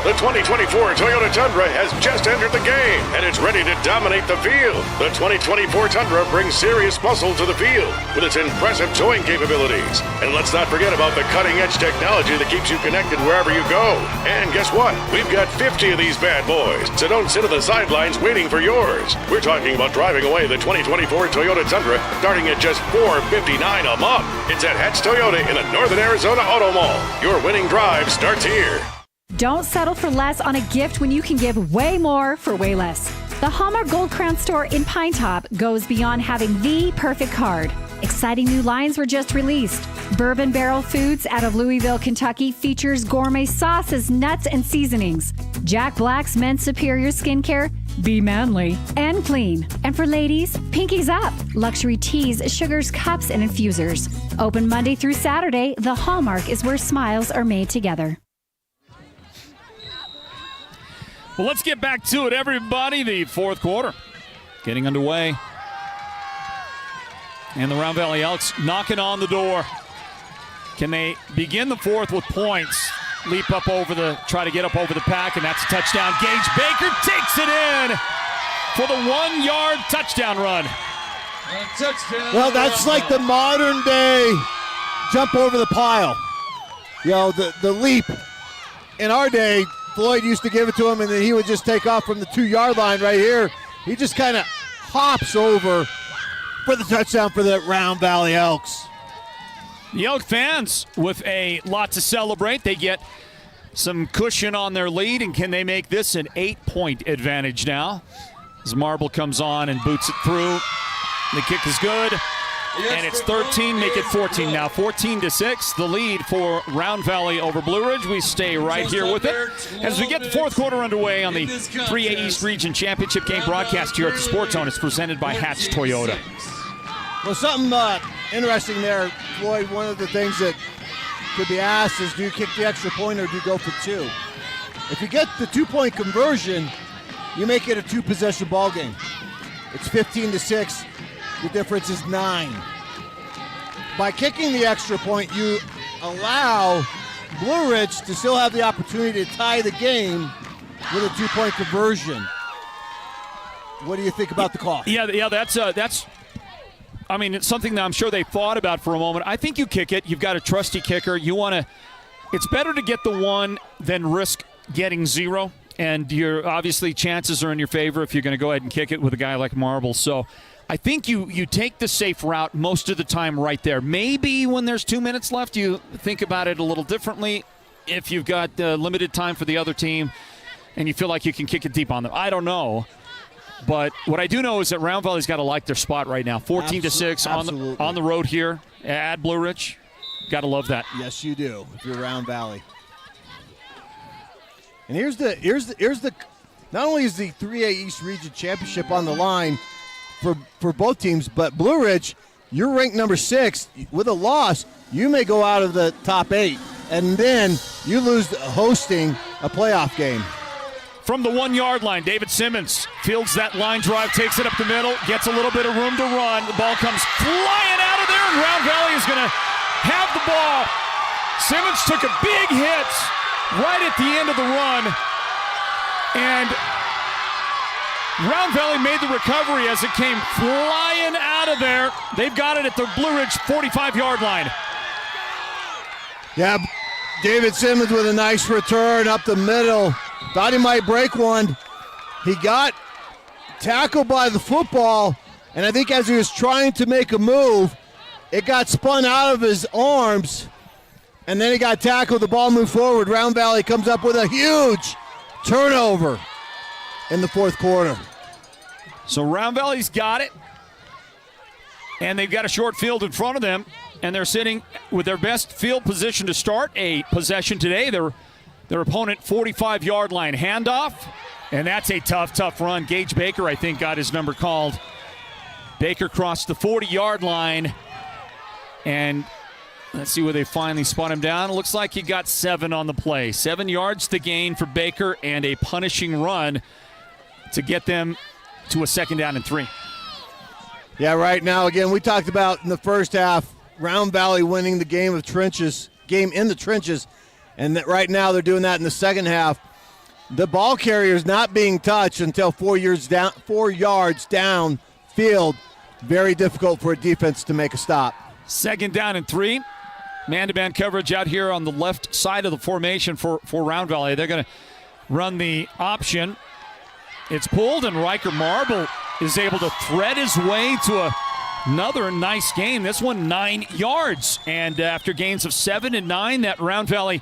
The 2024 Toyota Tundra has just entered the game, and it's ready to dominate the field. The 2024 Tundra brings serious muscle to the field with its impressive towing capabilities. And let's not forget about the cutting-edge technology that keeps you connected wherever you go. And guess what? We've got 50 of these bad boys, so don't sit on the sidelines waiting for yours. We're talking about driving away the 2024 Toyota Tundra starting at just $459 a month. It's at Hatch Toyota in the Northern Arizona Auto Mall. Your winning drive starts here. Don't settle for less on a gift when you can give way more for way less. The Hallmark Gold Crown store in Pine Top goes beyond having the perfect card. Exciting new lines were just released. Bourbon Barrel Foods out of Louisville, Kentucky features gourmet sauces, nuts, and seasonings. Jack Black's Men's Superior Skincare, be manly and clean. And for ladies, Pinkies Up, luxury teas, sugars, cups, and infusers. Open Monday through Saturday, the Hallmark is where smiles are made together. Well, let's get back to it, everybody. The 4th quarter getting underway. And the Round Valley Elks knocking on the door. Can they begin the 4th with points? Try to get up over the pack, and that's a touchdown. Gage Baker takes it in for the 1-yard touchdown run. Touchdown. Well, that's like the modern day jump over the pile. You know, the leap. In our day, Floyd used to give it to him, and then he would just take off from the 2-yard line right here. He just kind of hops over for the touchdown for the Round Valley Elks. The Elk fans with a lot to celebrate. They get some cushion on their lead, and can they make this an 8-point advantage now? As Marble comes on and boots it through. The kick is good. And it's 13, make it 14 now. 14-6, the lead for Round Valley over Blue Ridge. We stay right here with it as we get the 4th quarter underway on the 3A East Region Championship game broadcast here at the Sports Zone. It's presented by Hatch Toyota. Well, something interesting there, Floyd. One of the things that could be asked is, do you kick the extra point or do you go for 2? If you get the 2-point conversion, you make it a 2-possession ball game. It's 15-6. The difference is 9. By kicking the extra point, you allow Blue Ridge to still have the opportunity to tie the game with a 2-point conversion. What do you think about the call? Yeah, that's I mean, it's something that I'm sure they thought about for a moment. I think you kick it. You've got a trusty kicker. It's better to get the 1 than risk getting 0. And obviously chances are in your favor if you're going to go ahead and kick it with a guy like Marble. So I think you take the safe route most of the time right there. Maybe when there's 2 minutes left, you think about it a little differently. If you've got limited time for the other team and you feel like you can kick it deep on them. I don't know. But what I do know is that Round Valley's got to like their spot right now. 14-6 on the road here at Blue Ridge. Got to love that. Yes, you do. If you're Round Valley. And here's the. Not only is the 3A East Region Championship on the line for both teams, but Blue Ridge, you're ranked number 6. With a loss, you may go out of the top 8, and then you lose hosting a playoff game. From the 1-yard line, David Simmons fields that line drive, takes it up the middle, gets a little bit of room to run. The ball comes flying out of there, and Round Valley is going to have the ball. Simmons took a big hit right at the end of the run, and Round Valley made the recovery as it came flying out of there. They've got it at the Blue Ridge 45-yard line. Yeah, David Simmons with a nice return up the middle. Thought he might break one. He got tackled by the football, and I think as he was trying to make a move, it got spun out of his arms, and then he got tackled. The ball moved forward. Round Valley comes up with a huge turnover in the fourth quarter. So Round Valley's got it, and they've got a short field in front of them, and they're sitting with their best field position to start a possession today. Their opponent 45-yard line handoff, and that's a tough run. Gage Baker, I think, got his number called. Baker crossed the 40-yard line, and let's see where they finally spun him down. It looks like he got 7 on the play. 7 yards to gain for Baker and a punishing run to get them to a 2nd down and 3. Yeah, right now, again, we talked about in the first half, Round Valley winning the game in the trenches, and that right now they're doing that in the second half. The ball carrier is not being touched until 4 yards down field. Very difficult for a defense to make a stop. 2nd down and 3. Man-to-man coverage out here on the left side of the formation for Round Valley. They're going to run the option. It's pulled, and Riker Marble is able to thread his way to another nice gain. This one 9 yards. And after gains of 7 and 9, that Round Valley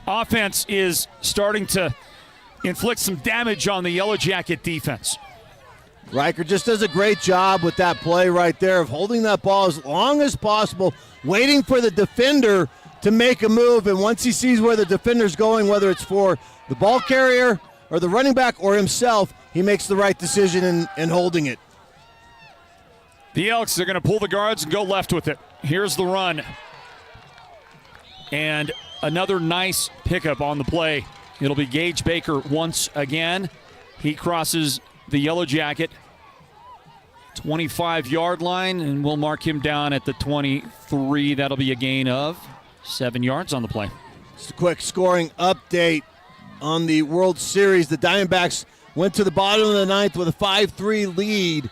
offense is starting to inflict some damage on the Yellow Jacket defense. Riker just does a great job with that play right there of holding that ball as long as possible, waiting for the defender to make a move, and once he sees where the defender's going, whether it's for the ball carrier or the running back or himself, he makes the right decision in holding it. The Elks are going to pull the guards and go left with it. Here's the run. And another nice pickup on the play. It'll be Gage Baker once again. He crosses the Yellow Jacket 25-yard line, and we'll mark him down at the 23. That'll be a gain of 7 yards on the play. Just a quick scoring update on the World Series. The Diamondbacks went to the bottom of the ninth with a 5-3 lead.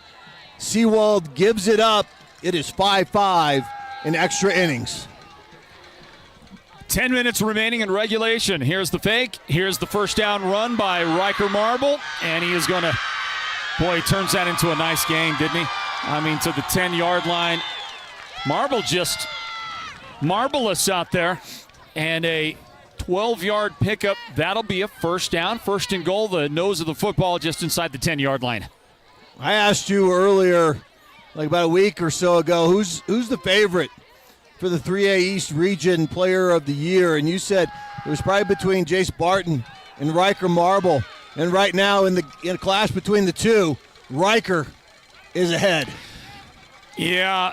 Seawald gives it up. It is 5-5 in extra innings. 10 minutes remaining in regulation. Here's the fake. Here's the first down run by Riker Marble. And he is going to, boy, he turns that into a nice gain, didn't he? I mean, to the 10-yard line. Marble just marvelous out there. And a 12-yard pickup. That'll be a first down. First and goal, the nose of the football just inside the 10-yard line. I asked you earlier, like about a week or so ago, who's the favorite for the 3A East Region Player of the Year, and you said it was probably between Jace Barton and Riker Marble. And right now in a clash between the two, Riker is ahead. Yeah,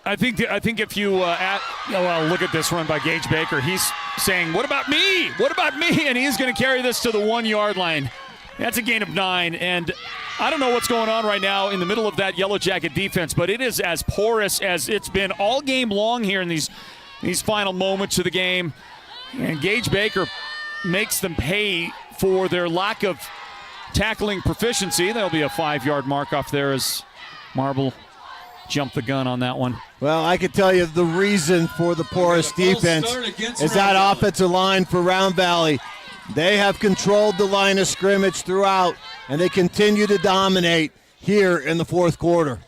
I think if you look at this run by Gage Baker, he's saying, "What about me? What about me?" And he's going to carry this to the 1-yard line. That's a gain of 9, and I don't know what's going on right now in the middle of that Yellow Jacket defense, but it is as porous as it's been all game long here in these final moments of the game. And Gage Baker makes them pay for their lack of tackling proficiency. There'll be a 5-yard mark off there as Marble jumped the gun on that one. Well, I can tell you the reason for the porous defense is that offensive line for Round Valley. They have controlled the line of scrimmage throughout, and they continue to dominate here in the fourth quarter.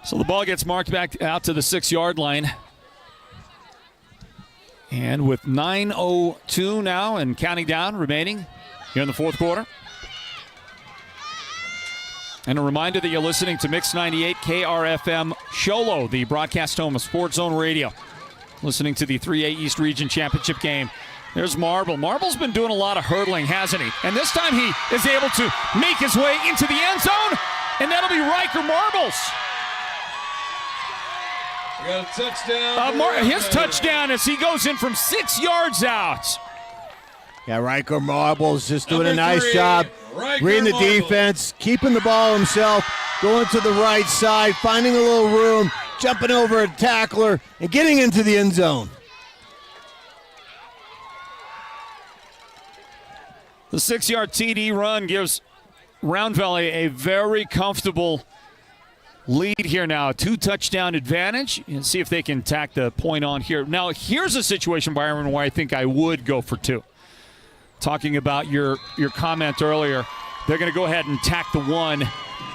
So the ball gets marked back out to the 6-yard line. And with 9:02 now and counting down remaining here in the fourth quarter. And a reminder that you're listening to Mix 98 KRFM Sholo, the broadcast home of Sports Zone Radio. Listening to the 3A East Region Championship game. There's Marble. Marble's been doing a lot of hurdling, hasn't he? And this time he is able to make his way into the end zone, and that'll be Riker Marbles. We got a touchdown. His touchdown as he goes in from 6 yards out. Yeah, Riker Marbles just doing a nice job reading the defense, keeping the ball himself, going to the right side, finding a little room, jumping over a tackler, and getting into the end zone. The 6-yard TD run gives Round Valley a very comfortable lead here now. A 2-touchdown advantage. And see if they can tack the point on here. Now, here's a situation, Byron, where I think I would go for 2. Talking about your comment earlier, they're going to go ahead and tack the 1,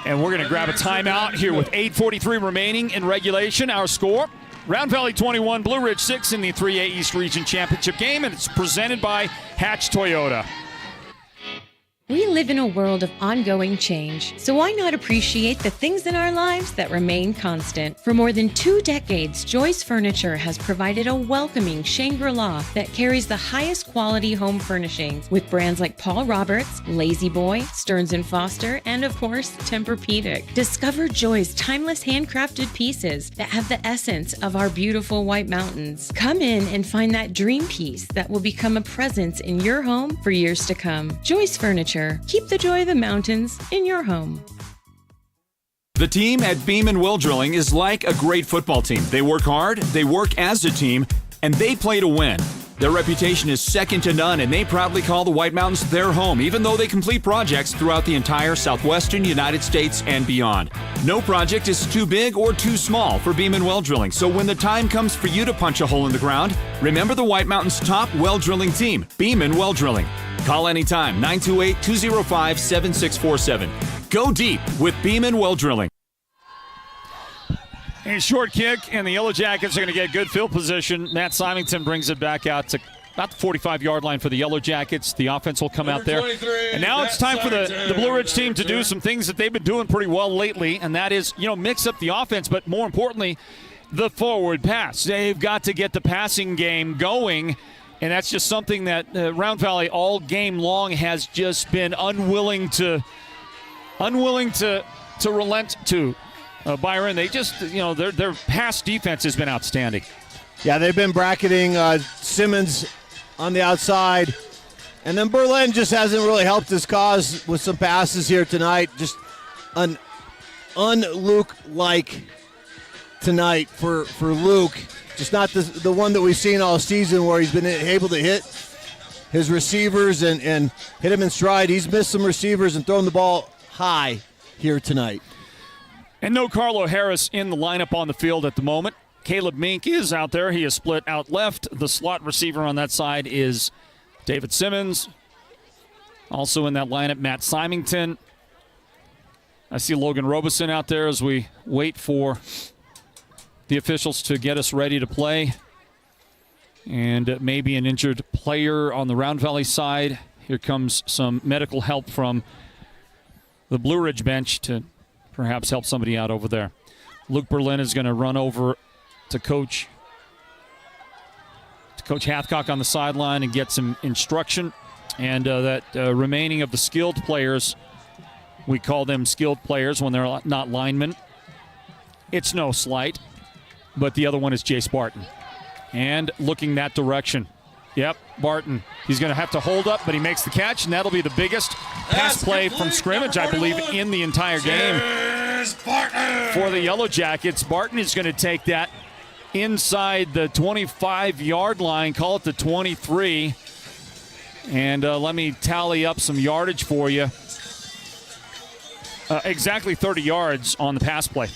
and we're going to grab a timeout here with 8:43 remaining in regulation. Our score, Round Valley 21, Blue Ridge 6 in the 3A East Region Championship game, and it's presented by Hatch Toyota. We live in a world of ongoing change, so why not appreciate the things in our lives that remain constant? For more than 2 decades, Joyce Furniture has provided a welcoming Shangri-La that carries the highest quality home furnishings with brands like Paul Roberts, Lazy Boy, Stearns & Foster, and of course, Tempur-Pedic. Discover Joy's timeless handcrafted pieces that have the essence of our beautiful White Mountains. Come in and find that dream piece that will become a presence in your home for years to come. Joyce Furniture. Keep the joy of the mountains in your home. The team at Beam & Will Drilling is like a great football team. They work hard, they work as a team, and they play to win. Their reputation is second to none, and they proudly call the White Mountains their home, even though they complete projects throughout the entire southwestern United States and beyond. No project is too big or too small for Beam & Well Drilling, so when the time comes for you to punch a hole in the ground, remember the White Mountains' top well drilling team, Beam & Well Drilling. Call anytime, 928-205-7647. Go deep with Beam & Well Drilling. A short kick, and the Yellow Jackets are going to get good field position. Matt Symington brings it back out to about the 45-yard line for the Yellow Jackets. The offense will come out there. And now it's time for the Blue Ridge team to do some things that they've been doing pretty well lately, and that is, mix up the offense, but more importantly, the forward pass. They've got to get the passing game going, and that's just something that Round Valley all game long has just been unwilling to relent to. Byron, they just, their pass defense has been outstanding. Yeah, they've been bracketing Simmons on the outside. And then Berlin just hasn't really helped his cause with some passes here tonight. Just an un-Luke-like tonight for Luke. Just not the one that we've seen all season where he's been able to hit his receivers and hit him in stride. He's missed some receivers and thrown the ball high here tonight. And no Carlo Harris in the lineup on the field at the moment. Caleb Mink is out there. He is split out left. The slot receiver on that side is David Simmons. Also in that lineup, Matt Symington. I see Logan Robeson out there as we wait for the officials to get us ready to play. And maybe an injured player on the Round Valley side. Here comes some medical help from the Blue Ridge bench to perhaps help somebody out over there. Luke Berlin is going to run over to Coach Hathcock on the sideline and get some instruction. And that remaining of the skilled players, we call them skilled players when they're not linemen. It's no slight, but the other one is Jace Barton. And looking that direction. Yep, Barton. He's going to have to hold up, but he makes the catch, and that'll be the biggest pass play from scrimmage, I believe, in the entire game. For the Yellow Jackets, Barton is going to take that inside the 25-yard line, call it the 23. And let me tally up some yardage for you. Exactly 30 yards on the pass play.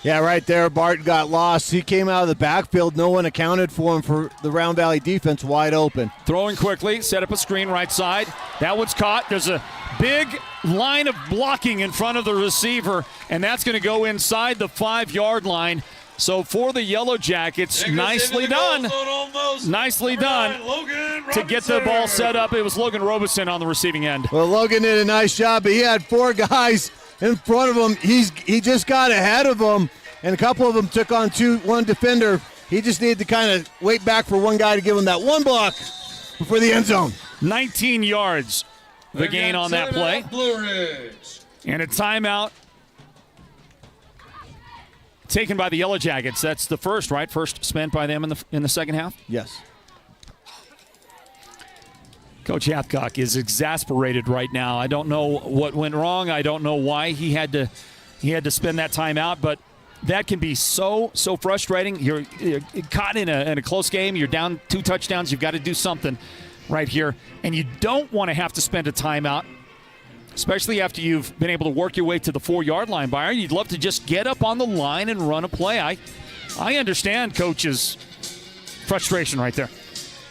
Yeah, right there, Barton got lost. He came out of the backfield. No one accounted for him for the Round Valley defense wide open. Throwing quickly, set up a screen right side. That one's caught. There's a big line of blocking in front of the receiver, and that's going to go inside the 5-yard line. So for the Yellow Jackets, nicely done. Nicely done to get the ball set up. It was Logan Robeson on the receiving end. Well, Logan did a nice job, but he had 4 guys in front of him. He just got ahead of them, and a couple of them took on one defender. He just needed to kind of wait back for one guy to give him that one block before the end zone. 19 yards, the gain on that play. Blue Ridge. And a timeout taken by the Yellow Jackets. That's the first, right? First spent by them in the second half? Yes. Coach Hathcock is exasperated right now. I don't know what went wrong. I don't know why he had to spend that time out, but that can be so frustrating. You're caught in a close game. You're down 2 touchdowns. You've got to do something right here, and you don't want to have to spend a timeout, especially after you've been able to work your way to the 4-yard line, Byron. You'd love to just get up on the line and run a play. I understand Coach's frustration right there.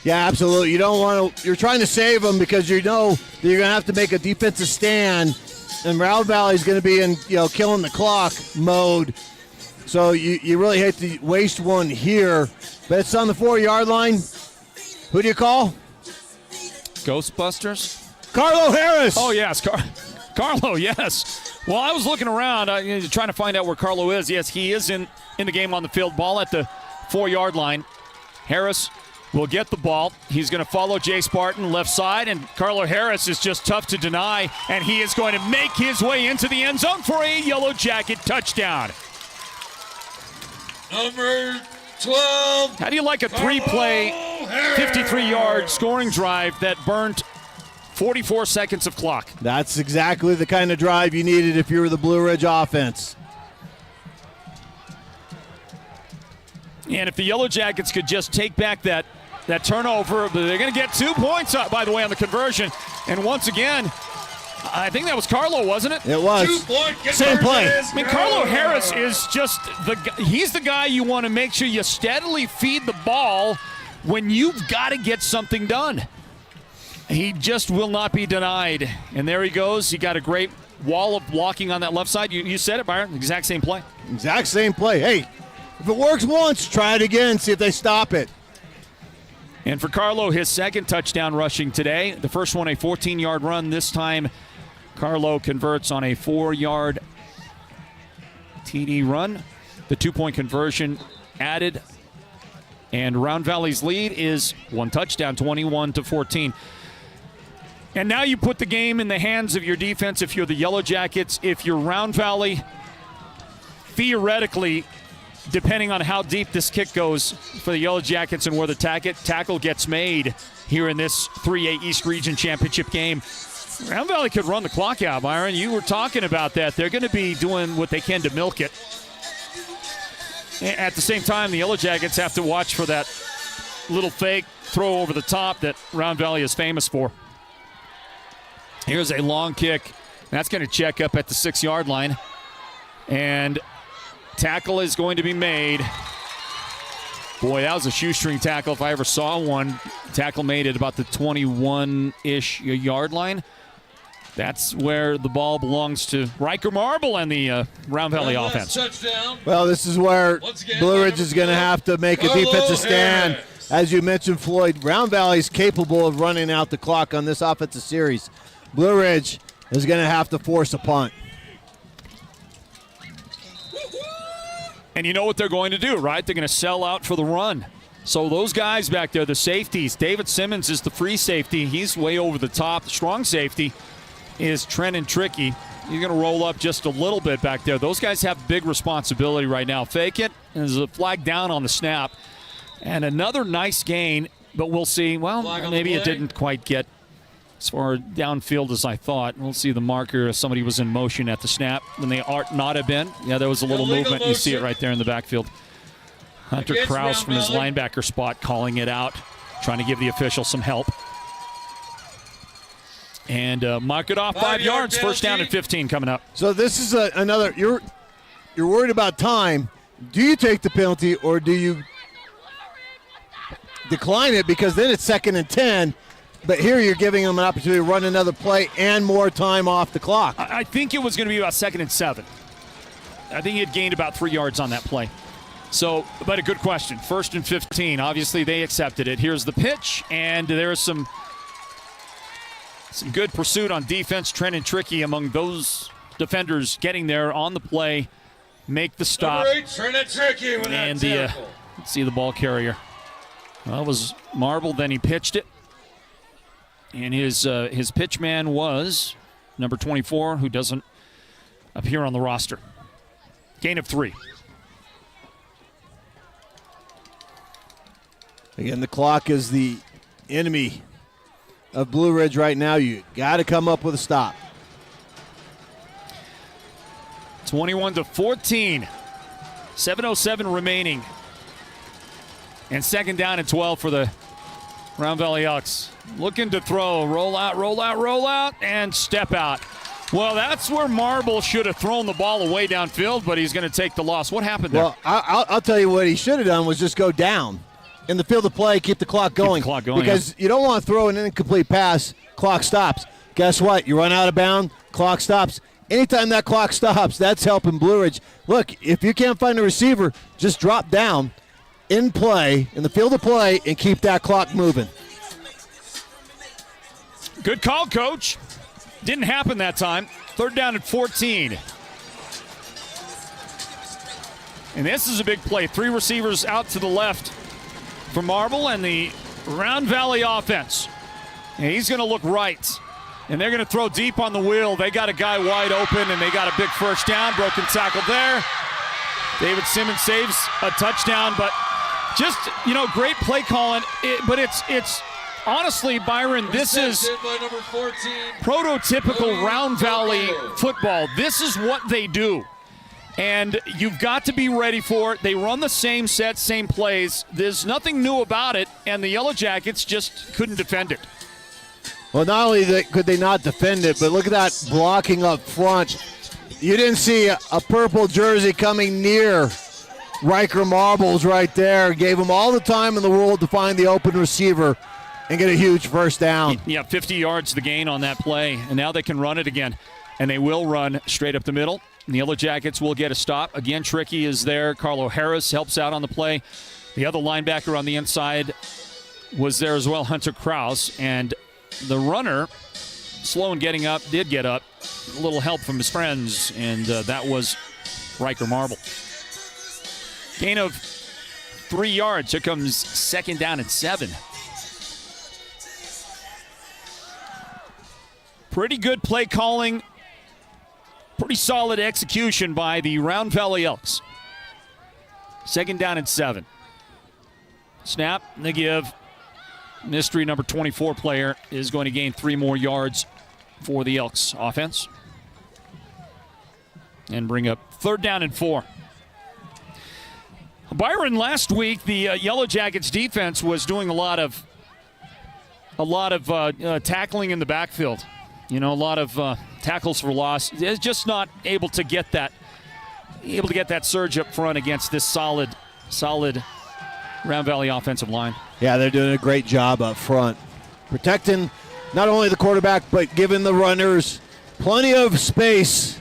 Yeah, absolutely. You don't want to. You're trying to save them because you know that you're going to have to make a defensive stand, and Round Valley's going to be in killing the clock mode. So you really hate to waste one here, but it's on the 4-yard line. Who do you call? Ghostbusters. Carlo Harris. Oh yes, Carlo. Yes. Well, I was looking around trying to find out where Carlo is. Yes, he is in the game on the field. Ball at the 4-yard line. Harris will get the ball. He's going to follow Jay Spartan left side, and Carlo Harris is just tough to deny, and he is going to make his way into the end zone for a Yellow Jacket touchdown. Number 12. How do you like a 3-play, 53-yard scoring drive that burned 44 seconds of clock? That's exactly the kind of drive you needed if you were the Blue Ridge offense. And if the Yellow Jackets could just take back that turnover, they're going to get 2 points, by the way, on the conversion. And once again, I think that was Carlo, wasn't it? It was. 2-point Same play. I mean, Carlo Harris is just he's the guy you want to make sure you steadily feed the ball when you've got to get something done. He just will not be denied. And there he goes. He got a great wall of blocking on that left side. You said it, Byron. Exact same play. Exact same play. Hey, if it works once, try it again. See if they stop it. And for Carlo, his second touchdown rushing today. The first one, a 14-yard run. This time, Carlo converts on a 4-yard TD run. The 2-point conversion added. And Round Valley's lead is 1 touchdown, 21-14. And now you put the game in the hands of your defense if you're the Yellow Jackets. If you're Round Valley, theoretically, depending on how deep this kick goes for the Yellow Jackets and where the tackle gets made here in this 3A East Region Championship game, Round Valley could run the clock out, Byron. You were talking about that. They're going to be doing what they can to milk it. At the same time, the Yellow Jackets have to watch for that little fake throw over the top that Round Valley is famous for. Here's a long kick. That's going to check up at the 6-yard line. And tackle is going to be made. Boy, that was a shoestring tackle if I ever saw one. Tackle made at about the 21-ish yard line. That's where the ball belongs to Riker Marble and the Round Valley offense. Touchdown. Well, this is where Blue Ridge is going to have to make a defensive stand. As you mentioned, Floyd, Round Valley is capable of running out the clock on this offensive series. Blue Ridge is going to have to force a punt. And you know what they're going to do, right? They're going to sell out for the run. So those guys back there, the safeties, David Simmons is the free safety. He's way over the top. The strong safety is Trenton Tricky. He's going to roll up just a little bit back there. Those guys have big responsibility right now. Fake it. And there's a flag down on the snap. And another nice gain, but we'll see. Well, maybe it didn't quite get as far downfield as I thought. We'll see the marker. Somebody was in motion at the snap when they ought not have been. Yeah, there was a little movement. You see it right there in the backfield. Hunter Krause from his linebacker spot calling it out, trying to give the official some help. And mark it off 5 yards. First down and 15 coming up. So this is another. You're worried about time. Do you take the penalty or do you decline it? Because then it's 2nd and 10. But here you're giving them an opportunity to run another play and more time off the clock. I think it was going to be about 2nd and 7. I think he had gained about 3 yards on that play. So, but a good question. 1st and 15. Obviously, they accepted it. Here's the pitch, and there's some good pursuit on defense. Trent and Tricky among those defenders getting there on the play, make the stop. Number 8, Trent and Tricky with and that tackle. Let's see the ball carrier. Well, it was Marble, then he pitched it. And his pitch man was number 24, who doesn't appear on the roster. Gain of 3. Again, the clock is the enemy of Blue Ridge right now. You got to come up with a stop. 21-14. 7:07 remaining. And 2nd down and 12 for the Round Valley Elks. Looking to throw. Roll out, roll out, roll out, and step out. Well, that's where Marble should have thrown the ball away downfield, but he's going to take the loss. What happened there? Well, I'll tell you what he should have done was just go down. In the field of play, keep the clock going. Because you don't want to throw an incomplete pass, clock stops. Guess what? You run out of bounds, clock stops. Anytime that clock stops, that's helping Blue Ridge. Look, if you can't find a receiver, just drop down in play, in the field of play, and keep that clock moving. Good call, Coach. Didn't happen that time. 3rd down and 14. And this is a big play. 3 receivers out to the left for Marble and the Round Valley offense. And he's going to look right. And they're going to throw deep on the wheel. They got a guy wide open, and they got a big first down. Broken tackle there. David Simmons saves a touchdown, but just, great play calling. But it's honestly, Byron, this is prototypical Round Valley football. This is what they do. And you've got to be ready for it. They run the same sets, same plays. There's nothing new about it, and the Yellow Jackets just couldn't defend it. Well, not only could they not defend it, but look at that blocking up front. You didn't see a purple jersey coming near Riker Marbles right there. Gave him all the time in the world to find the open receiver and get a huge first down. Yeah, 50 yards the gain on that play, and now they can run it again. And they will run straight up the middle. The Yellow Jackets will get a stop. Again, Tricky is there. Carlo Harris helps out on the play. The other linebacker on the inside was there as well, Hunter Krause. And the runner, slow in getting up, did get up. A little help from his friends, and that was Riker Marble. Gain of 3 yards. Here comes 2nd down and 7. Pretty good play calling. Pretty solid execution by the Round Valley Elks. 2nd down and 7. Snap, they give. Mystery number 24 player is going to gain 3 more yards for the Elks offense. And bring up 3rd down and 4. Byron, last week the Yellow Jackets defense was doing a lot of tackling in the backfield. A lot of tackles for loss. Is just not able to get that surge up front against this solid Round Valley offensive line. Yeah, they're doing a great job up front, protecting not only the quarterback but giving the runners plenty of space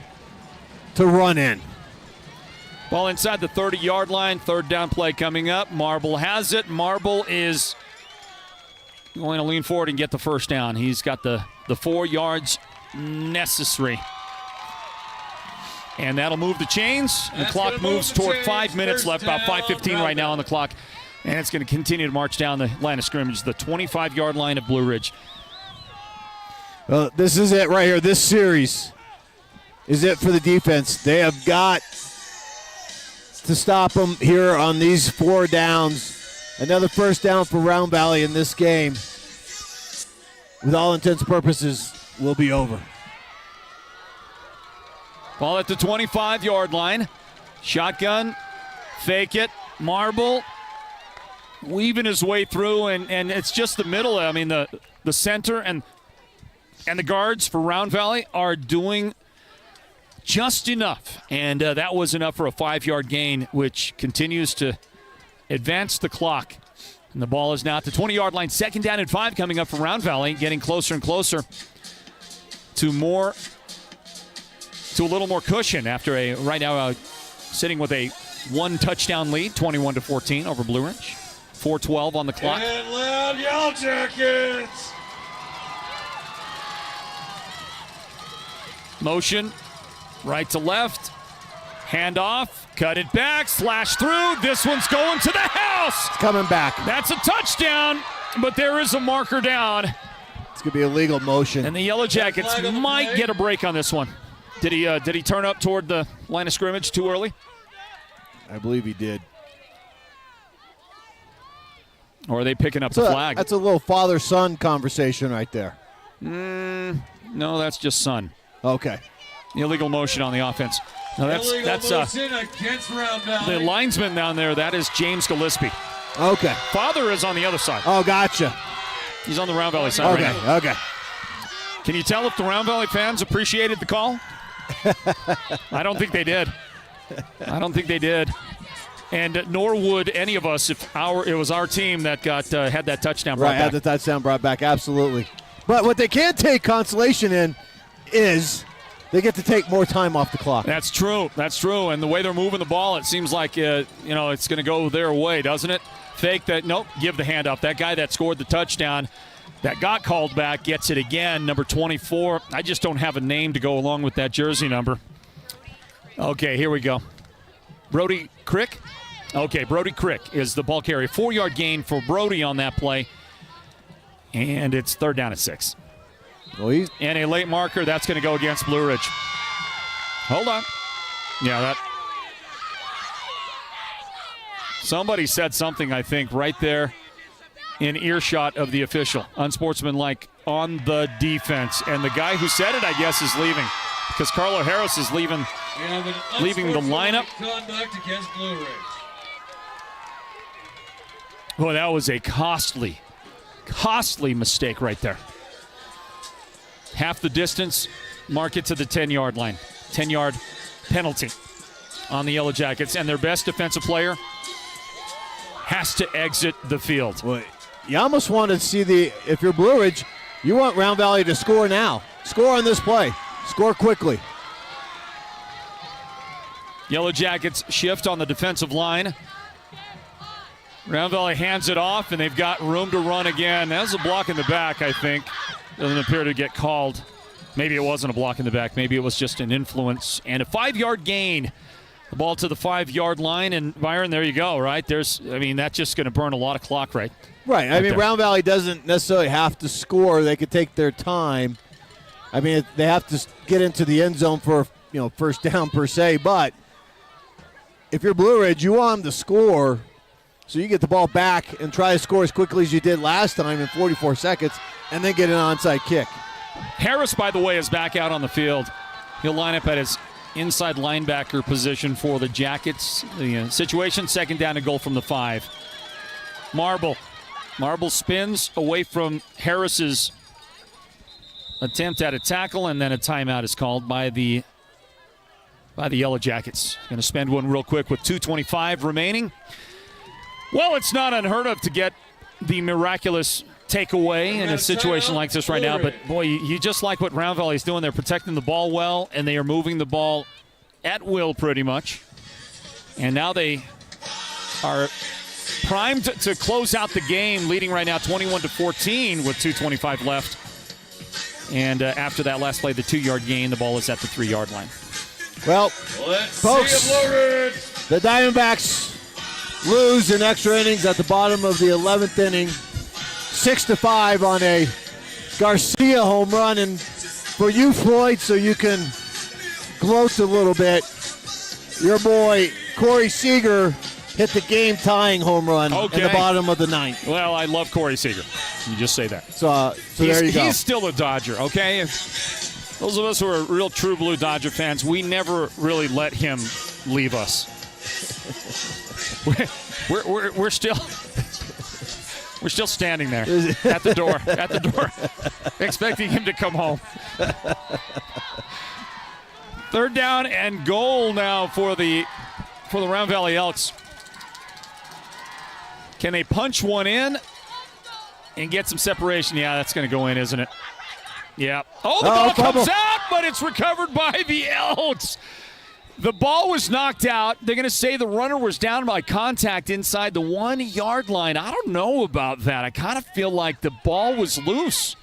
to run in. Ball inside the 30-yard line. 3rd down play coming up. Marble has it. Marble is going to lean forward and get the first down. He's got the 4 yards necessary. And that'll move the chains. The clock moves toward 5 minutes left, about 5:15 right now on the clock. And it's going to continue to march down the line of scrimmage, the 25-yard line of Blue Ridge. Well, this is it right here. This series is it for the defense. They have got to stop them here on these 4 downs. Another first down for Round Valley in this game, with all intents and purposes, will be over. Ball at the 25-yard line. Shotgun, fake it. Marble weaving his way through, and it's just the middle. I mean, the center and And the guards for Round Valley are doing just enough. And that was enough for a 5-yard gain, which continues to advance the clock. And the ball is now at the 20-yard line. 2nd down and 5 coming up for Round Valley, getting closer and closer to a little more cushion after right now sitting with a 1-touchdown lead, 21-14 over Blue Ridge. 4:12 on the clock. And loud Yellow Jackets! Motion, right to left, hand off, cut it back, slash through. This one's going to the house. It's coming back. That's a touchdown, but there is a marker down. It's going to be a legal motion. And the Yellow Jackets might get a break on this one. Did he turn up toward the line of scrimmage too early? I believe he did. Or are they picking up the flag? That's a little father-son conversation right there. No, that's just son. Okay. Illegal motion on the offense. No, that's motion against Round Valley. The linesman down there. That is James Gillespie. Okay. Father is on the other side. Oh, gotcha. He's on the Round Valley side right now. Okay. Can you tell if the Round Valley fans appreciated the call? I don't think they did. And nor would any of us if it was our team that had that touchdown brought back. Had the touchdown brought back, absolutely. But what they can't take consolation in is they get to take more time off the clock. That's true. And the way they're moving the ball, it seems like it's going to go their way, doesn't it? Fake that. Nope. Give the handoff. That guy that scored the touchdown that got called back gets it again. Number 24. I just don't have a name to go along with that jersey number. Okay, here we go. Brody Crick. Okay, Brody Crick is the ball carrier. 4-yard gain for Brody on that play. And it's 3rd down and 6. And a late marker, that's going to go against Blue Ridge. Hold on. Yeah, that. Somebody said something, I think, right there in earshot of the official. Unsportsmanlike on the defense. And the guy who said it, I guess, is leaving. Because Carlo Harris is leaving the lineup. Conduct against Blue Ridge. Well, that was a costly mistake right there. Half the distance, mark it to the 10-yard line. 10-yard penalty on the Yellow Jackets. And their best defensive player has to exit the field. Well, you almost want to see if you're Blue Ridge, you want Round Valley to score now. Score on this play. Score quickly. Yellow Jackets shift on the defensive line. Round Valley hands it off, and they've got room to run again. That was a block in the back, I think. Doesn't appear to get called. Maybe it wasn't a block in the back. Maybe it was just an influence. And a 5-yard gain. The ball to the 5-yard line, and Byron, there you go, right? That's just going to burn a lot of clock, right? Right. I mean, there. Round Valley doesn't necessarily have to score. They could take their time. I mean, they have to get into the end zone for, first down per se. But if you're Blue Ridge, you want them to score so you get the ball back and try to score as quickly as you did last time in 44 seconds and then get an onside kick. Harris, by the way, is back out on the field. He'll line up at his inside linebacker position for the Jackets. The situation, 2nd down and goal from the 5. Marble spins away from Harris's attempt at a tackle, and then a timeout is called by the Yellow Jackets. Going to spend one real quick with 2:25 remaining. Well, it's not unheard of to get the miraculous takeaway in a situation like this right now, but boy, you just like what Round Valley is doing. They're protecting the ball well, and they are moving the ball at will pretty much. And now they are primed to close out the game, leading right now 21-14 with 2:25 left. And after that last play, the 2-yard gain, the ball is at the 3-yard line. Well, folks, the Diamondbacks lose in extra innings at the bottom of the 11th inning, 6-5 on a Garcia home run. And for you, Floyd, so you can gloat a little bit, your boy Corey Seager hit the game-tying home run in the bottom of the 9th. Well, I love Corey Seager. You just say that. So there you go. He's still a Dodger, okay? Those of us who are real true blue Dodger fans, we never really let him leave us. We're still We're still standing there at the door, expecting him to come home. 3rd down and goal now for the Round Valley Elks. Can they punch one in and get some separation? Yeah, that's going to go in, isn't it? Yeah. Oh, the ball comes out, but it's recovered by the Elks. The ball was knocked out. They're going to say the runner was down by contact inside the 1-yard line. I don't know about that. I kind of feel like the ball was loose.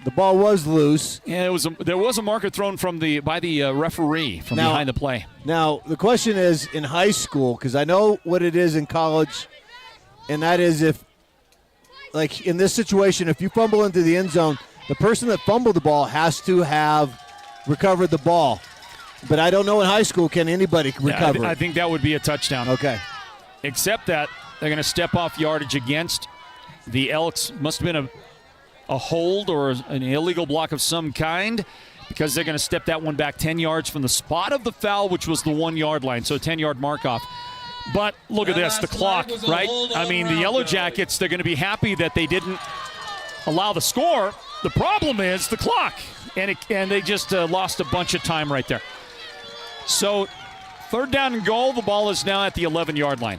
The ball was loose. Yeah, there was a marker thrown by the referee from behind the play. Now, the question is, in high school, because I know what it is in college, and that is if, like in this situation, if you fumble into the end zone, the person that fumbled the ball has to have recovered the ball. But I don't know in high school, can anybody recover? I think that would be a touchdown. Okay. Except that they're going to step off yardage against the Elks. Must have been a hold or an illegal block of some kind, because they're going to step that one back 10 yards from the spot of the foul, which was the 1-yard line, so a 10-yard mark-off. But look at this, the clock, right? I mean, the Yellow Jackets, they're going to be happy that they didn't allow the score. The problem is the clock, and they just lost a bunch of time right there. So 3rd down and goal, the ball is now at the 11-yard line.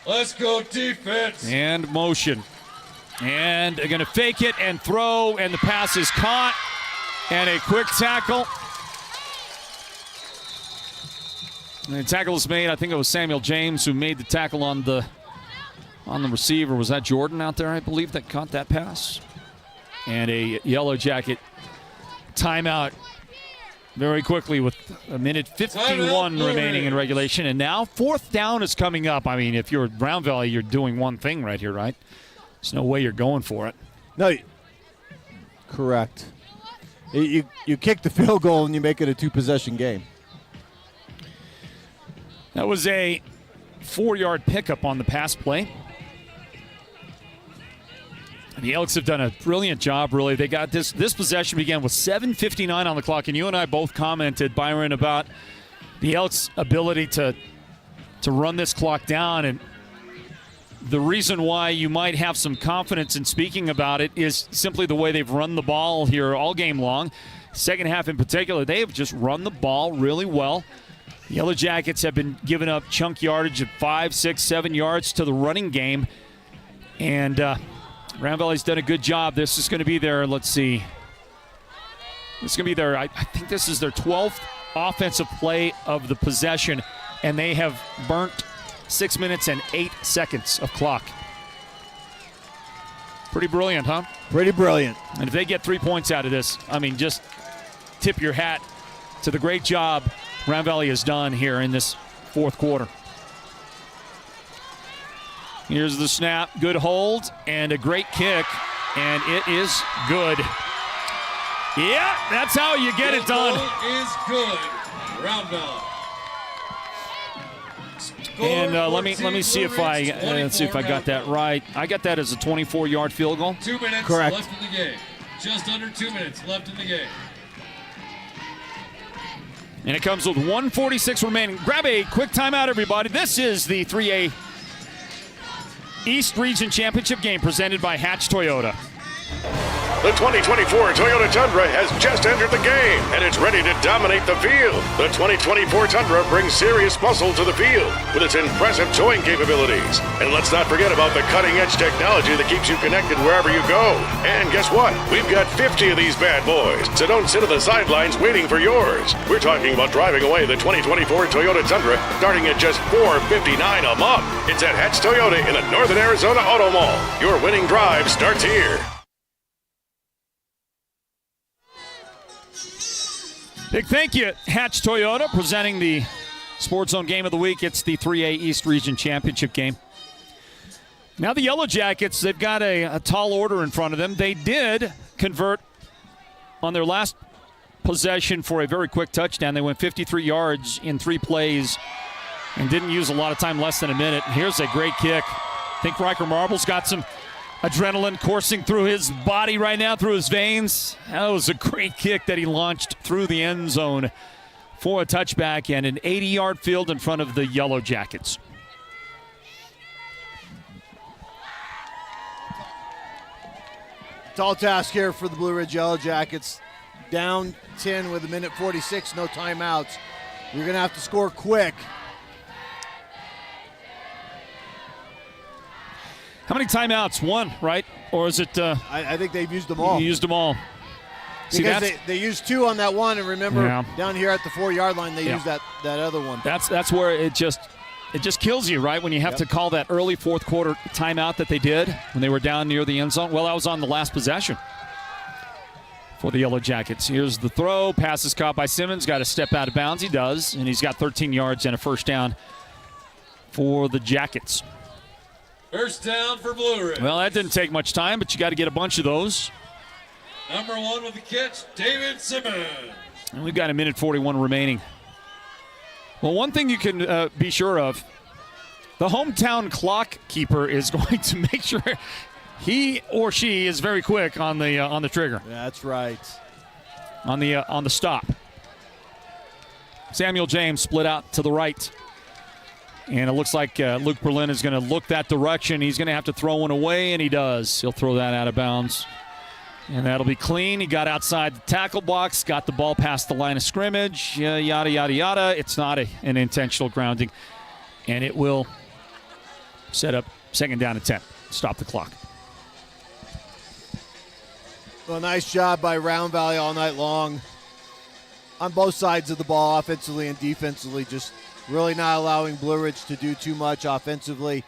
Let's go defense. And motion. And they're going to fake it and throw, and the pass is caught. And a quick tackle. And the tackle is made. I think it was Samuel James who made the tackle on the receiver. Was that Jordan out there, I believe, that caught that pass? And a Yellow Jacket timeout very quickly with a minute 51 remaining in regulation. And now 4th down is coming up. I mean, if you're Round Valley, you're doing one thing right here, right? There's no way you're going for it. No, correct. You kick the field goal and you make it a 2-possession game. That was a 4-yard pickup on the pass play. The Elks have done a brilliant job, really. They got this possession began with 7:59 on the clock, and you and I both commented, Byron, about the Elks' ability to run this clock down. And the reason why you might have some confidence in speaking about it is simply the way they've run the ball here all game long. Second half in particular, they have just run the ball really well. The Yellow Jackets have been giving up chunk yardage of 5, 6, 7 yards to the running game. And Round Valley's done a good job. This is going to be their, let's see. This is going to be their, I think this is their 12th offensive play of the possession, and they have burnt 6 minutes and 8 seconds of clock. Pretty brilliant, huh? Pretty brilliant. And if they get 3 points out of this, I mean, just tip your hat to the great job Round Valley has done here in this 4th quarter. Here's the snap, good hold, and a great kick, and it is good. Yeah, that's how you get it done. Is good. Round Valley. And let me see if I got that right. I got that as a 24-yard field goal. 2 minutes Correct. left in the game. Just under 2 minutes left in the game. And it comes with 1:46 remaining. Grab a quick timeout, everybody. This is the 3A East Region Championship game presented by Hatch Toyota. The 2024 Toyota Tundra has just entered the game, and it's ready to dominate the field. The 2024 Tundra brings serious muscle to the field with its impressive towing capabilities. And let's not forget about the cutting-edge technology that keeps you connected wherever you go. And guess what? We've got 50 of these bad boys, so don't sit on the sidelines waiting for yours. We're talking about driving away the 2024 Toyota Tundra starting at just $459 a month. It's at Hatch Toyota in the Northern Arizona Auto Mall. Your winning drive starts here. Big thank you, Hatch Toyota, presenting the Sports Zone Game of the Week. It's the 3A East Region Championship game. Now the Yellow Jackets, they've got a tall order in front of them. They did convert on their last possession for a very quick touchdown. They went 53 yards in 3 plays and didn't use a lot of time, less than a minute. Here's a great kick. I think Riker Marble's got some adrenaline coursing through his body right now, through his veins. That was a great kick that he launched through the end zone for a touchback and an 80-yard field in front of the Yellow Jackets. Tall task here for the Blue Ridge Yellow Jackets. Down 10 with 1:46, no timeouts. You're going to have to score quick. How many timeouts? One, right? Or is it? I think they've used them all. You used them all. Because they used 2 on that one, and remember, down here at the 4-yard line, they used that other one. That's where it just kills you, right? When you have to call that early fourth quarter timeout that they did when they were down near the end zone. Well, that was on the last possession for the Yellow Jackets. Here's the throw. Pass is caught by Simmons. Got to step out of bounds. He does, and he's got 13 yards and a first down for the Jackets. First down for Blue Ridge. Well, that didn't take much time, but you got to get a bunch of those. Number 1 with the catch, David Simmons. And we've got 1:41 remaining. Well, one thing you can be sure of, the hometown clock keeper is going to make sure he or she is very quick on the trigger. That's right. On the stop. Samuel James split out to the right. And it looks like Luke Berlin is going to look that direction. He's going to have to throw one away, and he does. He'll throw that out of bounds. And that'll be clean. He got outside the tackle box, got the ball past the line of scrimmage, yada, yada, yada. It's not an intentional grounding. And it will set up second down and 10. Stop the clock. Well, nice job by Round Valley all night long on both sides of the ball, offensively and defensively, just really not allowing Blue Ridge to do too much offensively,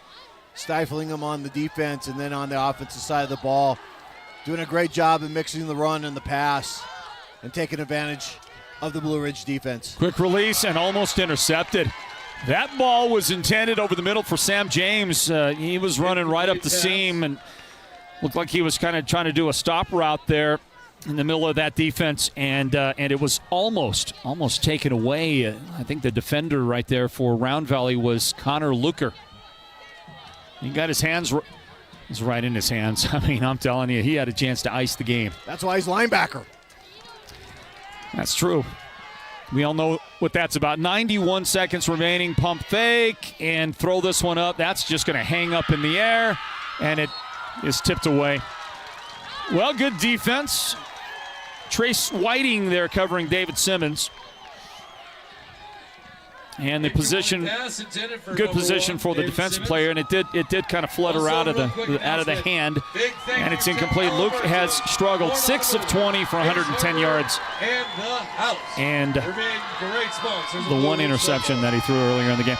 stifling them on the defense, and then on the offensive side of the ball, doing a great job of mixing the run and the pass and taking advantage of the Blue Ridge defense. Quick release and almost intercepted. That ball was intended over the middle for Sam James. He was running right up the seam and looked like he was kind of trying to do a stop route there in the middle of that defense, and it was almost taken away. I think the defender right there for Round Valley was Connor Luker. He got his hands right in his hands. I mean, I'm telling you, he had a chance to ice the game. That's why he's linebacker. That's true. We all know what that's about. 91 seconds remaining. Pump fake and throw this one up. That's just going to hang up in the air, and it is tipped away. Well, good defense. Trace Whiting there covering David Simmons. And the position, good position for the defensive player, and it did kind of flutter out of the hand, and it's incomplete. Luke has struggled 6 of 20 for 110 yards, and the one interception that he threw earlier in the game.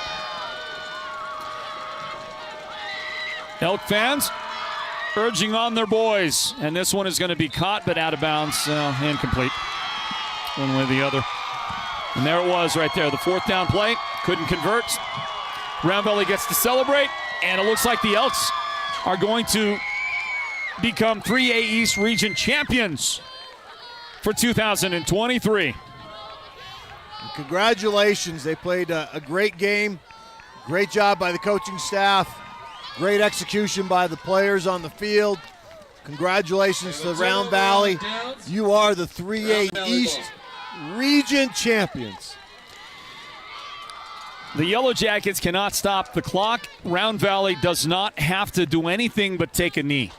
Elk fans urging on their boys, and this one is going to be caught but out of bounds, incomplete, one way or the other. And there it was right there, the fourth down play. Couldn't convert. Round Valley gets to celebrate, and it looks like the Elks are going to become 3A East Region champions for 2023. Congratulations. They played a great game. Great job by the coaching staff. Great execution by the players on the field. Congratulations to Round Valley. You are the 3A East Region champions. The Yellow Jackets cannot stop the clock. Round Valley does not have to do anything but take a knee.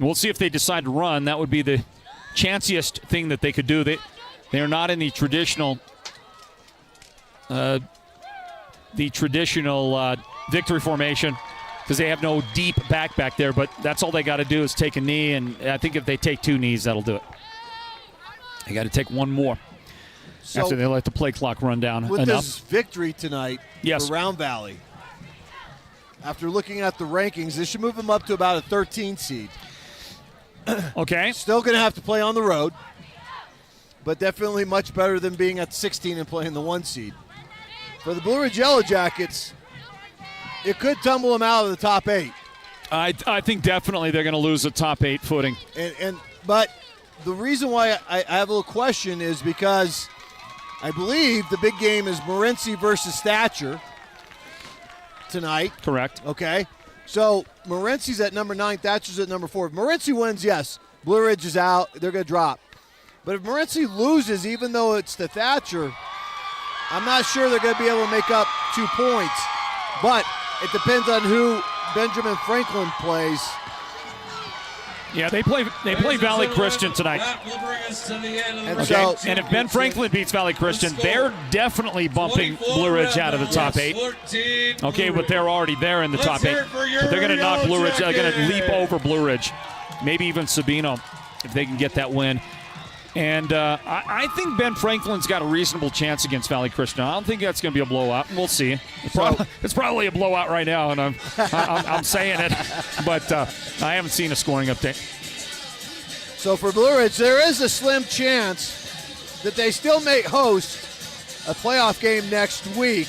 We'll see if they decide to run. That would be the chanciest thing that they could do. They are not in the traditional victory formation because they have no deep back there, but that's all they got to do is take a knee, and I think if they take 2 knees, that'll do it. They got to take one more after they let the play clock run down with enough. This victory tonight for Round Valley, after looking at the rankings, this should move them up to about a 13 seed. Okay. Still going to have to play on the road, but definitely much better than being at 16 and playing the 1 seed. For the Blue Ridge Yellow Jackets, it could tumble them out of the top 8. I think definitely they're going to lose a top 8 footing. But the reason why I have a little question is because I believe the big game is Morenci versus Thatcher tonight. Correct. Okay. So Morenci's at number 9, Thatcher's at number 4. If Morenci wins, yes, Blue Ridge is out. They're going to drop. But if Morenci loses, even though it's to Thatcher, I'm not sure they're going to be able to make up 2 points. But it depends on who Benjamin Franklin plays Yeah, they play Valley Christian tonight. That will bring us to the end of the Okay. regular And if Ben Franklin beats Valley Christian, they're definitely bumping 24 Blue Ridge out of the top Yes, 8. 14 Okay, Blue but they're already there in the Let's top 8. hear it for your But they're going to knock Yellow Blue Ridge. They're going to Jackets. leap over Blue Ridge. Maybe even Sabino if they can get that win. And I think Ben Franklin's got a reasonable chance against Valley Christian. I don't think that's going to be a blowout. We'll see. It's probably a blowout right now, and I'm saying it. But I haven't seen a scoring update. So for Blue Ridge, there is a slim chance that they still may host a playoff game next week.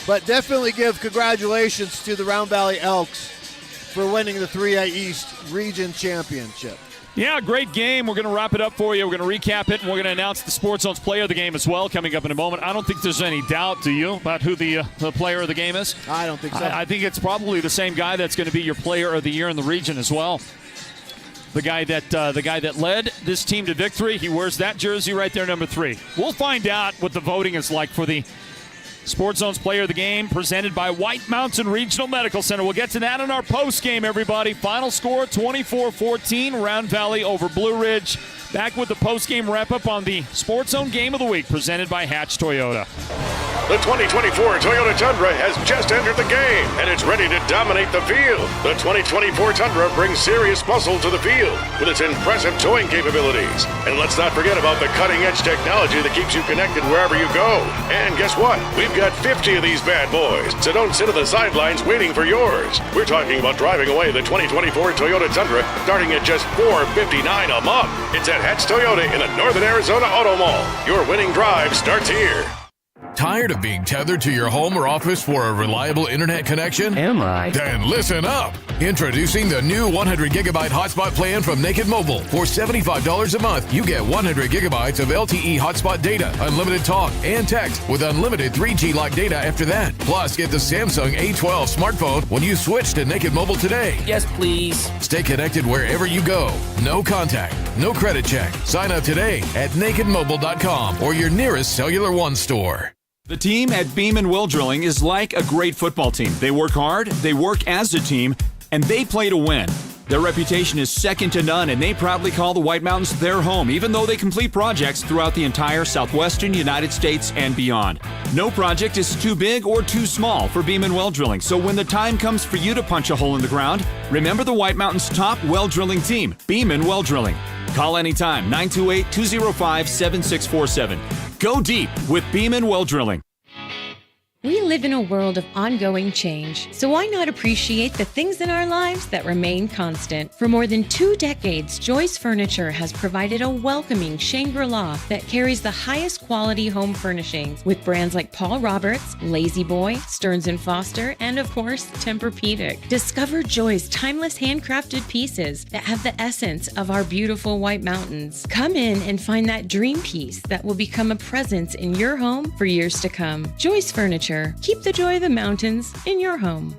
But definitely give congratulations to the Round Valley Elks for winning the 3A East Region Championship. Yeah, great game. We're going to wrap it up for you. We're going to recap it, and we're going to announce the Sports Zone's player of the game as well coming up in a moment. I don't think there's any doubt, do you, about who the player of the game is? I don't think so. I think it's probably the same guy that's going to be your player of the year in the region as well. The guy that led this team to victory. He wears that jersey right there, number 3. We'll find out what the voting is like for the Sports Zone's player of the game, presented by White Mountain Regional Medical Center. We'll get to that in our post game, everybody. Final score 24-14, Round Valley over Blue Ridge. Back with the post game wrap up on the Sports Zone Game of the Week, presented by Hatch Toyota. The 2024 Toyota Tundra has just entered the game, and it's ready to dominate the field. The 2024 Tundra brings serious muscle to the field with its impressive towing capabilities. And let's not forget about the cutting-edge technology that keeps you connected wherever you go. And guess what? We've got 50 of these bad boys, so don't sit on the sidelines waiting for yours. We're talking about driving away the 2024 Toyota Tundra starting at just $459 a month. It's at Hatch Toyota in the Northern Arizona Auto Mall. Your winning drive starts here. Tired of being tethered to your home or office for a reliable internet connection? Am I? Then listen up. Introducing the new 100 gigabyte hotspot plan from Naked Mobile. For $75 a month, you get 100 gigabytes of LTE hotspot data, unlimited talk, and text with unlimited 3G-like data after that. Plus, get the Samsung A12 smartphone when you switch to Naked Mobile today. Yes, please. Stay connected wherever you go. No contact, no credit check. Sign up today at nakedmobile.com or your nearest Cellular One store. The team at Beam & Will Drilling is like a great football team. They work hard, they work as a team, and they play to win. Their reputation is second to none, and they proudly call the White Mountains their home, even though they complete projects throughout the entire southwestern United States and beyond. No project is too big or too small for Beam & Well Drilling, so when the time comes for you to punch a hole in the ground, remember the White Mountains' top well drilling team, Beam & Well Drilling. Call anytime, 928-205-7647. Go deep with Beam & Well Drilling. We live in a world of ongoing change, so why not appreciate the things in our lives that remain constant? For more than 2 decades, Joyce Furniture has provided a welcoming Shangri-La that carries the highest quality home furnishings with brands like Paul Roberts, Lazy Boy, Stearns & Foster, and of course, Tempur-Pedic. Discover Joy's timeless handcrafted pieces that have the essence of our beautiful White Mountains. Come in and find that dream piece that will become a presence in your home for years to come. Joyce Furniture. Keep the joy of the mountains in your home.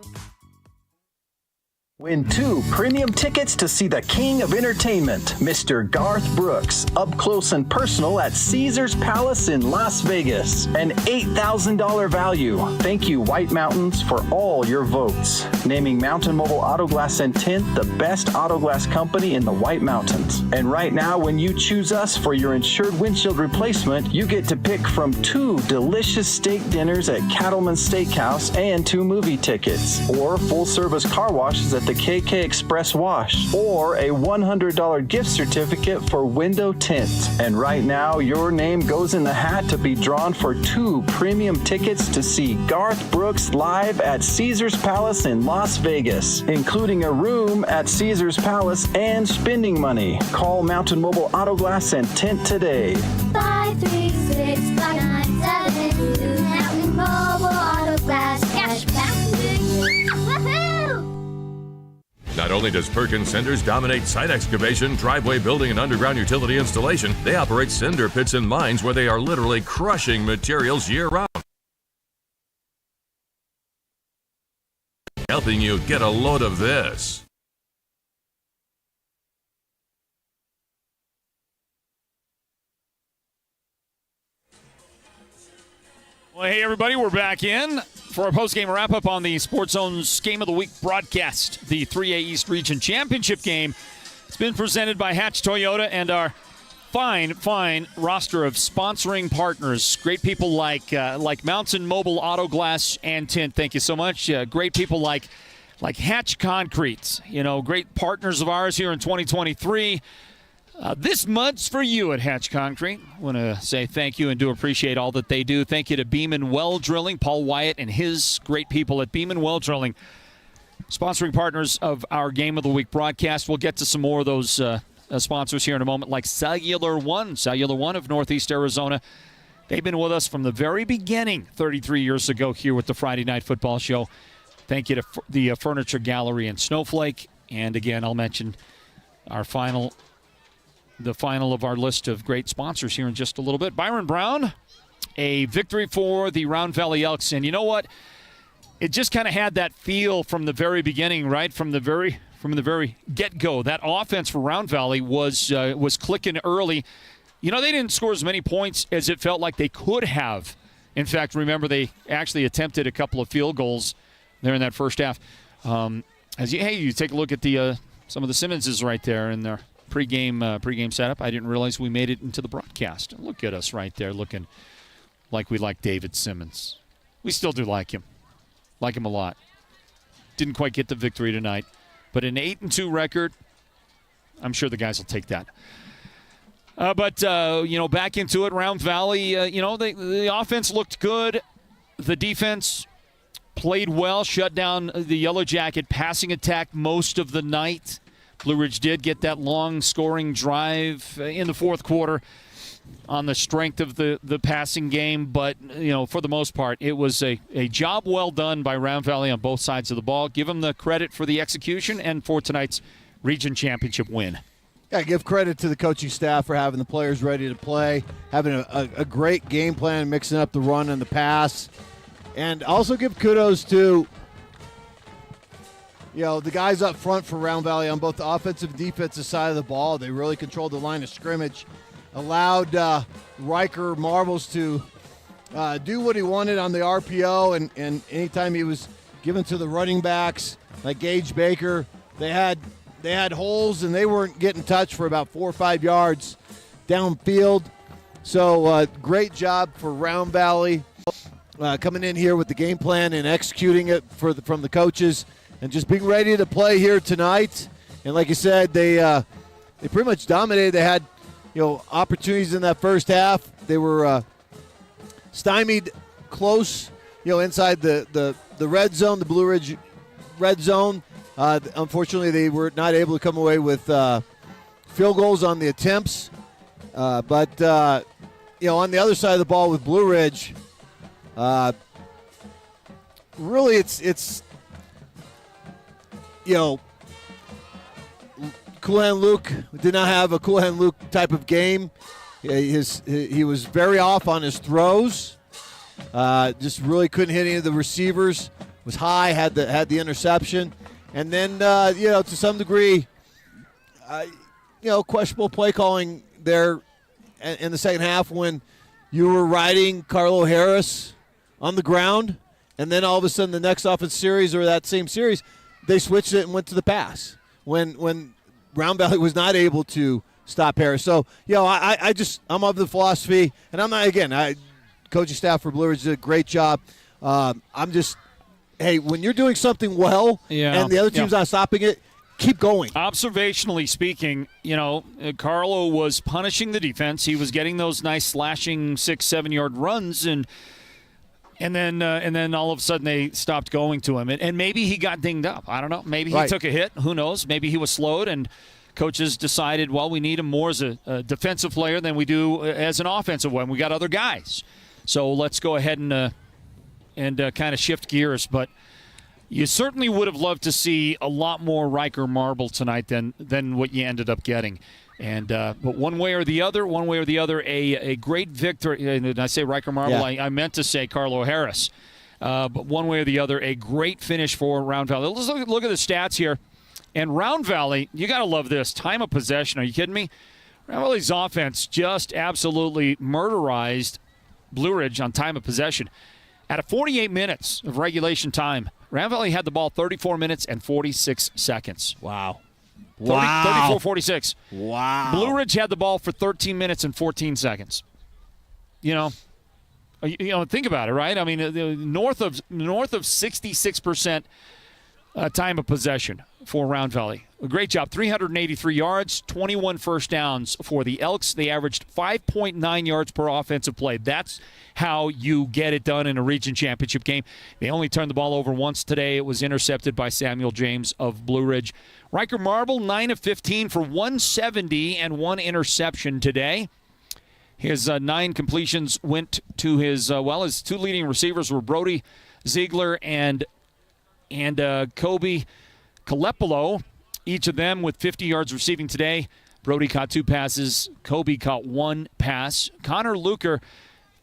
Win 2 premium tickets to see the King of Entertainment, Mr. Garth Brooks, up close and personal at Caesars Palace in Las Vegas. An $8,000 value. Thank you, White Mountains, for all your votes. Naming Mountain Mobile Auto Glass and Tint the best auto glass company in the White Mountains. And right now, when you choose us for your insured windshield replacement, you get to pick from 2 delicious steak dinners at Cattleman's Steakhouse and 2 movie tickets, or full-service car washes at the KK Express Wash, or a $100 gift certificate for window tint. And right now, your name goes in the hat to be drawn for 2 premium tickets to see Garth Brooks live at Caesars Palace in Las Vegas, including a room at Caesars Palace and spending money. Call Mountain Mobile Auto Glass and Tint today. 536-597. Mountain Mobile Auto Glass cash back. Not only does Perkins Cinders dominate site excavation, driveway building, and underground utility installation, they operate cinder pits and mines where they are literally crushing materials year-round, helping you get a load of this. Well, hey, everybody, we're back in for our post-game wrap-up on the Sports Zone's Game of the Week broadcast, the 3A East Region Championship game It's been presented by Hatch Toyota and our fine roster of sponsoring partners. Great people like Mountain Mobile Auto Glass and Tint. Thank you so much. Great people like Hatch Concrete. Great partners of ours here in 2023. This mud's for you at Hatch Concrete. I want to say thank you and do appreciate all that they do. Thank you to Beeman Well Drilling, Paul Wyatt and his great people at Beeman Well Drilling, sponsoring partners of our Game of the Week broadcast. We'll get to some more of those sponsors here in a moment, like Cellular One of Northeast Arizona. They've been with us from the very beginning, 33 years ago here with the Friday Night Football Show. Thank you to the Furniture Gallery in Snowflake. And again, I'll mention the final of our list of great sponsors here in just a little bit. Byron Brown, a victory for the Round Valley Elks. And you know what? It just kind of had that feel from the very beginning, right? From the very get-go. That offense for Round Valley was clicking early. They didn't score as many points as it felt like they could have. In fact, remember, they actually attempted a couple of field goals there in that first half. You take a look at some of the Simmonses right there in their pregame setup. I didn't realize we made it into the broadcast. Look at us right there looking like we like David Simmons. We still do like him. Like him a lot. Didn't quite get the victory tonight. But an 8-2 record, I'm sure the guys will take that. But back into it, Round Valley, the offense looked good. The defense played well, shut down the Yellow Jacket passing attack most of the night. Blue Ridge did get that long scoring drive in the fourth quarter on the strength of the passing game. But, for the most part, it was a job well done by Round Valley on both sides of the ball. Give them the credit for the execution and for tonight's region championship win. Yeah, give credit to the coaching staff for having the players ready to play, having a great game plan, mixing up the run and the pass. And also give kudos to the guys up front for Round Valley on both the offensive and defensive side of the ball. They really controlled the line of scrimmage, allowed Riker Marbles to do what he wanted on the RPO, and anytime he was given to the running backs like Gage Baker, they had holes and they weren't getting touched for about 4 or 5 yards downfield. So great job for Round Valley coming in here with the game plan and executing it from the coaches. And just being ready to play here tonight. And like you said, they pretty much dominated. They had, opportunities in that first half. They were stymied close, inside the red zone, the Blue Ridge red zone. Unfortunately, they were not able to come away with field goals on the attempts. But on the other side of the ball with Blue Ridge, really it's Coolhan Luke did not have a Coolhan Luke type of game. He was very off on his throws. Just really couldn't hit any of the receivers. Was high, had the interception, and then to some degree, questionable play calling there in the second half when you were riding Carlo Harris on the ground, and then all of a sudden the next offense series or that same series, they switched it and went to the pass when Round Valley was not able to stop Harris. So, I'm of the philosophy, and I'm not, again, coaching staff for Blue Ridge did a great job. When you're doing something well and the other team's not stopping it, keep going. Observationally speaking, Carlo was punishing the defense. He was getting those nice slashing 6-7 yard runs, and then all of a sudden they stopped going to him. And maybe he got dinged up. I don't know. Maybe he took a hit. Who knows? Maybe he was slowed, and coaches decided, well, we need him more as a defensive player than we do as an offensive one. We got other guys. So let's go ahead and kind of shift gears. But you certainly would have loved to see a lot more Riker Marble tonight than what you ended up getting. And but one way or the other, a great victory. And I say Riker Marble, I meant to say Carlo Harris. But one way or the other, a great finish for Round Valley. Let's look at the stats here. And Round Valley, you got to love this. Time of possession. Are you kidding me? Round Valley's offense just absolutely murderized Blue Ridge on time of possession. Out of 48 minutes of regulation time, Round Valley had the ball 34 minutes and 46 seconds. Wow. Wow. 34-46. Wow. Blue Ridge had the ball for 13 minutes and 14 seconds. You know, think about it, right? I mean, north of 66% time of possession for Round Valley. A great job. 383 yards, 21 first downs for the Elks. They averaged 5.9 yards per offensive play. That's how you get it done in a region championship game. They only turned the ball over once today. It was intercepted by Samuel James of Blue Ridge. Riker Marble, 9 of 15 for 170 and 1 interception today. His 9 completions went to his 2 leading receivers were Brody Ziegler and Kobe Calepolo, each of them with 50 yards receiving today. Brody caught 2 passes. Kobe caught 1 pass. Connor Luker,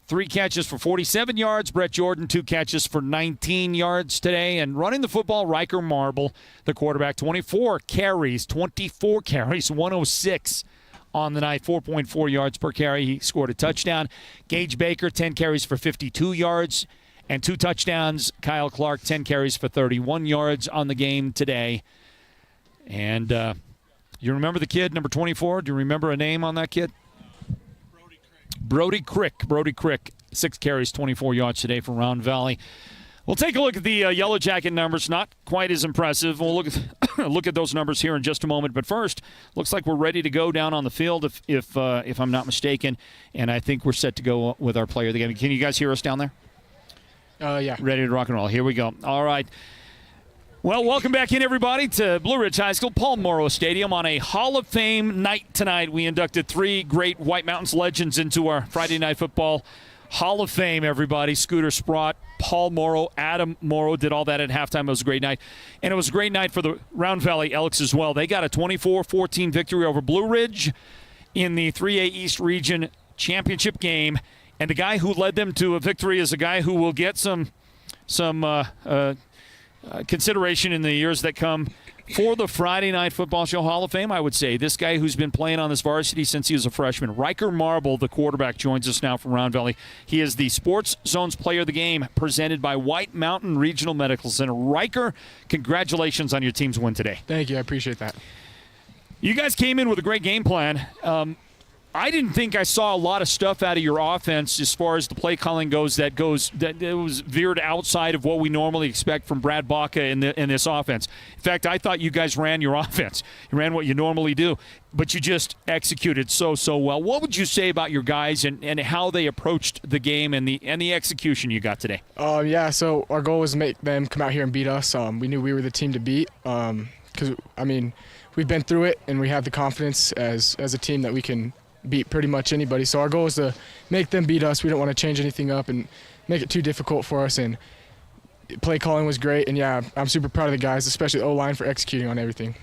3 catches for 47 yards. Brett Jordan, 2 catches for 19 yards today. And running the football, Riker Marble, the quarterback, 24 carries, 106 on the night, 4.4 yards per carry. He scored a touchdown. Gage Baker, 10 carries for 52 yards and 2 touchdowns. Kyle Clark, 10 carries for 31 yards on the game today. And you remember the kid, number 24? Do you remember a name on that kid? Brody Crick. Brody Crick, 6 carries, 24 yards today for Round Valley. We'll take a look at the Yellow Jacket numbers. Not quite as impressive. We'll look at those numbers here in just a moment. But first, looks like we're ready to go down on the field, if I'm not mistaken. And I think we're set to go with our player of the game. Can you guys hear us down there? Yeah. Ready to rock and roll. Here we go. All right. Well, welcome back in, everybody, to Blue Ridge High School, Paul Morrow Stadium. On a Hall of Fame night tonight, we inducted 3 great White Mountains legends into our Friday Night Football Hall of Fame, everybody. Scooter Sprott, Paul Morrow, Adam Morrow did all that at halftime. It was a great night. And it was a great night for the Round Valley Elks as well. They got a 24-14 victory over Blue Ridge in the 3A East Region Championship game. And the guy who led them to a victory is a guy who will get some consideration in the years that come for the Friday Night Football Show Hall of Fame, I would say. This guy who's been playing on this varsity since he was a freshman. Riker Marble, the quarterback, joins us now from Round Valley. He is the Sports Zone's Player of the Game, presented by White Mountain Regional Medical Center. Riker, congratulations on your team's win today. Thank you. I appreciate that. You guys came in with a great game plan. I didn't think I saw a lot of stuff out of your offense as far as the play calling goes that it was veered outside of what we normally expect from Brad Baca in this offense. In fact, I thought you guys ran your offense. You ran what you normally do, but you just executed so well. What would you say about your guys and how they approached the game and the execution you got today? So our goal was to make them come out here and beat us. We knew we were the team to beat because, we've been through it and we have the confidence as a team that we can beat pretty much anybody. So our goal is to make them beat us. We don't want to change anything up and make it too difficult for us. And play calling was great. And, I'm super proud of the guys, especially the O-line, for executing on everything.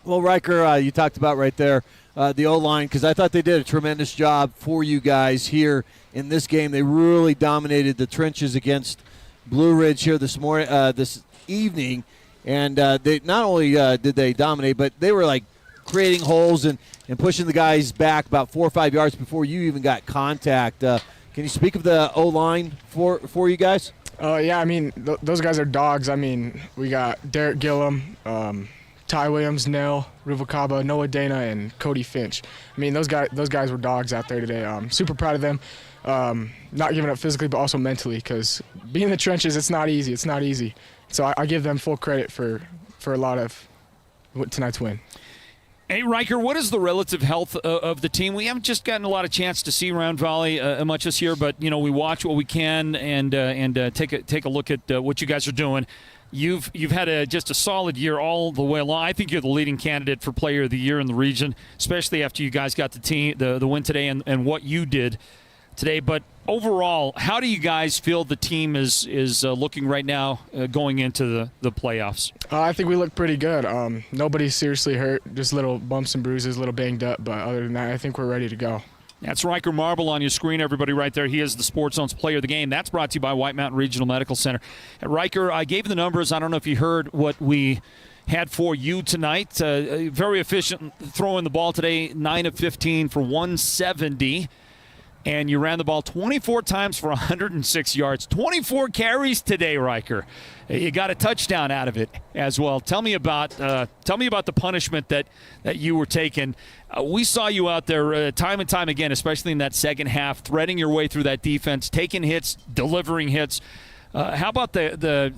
Well, Riker, you talked about right there the O-line, because I thought they did a tremendous job for you guys here in this game. They really dominated the trenches against Blue Ridge here this evening. And they not only did they dominate, but they were like creating holes and pushing the guys back about 4 or 5 yards before you even got contact. Can you speak of the O-line for you guys? Those guys are dogs. We got Derek Gillum, Ty Williams, Nell, Ruvalcaba, Noah Dana, and Cody Finch. Those guys were dogs out there today. Super proud of them. Not giving up physically, but also mentally, because being in the trenches, it's not easy. So I give them full credit for a lot of tonight's win. Hey, Riker, what is the relative health of the team? We haven't just gotten a lot of chance to see Round Valley much this year, but we watch what we can and take a look at what you guys are doing. You've had just a solid year all the way along. I think you're the leading candidate for Player of the Year in the region, especially after you guys got the win today and what you did today. But overall, how do you guys feel the team is looking right now going into the playoffs? I think we look pretty good. Nobody's seriously hurt, just little bumps and bruises, a little banged up. But other than that, I think we're ready to go. That's Riker Marble on your screen, everybody, right there. He is the Sports Zone's Player of the Game. That's brought to you by White Mountain Regional Medical Center. Riker, I gave you the numbers. I don't know if you heard what we had for you tonight. Very efficient throwing the ball today, 9 of 15 for 170. and you ran the ball 24 times for 106 yards. 24 carries today, Riker. You got a touchdown out of it as well. Tell me about the punishment that you were taking. We saw you out there time and time again, especially in that second half, threading your way through that defense, taking hits, delivering hits. How about the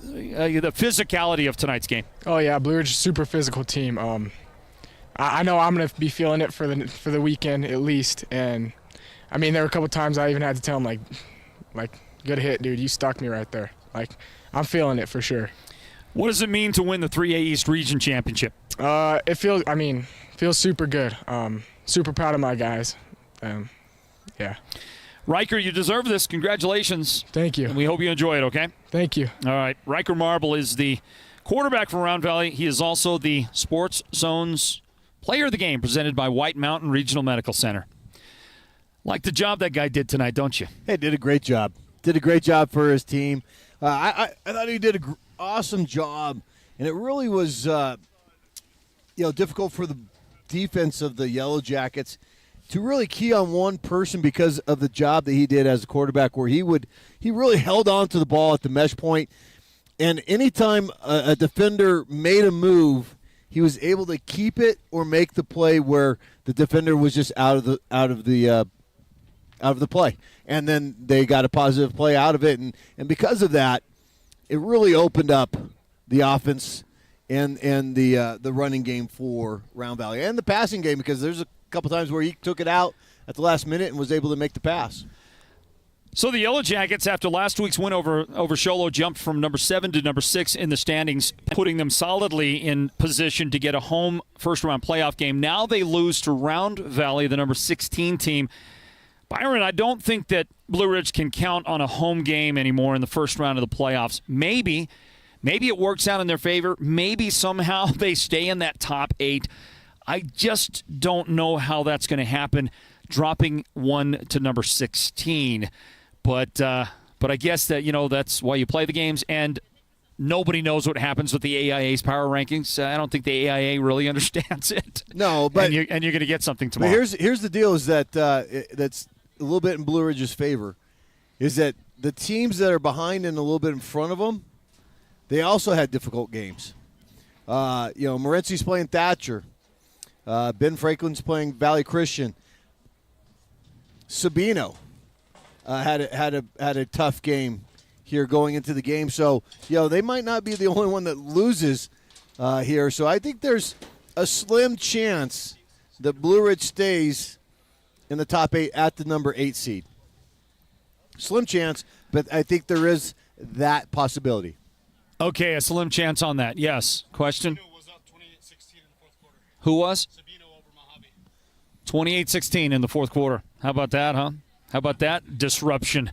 physicality of tonight's game? Oh yeah, Blue Ridge is a super physical team. I know I'm gonna be feeling it for the weekend at least, and I mean there were a couple times I even had to tell him like good hit, dude. You stuck me right there. Like I'm feeling it for sure. What does it mean to win the 3A East Region Championship? It feels super good. Super proud of my guys. Yeah. Riker, you deserve this. Congratulations. Thank you. And we hope you enjoy it, okay? Thank you. All right. Riker Marble is the quarterback for Round Valley. He is also the Sports Zone's Player of the Game, presented by White Mountain Regional Medical Center. Like the job that guy did tonight, don't you? Hey, did a great job. Did a great job for his team. I thought he did an awesome job, and it really was difficult for the defense of the Yellow Jackets to really key on one person because of the job that he did as a quarterback, where he really held on to the ball at the mesh point, and anytime a defender made a move, he was able to keep it or make the play where the defender was just out of the play, and then they got a positive play out of it, and because of that, it really opened up the offense and the running game for Round Valley and the passing game, because there's a couple times where he took it out at the last minute and was able to make the pass. So the Yellow Jackets, after last week's win over Sholo, jumped from number 7 to number 6 in the standings, putting them solidly in position to get a home first-round playoff game. Now they lose to Round Valley, the number 16 team. Byron, I don't think that Blue Ridge can count on a home game anymore in the first round of the playoffs. Maybe it works out in their favor. Maybe somehow they stay in that top 8. I just don't know how that's going to happen, dropping one to number 16. But I guess that, that's why you play the games, and nobody knows what happens with the AIA's power rankings. I don't think the AIA really understands it. No, but and you're going to get something tomorrow. But here's the deal: is that that's a little bit in Blue Ridge's favor, is that the teams that are behind and a little bit in front of them, they also had difficult games. Morency's playing Thatcher. Ben Franklin's playing Valley Christian. Sabino had a tough game here going into the game, so they might not be the only one that loses here. So I think there's a slim chance that Blue Ridge stays in the top 8 at the number 8 seed. Slim chance, but I think there is that possibility. Okay, a slim chance on that. Yes. Question? Who was? 28-16 in the fourth quarter. How about that, huh? How about that disruption?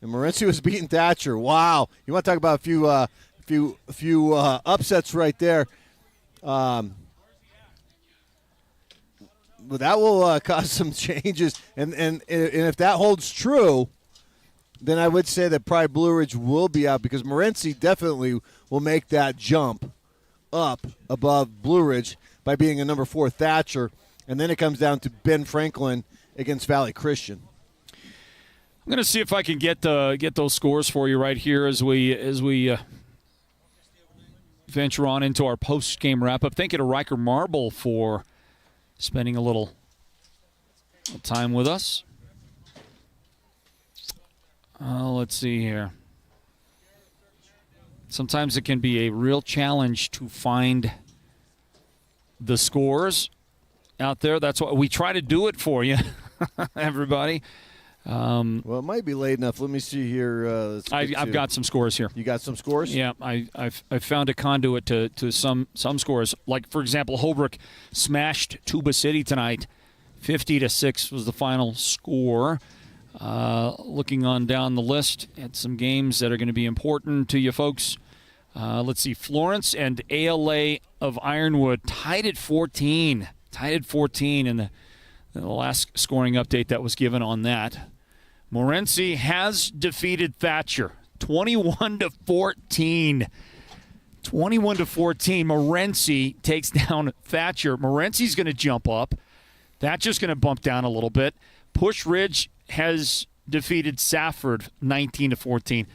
And Morency was beating Thatcher. Wow. You want to talk about a few upsets right there. But that will cause some changes. And if that holds true, then I would say that probably Blue Ridge will be out, because Morency definitely will make that jump up above Blue Ridge by being a number 4 Thatcher, and then it comes down to Ben Franklin against Valley Christian. I'm going to see if I can get those scores for you right here as we venture on into our post-game wrap-up. Thank you to Riker Marble for spending a little time with us. Let's see here. Sometimes it can be a real challenge to find the scores out there. That's why we try to do it for you, everybody. Well, it might be late enough. Let me see here. I've got some scores here. You got some scores? Yeah, I've found a conduit to some scores. Like, for example, Holbrook smashed Tuba City tonight. 50-6 was the final score. Looking on down the list at some games that are going to be important to you folks. Let's see. Florence and ALA of Ironwood tied at 14. Tied at 14 in the last scoring update that was given on that. Morency has defeated Thatcher 21-14. 21-14. Morency takes down Thatcher. Morency's going to jump up. That's just going to bump down a little bit. Push Ridge has defeated Safford 19-14.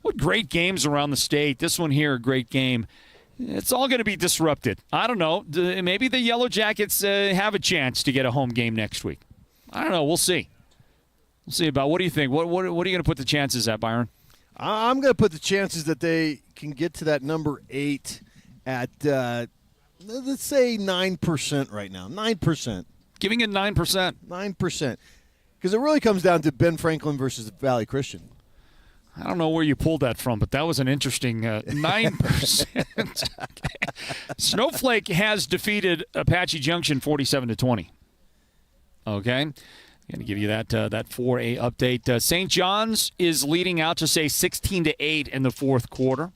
What great games around the state. This one here, a great game. It's all going to be disrupted. I don't know. Maybe the Yellow Jackets have a chance to get a home game next week. I don't know. We'll see. We'll see about. What do you think? What are you going to put the chances at, Byron? I'm going to put the chances that they can get to that number 8 at, let's say, 9% right now. 9%. Giving it 9%. 9%. Because it really comes down to Ben Franklin versus Valley Christian. I don't know where you pulled that from, but that was an interesting 9%. Snowflake has defeated Apache Junction 47-20. Okay. I'm going to give you that 4A update. St. John's is leading out to, say, 16-8 in the fourth quarter.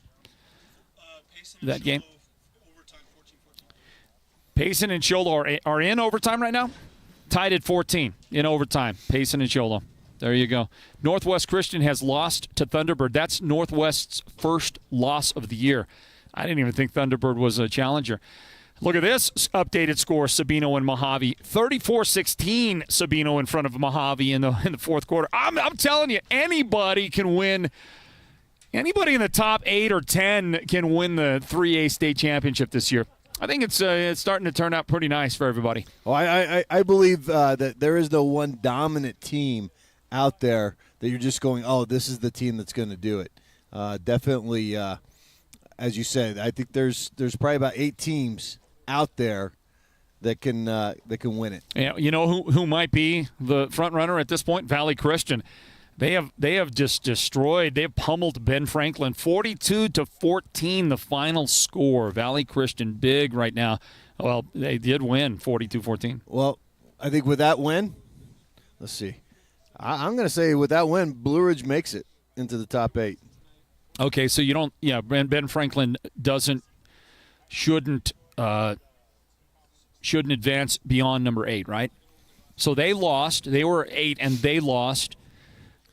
That game. Payson and Cholo are in overtime right now. Tied at 14 in overtime. Payson and Cholo. There you go. Northwest Christian has lost to Thunderbird. That's Northwest's first loss of the year. I didn't even think Thunderbird was a challenger. Look at this updated score, Sabino and Mojave. 34-16 Sabino in front of Mojave in the fourth quarter. I'm telling you, anybody can win. Anybody in the top 8 or 10 can win the 3A state championship this year. I think it's starting to turn out pretty nice for everybody. Oh, I believe that there is no one dominant team out there that you're just going, oh, this is the team that's going to do it. Definitely, as you said, I think there's probably about 8 teams out there that can win it. Yeah, you know who might be the front runner at this point? Valley Christian. They have just destroyed. They've pummeled Ben Franklin 42-14. The final score. Valley Christian big right now. Well, they did win 42-14. Well, I think with that win, let's see. I'm going to say with that win, Blue Ridge makes it into the top 8. Okay, so you don't. Yeah, Ben Franklin shouldn't advance beyond number 8, right? So they lost. They were 8, and they lost.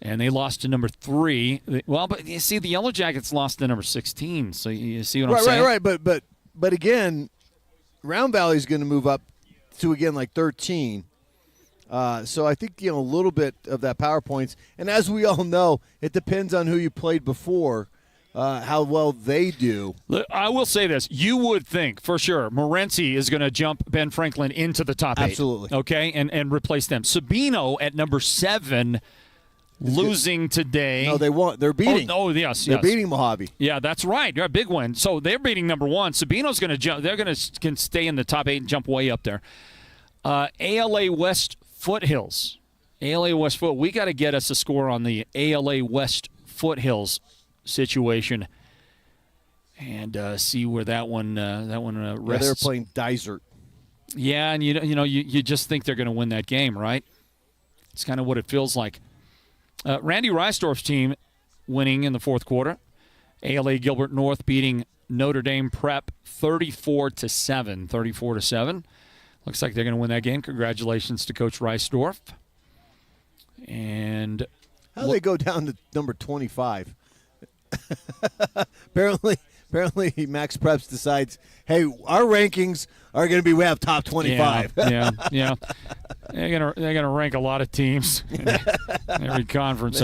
And they lost to number 3. Well, but you see, the Yellow Jackets lost to number 16. So you see what I'm saying? Right. But again, Round Valley is going to move up to, again, like 13. So I think, a little bit of that power points. And as we all know, it depends on who you played before, how well they do. Look, I will say this. You would think, for sure, Morenci is going to jump Ben Franklin into the top 8. Absolutely. Okay, and replace them. Sabino at number 7, losing today. No, they won. They're beating. Oh, yes. They're beating Mojave. Yeah, that's right. They're a big win. So they're beating number 1. Sabino's going to jump. They're going to can stay in the top 8 and jump way up there. ALA West Foothills. ALA West Foot. We got to get us a score on the ALA West Foothills situation and see where that one rests. Yeah, they're playing Dysart. Yeah, and you just think they're going to win that game, right? It's kind of what it feels like. Randy Reisdorf's team winning in the fourth quarter. ALA Gilbert North beating Notre Dame Prep 34-7. 34-7. Looks like they're going to win that game. Congratulations to Coach Reisdorf. And how do they go down to number 25? Apparently Max Preps decides, hey, our rankings are going to be we have top 25. Yeah. They're gonna rank a lot of teams in every conference.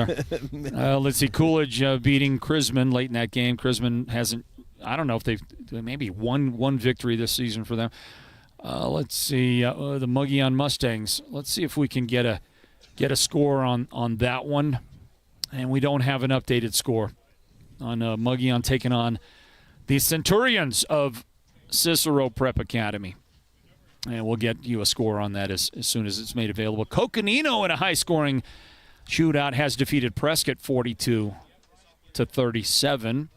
Let's see, Coolidge beating Crisman late in that game. Crisman hasn't. I don't know if they've maybe one victory this season for them. Let's see the Mogollon Mustangs. Let's see if we can get a score on that one. And we don't have an updated score on Mogollon taking on the Centurions of Cicero Prep Academy. And we'll get you a score on that as soon as it's made available. Coconino in a high-scoring shootout has defeated Prescott 42-37.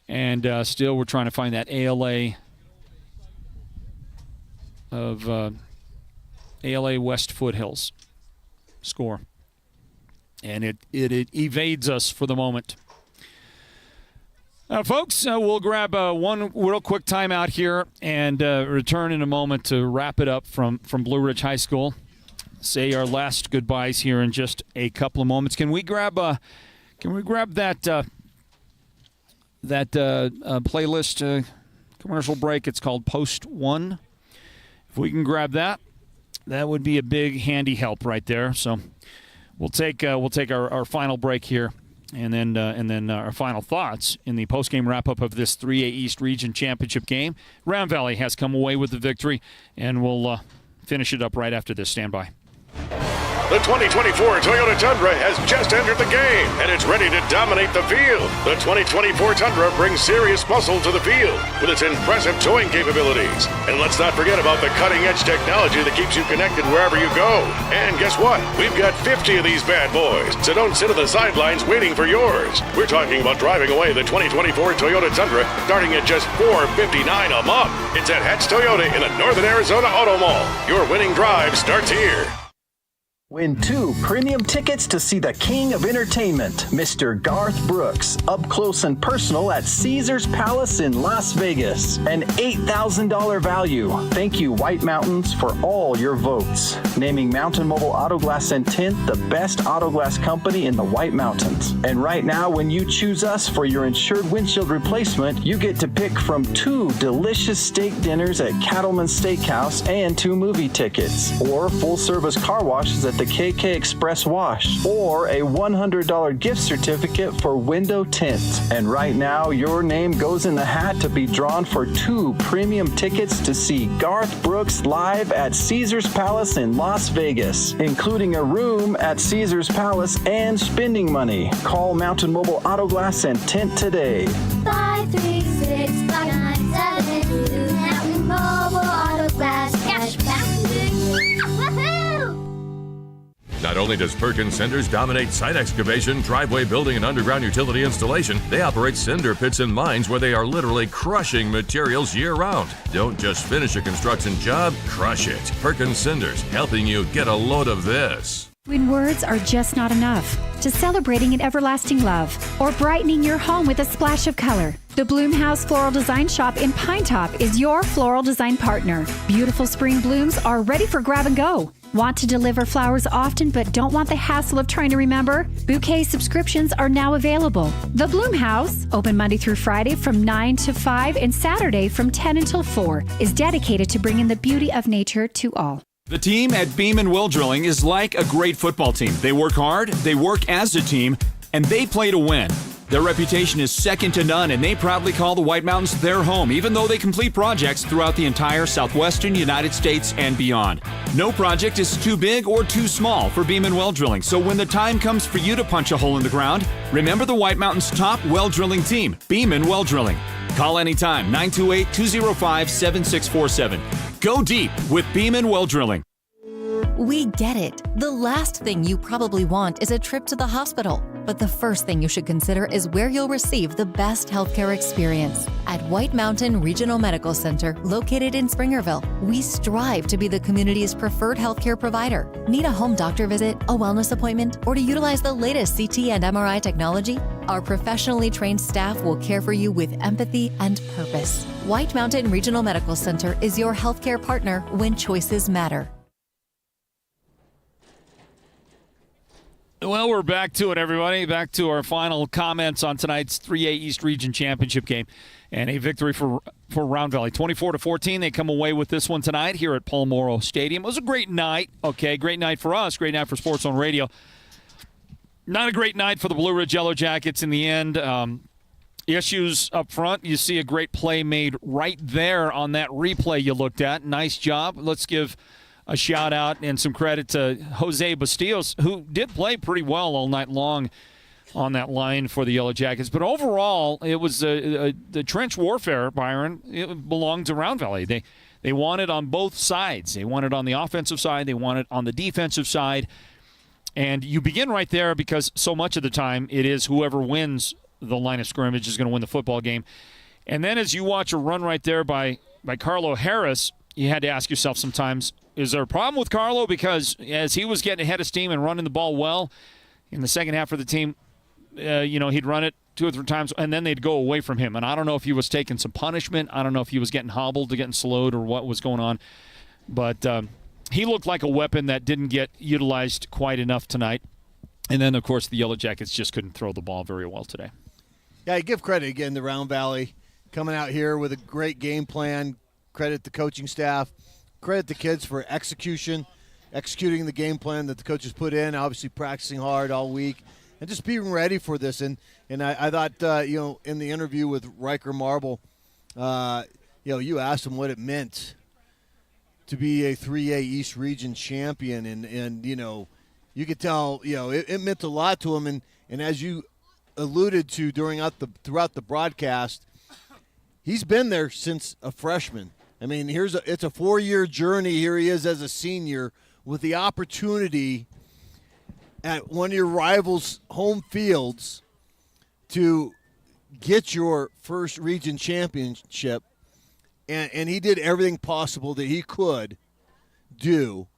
And still we're trying to find that ALA of ALA West Foothills score. And it evades us for the moment. Folks, we'll grab one real quick timeout here and return in a moment to wrap it up from Blue Ridge High School. Say our last goodbyes here in just a couple of moments. Can we grab that playlist commercial break? It's called Post 1. If we can grab that, That would be a big handy help right there. So we'll take our final break here, and then our final thoughts in the postgame wrap-up of this 3A East Region Championship game. Round Valley has come away with the victory, and we'll finish it up right after this. Stand by. The 2024 Toyota Tundra has just entered the game, and it's ready to dominate the field. The 2024 Tundra brings serious muscle to the field with its impressive towing capabilities. And let's not forget about the cutting-edge technology that keeps you connected wherever you go. And guess what? We've got 50 of these bad boys, so don't sit on the sidelines waiting for yours. We're talking about driving away the 2024 Toyota Tundra starting at just $459 a month. It's at Hatch Toyota in the Northern Arizona Auto Mall. Your winning drive starts here. Win 2 premium tickets to see the king of entertainment, Mr. Garth Brooks, up close and personal at Caesars Palace in Las Vegas. An $8,000 value. Thank you, White Mountains, for all your votes. Naming Mountain Mobile Auto Glass and Tint the best auto glass company in the White Mountains. And right now, when you choose us for your insured windshield replacement, you get to pick from 2 delicious steak dinners at Cattleman's Steakhouse and 2 movie tickets, or full-service car washes at the KK Express Wash, or a $100 gift certificate for window tint. And right now, your name goes in the hat to be drawn for 2 premium tickets to see Garth Brooks live at Caesars Palace in Las Vegas, including a room at Caesars Palace and spending money. Call Mountain Mobile Auto Glass and Tint today. 536-5972. Mountain Mobile Auto Glass. Cash back. Not only does Perkins Cinders dominate site excavation, driveway building, and underground utility installation, they operate cinder pits and mines where they are literally crushing materials year-round. Don't just finish a construction job, crush it. Perkins Cinders, helping you get a load of this. When words are just not enough, to celebrating an everlasting love or brightening your home with a splash of color, the Bloomhouse Floral Design Shop in Pine Top is your floral design partner. Beautiful spring blooms are ready for grab and go. Want to deliver flowers often but don't want the hassle of trying to remember? Bouquet subscriptions are now available. The Bloomhouse, open Monday through Friday from 9 to 5 and Saturday from 10 until 4, is dedicated to bringing the beauty of nature to all. The team at Beam & Will Drilling is like a great football team. They work hard, they work as a team, and they play to win. Their reputation is second to none, and they proudly call the White Mountains their home, even though they complete projects throughout the entire southwestern United States and beyond. No project is too big or too small for Beam & Well Drilling, so when the time comes for you to punch a hole in the ground, remember the White Mountains' top well drilling team, Beam & Well Drilling. Call anytime, 928-205-7647. Go deep with Beam & Well Drilling. We get it. The last thing you probably want is a trip to the hospital. But the first thing you should consider is where you'll receive the best healthcare experience. At White Mountain Regional Medical Center, located in Springerville, we strive to be the community's preferred healthcare provider. Need a home doctor visit, a wellness appointment, or to utilize the latest CT and MRI technology? Our professionally trained staff will care for you with empathy and purpose. White Mountain Regional Medical Center is your healthcare partner when choices matter. Well, we're back to it, everybody. Back to our final comments on tonight's 3A East Region Championship game. And a victory for Round Valley. 24-14, they come away with this one tonight here at Paul Morrow Stadium. It was a great night. Okay, great night for us, great night for Sports Zone Radio. Not a great night for the Blue Ridge Yellow Jackets in the end. Issues up front. You see a great play made right there on that replay you looked at. Nice job. Let's give a shout-out and some credit to Jose Bastillos, who did play pretty well all night long on that line for the Yellow Jackets. But overall, it was the trench warfare, Byron. It belonged to Round Valley. They won it on both sides. They won it on the offensive side. They won it on the defensive side. And you begin right there because so much of the time it is whoever wins the line of scrimmage is going to win the football game. And then as you watch a run right there by Carlo Harris, you had to ask yourself sometimes, is there a problem with Carlo? Because as he was getting ahead of steam and running the ball well in the second half for the team, he'd run it 2 or 3 times, and then they'd go away from him. And I don't know if he was taking some punishment. I don't know if he was getting hobbled or getting slowed or what was going on. But he looked like a weapon that didn't get utilized quite enough tonight. And then, of course, the Yellow Jackets just couldn't throw the ball very well today. Yeah, I give credit again to Round Valley coming out here with a great game plan. Credit the coaching staff. credit the kids for executing the game plan that the coaches put in, obviously practicing hard all week, and just being ready for this. And I thought, in the interview with Riker Marble, you asked him what it meant to be a 3A East Region champion, and you could tell, it meant a lot to him. And as you alluded to throughout the broadcast, he's been there since a freshman. I mean, it's a 4-year journey. Here he is as a senior with the opportunity at one of your rivals' home fields to get your first region championship, and he did everything possible that he could do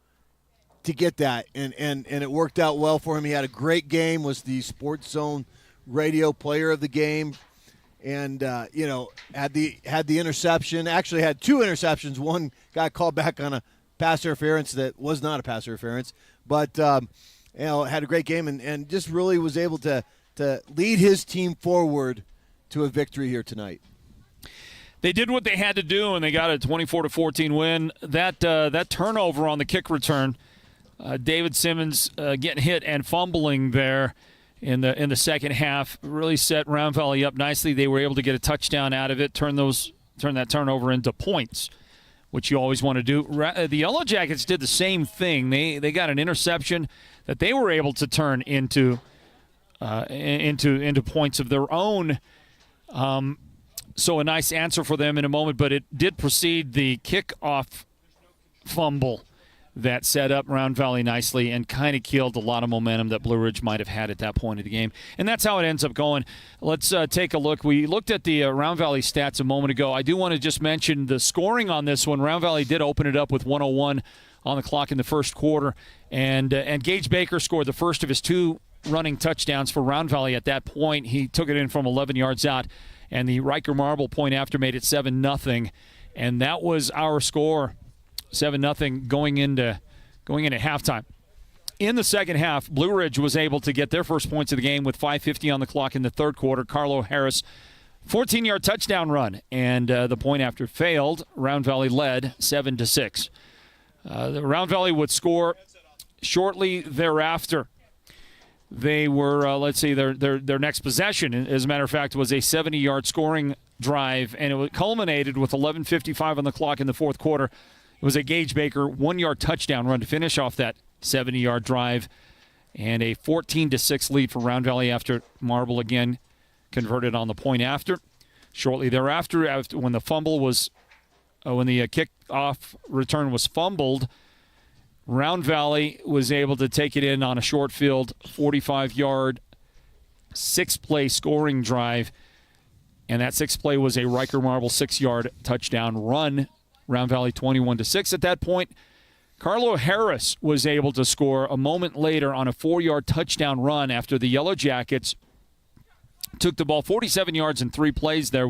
to get that, and it worked out well for him. He had a great game, was the Sports Zone radio player of the game, and had the interception. Actually had 2 interceptions. One got called back on a pass interference that was not a pass interference, but had a great game and just really was able to lead his team forward to a victory here tonight. They did what they had to do, and they got a 24-14 win. That turnover on the kick return, David Simmons getting hit and fumbling there in the second half, really set Round Valley up nicely. They were able to get a touchdown out of it, turn that turnover into points, which you always want to do. The Yellow Jackets did the same thing. They got an interception that they were able to turn into points of their own. So a nice answer for them in a moment, but it did precede the kickoff fumble that set up Round Valley nicely and kind of killed a lot of momentum that Blue Ridge might have had at that point of the game. And that's how it ends up going. Let's take a look. We looked at the Round Valley stats a moment ago. I do want to just mention the scoring on this one. Round Valley did open it up with 1:01 on the clock in the first quarter, and Gage Baker scored the first of his 2 running touchdowns for Round Valley at that point. He took it in from 11 yards out, and the Riker Marble point after made it 7-0, and that was our score, 7-0 going into halftime. In the second half, Blue Ridge was able to get their first points of the game with 5:50 on the clock in the third quarter. Carlo Harris, 14-yard touchdown run, and the point after failed. Round Valley led 7-6. The Round Valley would score shortly thereafter. They were, their next possession, as a matter of fact, was a 70-yard scoring drive, and it culminated with 11:55 on the clock in the fourth quarter. It was a Gage Baker 1-yard touchdown run to finish off that 70-yard drive, and a 14-6 lead for Round Valley after Marble again converted on the point after. Shortly thereafter, when the kickoff return was fumbled, Round Valley was able to take it in on a short field, 45-yard, 6-play scoring drive, and that 6th play was a Riker Marble 6-yard touchdown run. Round Valley 21-6 at that point. Carlo Harris was able to score a moment later on a 4-yard touchdown run after the Yellow Jackets took the ball 47 yards in 3 plays there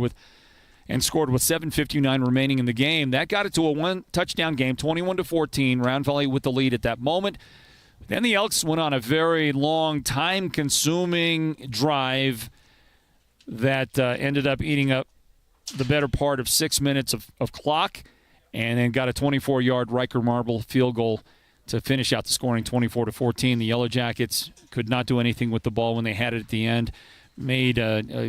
and scored with 7:59 remaining in the game. That got it to a 1-touchdown game, 21-14. Round Valley with the lead at that moment. Then the Elks went on a very long, time-consuming drive that ended up eating up the better part of 6 minutes of clock, and then got a 24-yard Riker Marble field goal to finish out the scoring, 24-14. The Yellow Jackets could not do anything with the ball when they had it at the end. Made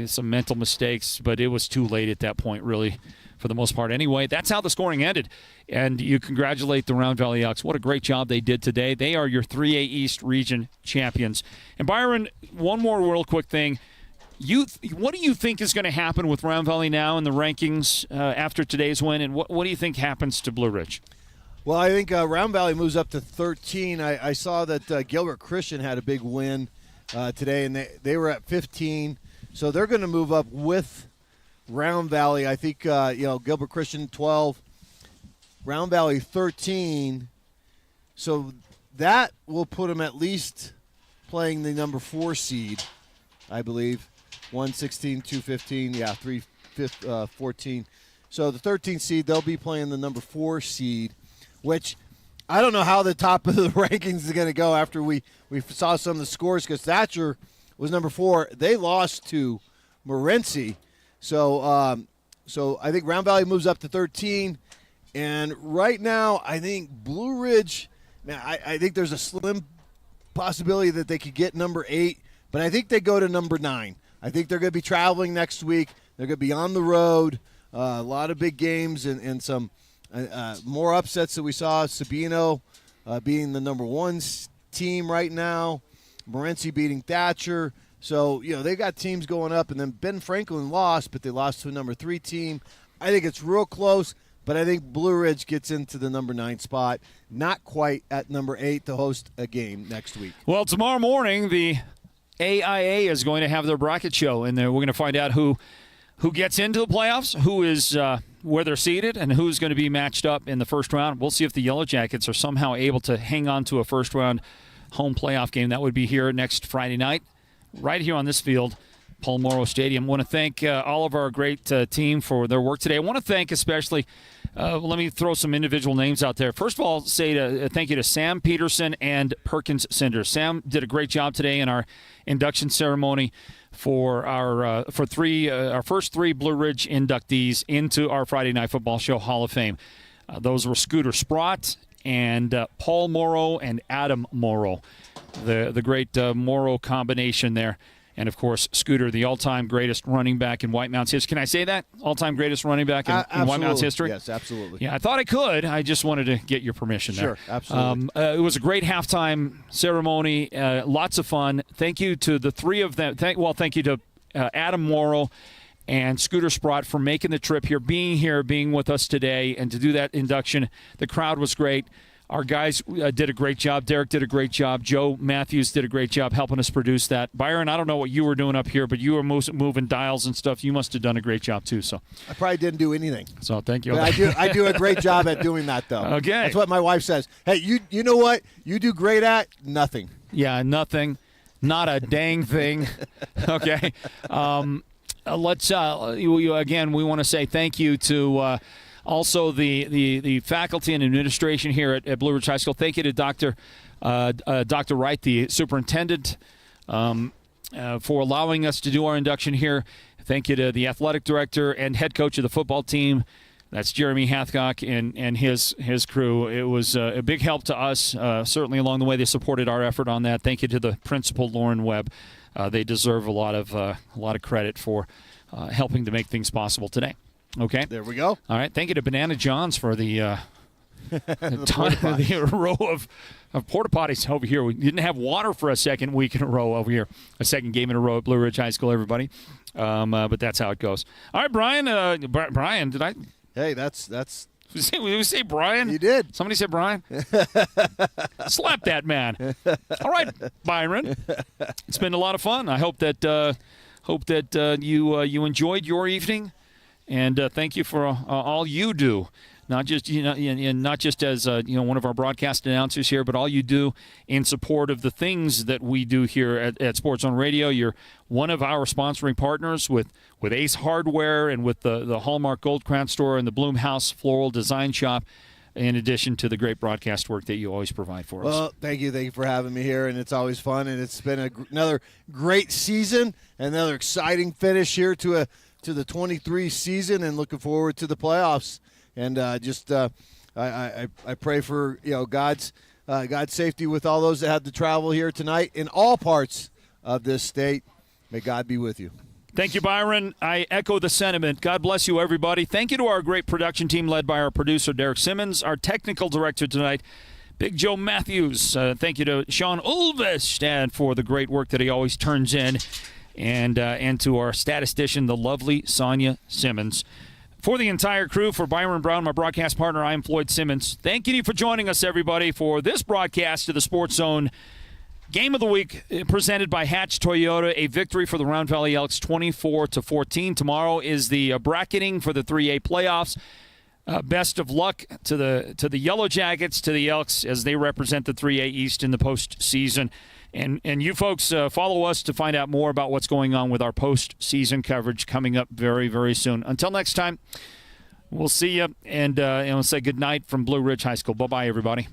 some mental mistakes, but it was too late at that point, really, for the most part. Anyway, that's how the scoring ended, and you congratulate the Round Valley Elks. What a great job they did today. They are your 3A East Region champions. And Byron, one more real quick thing. What do you think is going to happen with Round Valley now in the rankings after today's win, and what do you think happens to Blue Ridge? Well, I think Round Valley moves up to 13. I saw that Gilbert Christian had a big win today, and they were at 15. So they're going to move up with Round Valley. I think, Gilbert Christian 12, Round Valley 13. So that will put them at least playing the number 4 seed, I believe. 1, 16, 2, 15, 3, 14. So the 13th seed, they'll be playing the number 4 seed, which I don't know how the top of the rankings is going to go after we saw some of the scores, because Thatcher was number 4. They lost to Morenci. So I think Round Valley moves up to 13, And right now, I think Blue Ridge, man, I think there's a slim possibility that they could get number 8, but I think they go to number 9. I think they're going to be traveling next week. They're going to be on the road. A lot of big games and some more upsets that we saw. Sabino being the number 1 team right now. Morenci beating Thatcher. So, they got teams going up. And then Ben Franklin lost, but they lost to a number 3 team. I think it's real close, but I think Blue Ridge gets into the number 9 spot. Not quite at number 8 to host a game next week. Well, tomorrow morning, the AIA is going to have their bracket show, and we're going to find out who gets into the playoffs, who is where they're seated, and who's going to be matched up in the first round. We'll see if the Yellow Jackets are somehow able to hang on to a first-round home playoff game. That would be here next Friday night, right here on this field, Paul Morrow Stadium. I want to thank all of our great team for their work today. I want to thank especially, let me throw some individual names out there. First of all, say thank you to Sam Peterson and Perkins Cinders. Sam did a great job today in our induction ceremony for our first 3 Blue Ridge inductees into our Friday Night Football Show Hall of Fame. Those were Scooter Sprott and Paul Morrow and Adam Morrow, the great Morrow combination there. And, of course, Scooter, the all-time greatest running back in White Mountains history. Can I say that? All-time greatest running back in White Mountains history? Yes, absolutely. Yeah, I thought I could. I just wanted to get your permission there. Sure, absolutely. It was a great halftime ceremony. Lots of fun. Thank you to the 3 of them. Thank you to Adam Morrow and Scooter Sprott for making the trip here, being with us today, and to do that induction. The crowd was great. Our guys did a great job. Derek did a great job. Joe Matthews did a great job helping us produce that. Byron, I don't know what you were doing up here, but you were moving dials and stuff. You must have done a great job too. So I probably didn't do anything. So thank you. But I do a great job at doing that, though. Okay. That's what my wife says. Hey, you know what you do great at? Nothing. Yeah, nothing. Not a dang thing. Okay. Let's again, we want to say thank you to also the faculty and administration here at Blue Ridge High School. Thank you to Dr. Wright, the superintendent, for allowing us to do our induction here. Thank you to the athletic director and head coach of the football team. That's Jeremy Hathcock and his crew. It was a big help to us, certainly along the way. They supported our effort on that. Thank you to the principal, Lauren Webb. They deserve a lot of credit for helping to make things possible today. Okay. There we go. All right. Thank you to Banana John's for the row of porta potties over here. We didn't have water for a second week in a row over here. A second game in a row at Blue Ridge High School, everybody. But that's how it goes. All right, Brian. Brian, did I? Hey, that's. Did we say Brian? You did. Somebody said Brian? Slap that man. All right, Byron. It's been a lot of fun. I hope that you enjoyed your evening. And thank you for all you do, not just not just as one of our broadcast announcers here, but all you do in support of the things that we do here at Sports Zone Radio. You're one of our sponsoring partners with Ace Hardware and with the Hallmark Gold Crown Store and the Bloomhouse Floral Design Shop, in addition to the great broadcast work that you always provide for us. Well, thank you for having me here, and it's always fun, and it's been another great season, another exciting finish here to the 23 season, and looking forward to the playoffs. And I pray for God's safety with all those that had to travel here tonight in all parts of this state. May God be with you. Thank you, Byron. I echo the sentiment. God bless you, everybody. Thank you to our great production team led by our producer, Derek Simmons, our technical director tonight, Big Joe Matthews. Thank you to Sean Ulvest for the great work that he always turns in. And to our statistician, the lovely Sonia Simmons. For the entire crew, for Byron Brown, my broadcast partner, I am Floyd Simmons. Thank you for joining us, everybody, for this broadcast of the Sports Zone Game of the Week, presented by Hatch Toyota. A victory for the Round Valley Elks, 24-14. Tomorrow is the bracketing for the 3A playoffs. Best of luck to the Yellow Jackets, to the Elks, as they represent the 3A East in the postseason. And you folks follow us to find out more about what's going on with our postseason coverage coming up very, very soon. Until next time, we'll see you, and we'll say good night from Blue Ridge High School. Bye-bye, everybody.